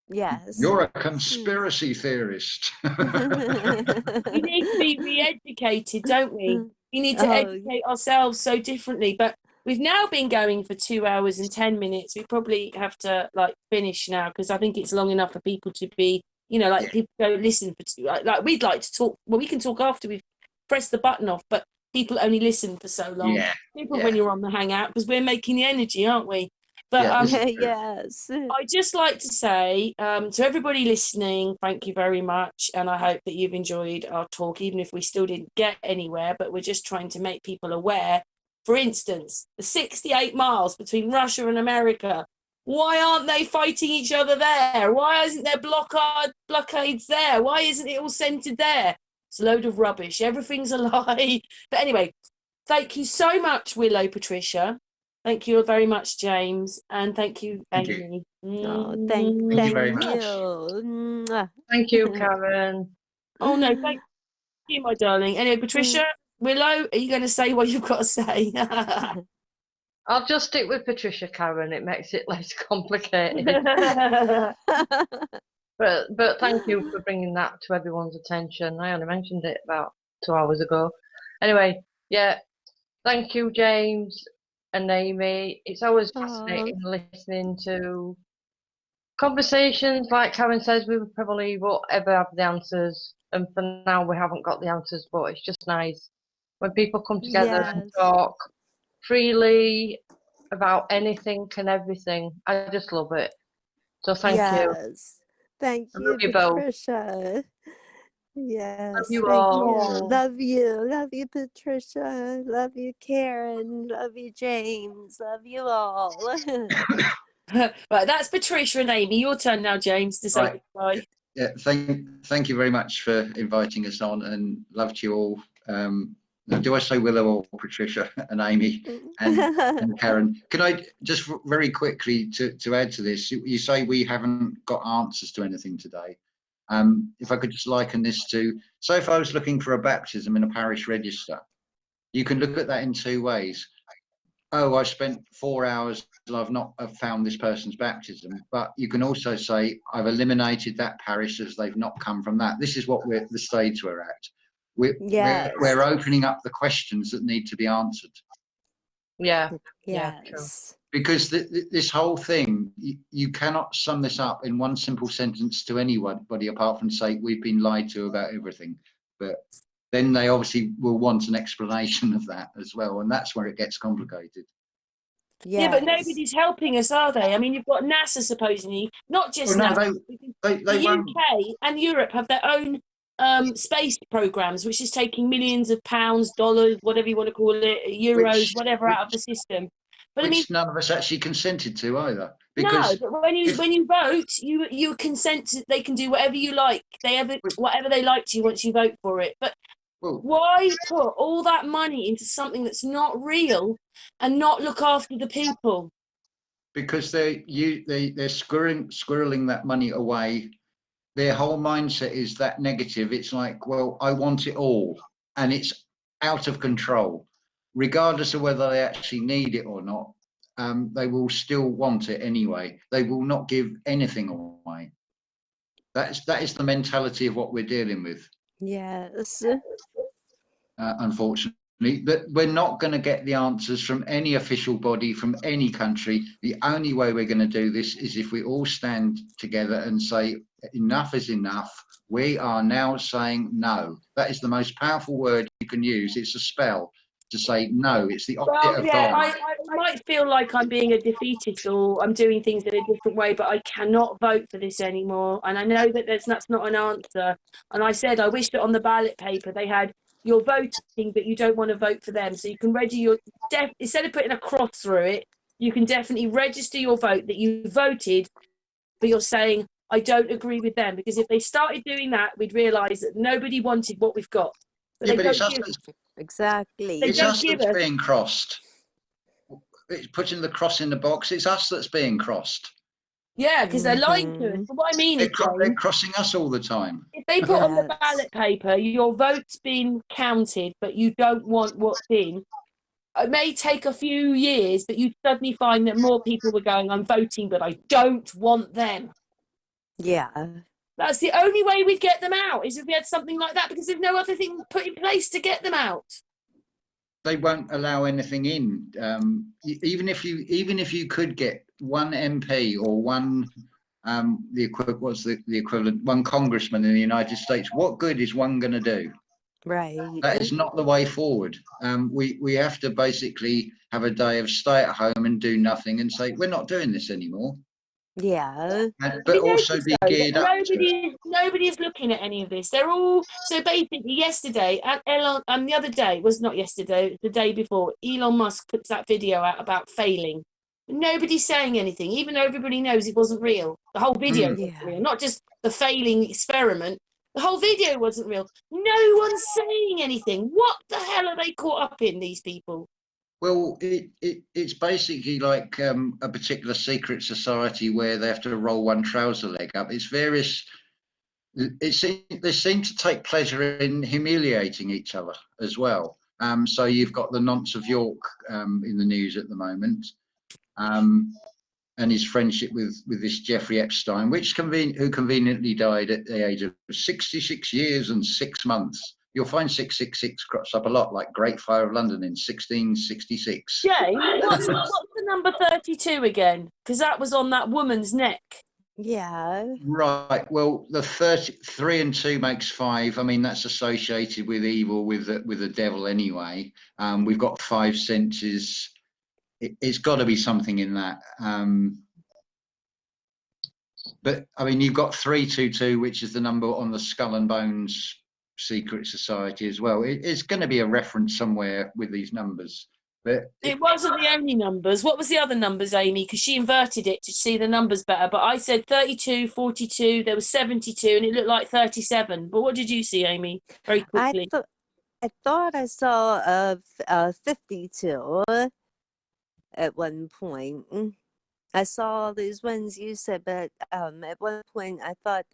Yes. You're a conspiracy theorist. We need to be re-educated, don't we? We need to educate ourselves so differently. But we've now been going for 2 hours and 10 minutes. We probably have to finish now, because I think it's long enough for people to be, you know, people go listen for like we'd like to talk. Well, we can talk after we've pressed the button off, but people only listen for so long. When you're on the Hangout, because we're making the energy, aren't we? But yes, I'd just like to say to everybody listening, thank you very much, and I hope that you've enjoyed our talk, even if we still didn't get anywhere, but we're just trying to make people aware. For instance, the 68 miles between Russia and America, why aren't they fighting each other there? Why isn't there blockades there? Why isn't it all centered there? It's a load of rubbish. Everything's a lie. But anyway, thank you so much, Willow, Patricia. Thank you very much, James, and thank you, Amy. Thank you very much. Thank you, Karen. Oh no, thank you, my darling. Anyway, Patricia, Willow, are you going to say what you've got to say? I'll just stick with Patricia, Karen. It makes it less complicated. But thank you for bringing that to everyone's attention. I only mentioned it about 2 hours ago. Anyway, thank you, James. and Amy. It's always Aw. fascinating listening to conversations. Like Karen says, we probably won't ever have the answers, and for now we haven't got the answers, but it's just nice when people come together and Yes. talk freely about anything and everything. I just love it. So thank you. Yes. Thank I you, love you both. Patricia. Yes, you thank all. you. Aw. Love you. Love you, Patricia. Love you, Karen. Love you, James. Love you all. Right, that's Patricia and Amy. Your turn now, James, to say Right. goodbye. Yeah, thank you very much for inviting us on, and love to you all. Now, do I say Willow or Patricia and Amy and Karen? Can I just very quickly to add to this? You say we haven't got answers to anything today. If I could just liken this to, so if I was looking for a baptism in a parish register, you can look at that in two ways. Oh, I spent 4 hours and I've not found this person's baptism. But you can also say, I've eliminated that parish as they've not come from that. This is what the stage we're at. Yes. We're opening up the questions that need to be answered. Yeah. Yeah. True. Yes. Because this whole thing, you cannot sum this up in one simple sentence to anybody apart from say, we've been lied to about everything. But then they obviously will want an explanation of that as well. And that's where it gets complicated. Yeah, but Yes. nobody's helping us, are they? I mean, you've got NASA supposedly, not just Well, no, NASA. they The won't. UK and Europe have their own space programs, which is taking millions of pounds, dollars, whatever you want to call it, euros, whatever, out of the system. But I mean, Which none of us actually consented to either. no. Because But when you vote, you consent. They can do whatever you like. Whatever they like to you once you vote for it. But well, why put all that money into something that's not real and not look after the people? because they're squirreling that money away. Their whole mindset is that negative. It's like, well, I want it all, and it's out of control, regardless of whether they actually need it or not. They will still want it anyway. They will not give anything away. That is the mentality of what we're dealing with. Yes. Unfortunately, but we're not going to get the answers from any official body from any country. The only way we're going to do this is if we all stand together and say enough is enough. We are now saying no. That is the most powerful word you can use. It's a spell to say no. It's the opposite of Yeah, violence. I might feel like I'm being a defeatist or I'm doing things in a different way, but I cannot vote for this anymore. And I know that that's not an answer. And I said I wish that on the ballot paper they had you're voting, but you don't want to vote for them. So you can register your instead of putting a cross through it, you can definitely register your vote that you voted, but you're saying I don't agree with them. Because if they started doing that, we'd realise that nobody wanted what we've got. But Yeah, they but don't it's us give. Exactly. They it's don't us give that's us. being crossed. It's putting the cross in the box. It's us that's being crossed. Yeah, because they're lying to us. But what I mean is, They're James, crossing us all the time. if they put on the Yes. ballot paper, your vote's been counted, but you don't want what's in, it may take a few years, but you suddenly find that more people were going, I'm voting, but I don't want them. Yeah. That's the only way we'd get them out, is if we had something like that, because there's no other thing put in place to get them out. They won't allow anything in. Even if you could get one MP or one what's the equivalent, one congressman in the United States, what good is one going to do? Right. That is not the way forward. We have to basically have a day of stay at home and do nothing and say we're not doing this anymore. Yeah. But also be geared up to it. Nobody is looking at any of this. They're all so basically yesterday and the other day was not yesterday, the day before. Elon Musk puts that video out about failing. Nobody's saying anything, even though everybody knows it wasn't real. The whole video wasn't real, not just the failing experiment. The whole video wasn't real. No one's saying anything. What the hell are they caught up in, these people? Well, it's basically like a particular secret society where they have to roll one trouser leg up. It's various. They seem to take pleasure in humiliating each other as well. So you've got the Nonce of York in the news at the moment, and his friendship with this Jeffrey Epstein, who conveniently died at the age of 66 years and 6 months. you'll find 666 crops up a lot, like Great Fire of London in 1666. James, what's the number 32 again? Because that was on that woman's neck. Yeah. Right. Well, the 3 and 2 makes 5. I mean, that's associated with evil, with the devil anyway. We've got 5 senses. It's got to be something in that. But I mean, you've got 322, which is the number on the Skull and Bones Secret Society as well. It's going to be a reference somewhere with these numbers. But it wasn't the only numbers. What was the other numbers, Amy? Because she inverted it to see the numbers better. But I said 32, 42, there was 72, and it looked like 37. But what did you see, Amy? Very quickly. I thought I saw a 52 at one point. I saw these ones you said, but at one point I thought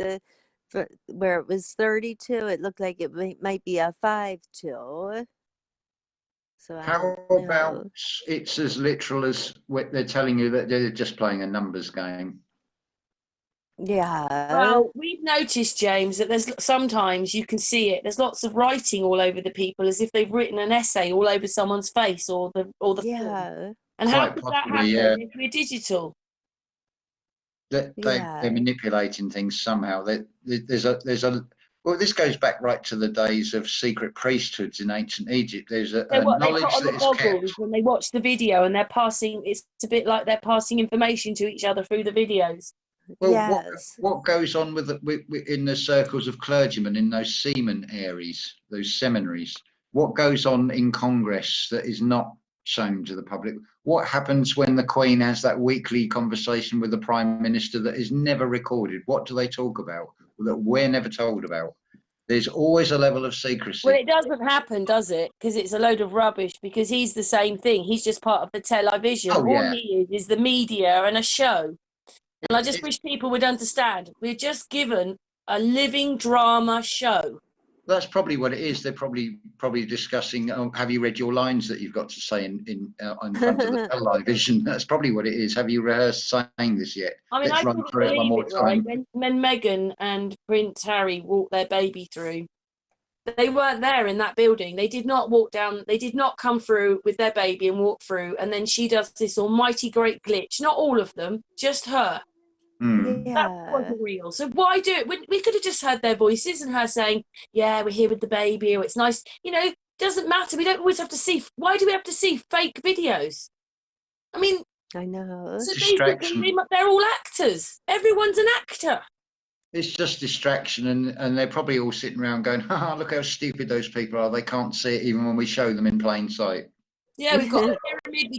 where it was 32, it looked like it might be a 52. So how about it's as literal as they're telling you that they're just playing a numbers game? Yeah. Well, we've noticed, James, that there's sometimes you can see it. There's lots of writing all over the people, as if they've written an essay all over someone's face or the film. And how could that happen if we're digital? They're manipulating things somehow. Well, this goes back right to the days of secret priesthoods in ancient Egypt. There's a knowledge that is kept. When they watch the video and they're passing, it's a bit like they're passing information to each other through the videos. Well, what goes on in the circles of clergymen in those seamen areas, those seminaries? What goes on in Congress that is not shown to the public? What happens when the Queen has that weekly conversation with the Prime Minister that is never recorded? What do they talk about that we're never told about? There's always a level of secrecy. Well, it doesn't happen, does it? Because it's a load of rubbish, because he's the same thing. He's just part of the television. All he is the media and a show. And I just wish people would understand. We're just given a living drama show. That's probably what it is. They're probably discussing. Have you read your lines that you've got to say in front of the television? That's probably what it is. Have you rehearsed saying this yet? I mean, Let's I couldn't believe it, right? When Meghan and Prince Harry walked their baby through, they weren't there in that building. They did not walk down. They did not come through with their baby and walk through. And then she does this almighty great glitch. Not all of them, just her. That wasn't real. So why do it? We could have just heard their voices and her saying, "Yeah, we're here with the baby. Or it's nice." Doesn't matter. We don't always have to see. Why do we have to see fake videos? I mean, I know. So they're all actors. Everyone's an actor. It's just distraction, and they're probably all sitting around going, "Ha, look how stupid those people are. They can't see it even when we show them in plain sight." Yeah, we've got a pyramid.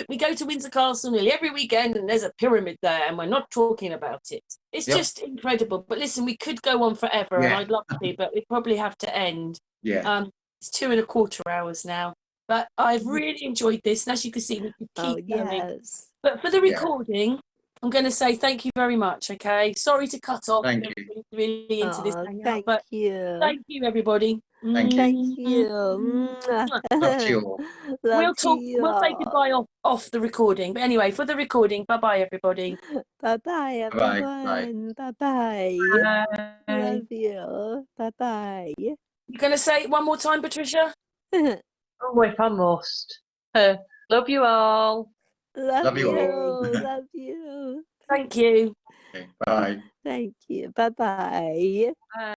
We go to Windsor Castle nearly every weekend, and there's a pyramid there, and we're not talking about it. It's just incredible. But listen, we could go on forever, and I'd love to, but we probably have to end. Yeah. It's 2.25 hours now, but I've really enjoyed this. And as you can see, we could keep going. But for the recording, I'm going to say thank you very much. Okay, sorry to cut off. Thank you. Really into this hangout, but you. Thank you, everybody. Thank you. Love you all. We'll say goodbye off the recording. But anyway, for the recording, bye-bye, everybody. Bye-bye, everyone. Bye-bye. Love you. Bye-bye. You're going to say it one more time, Patricia? Oh, if I must. Love you all. Love you. all. Love you. Thank you. Okay, bye. Thank you. Bye-bye. Bye.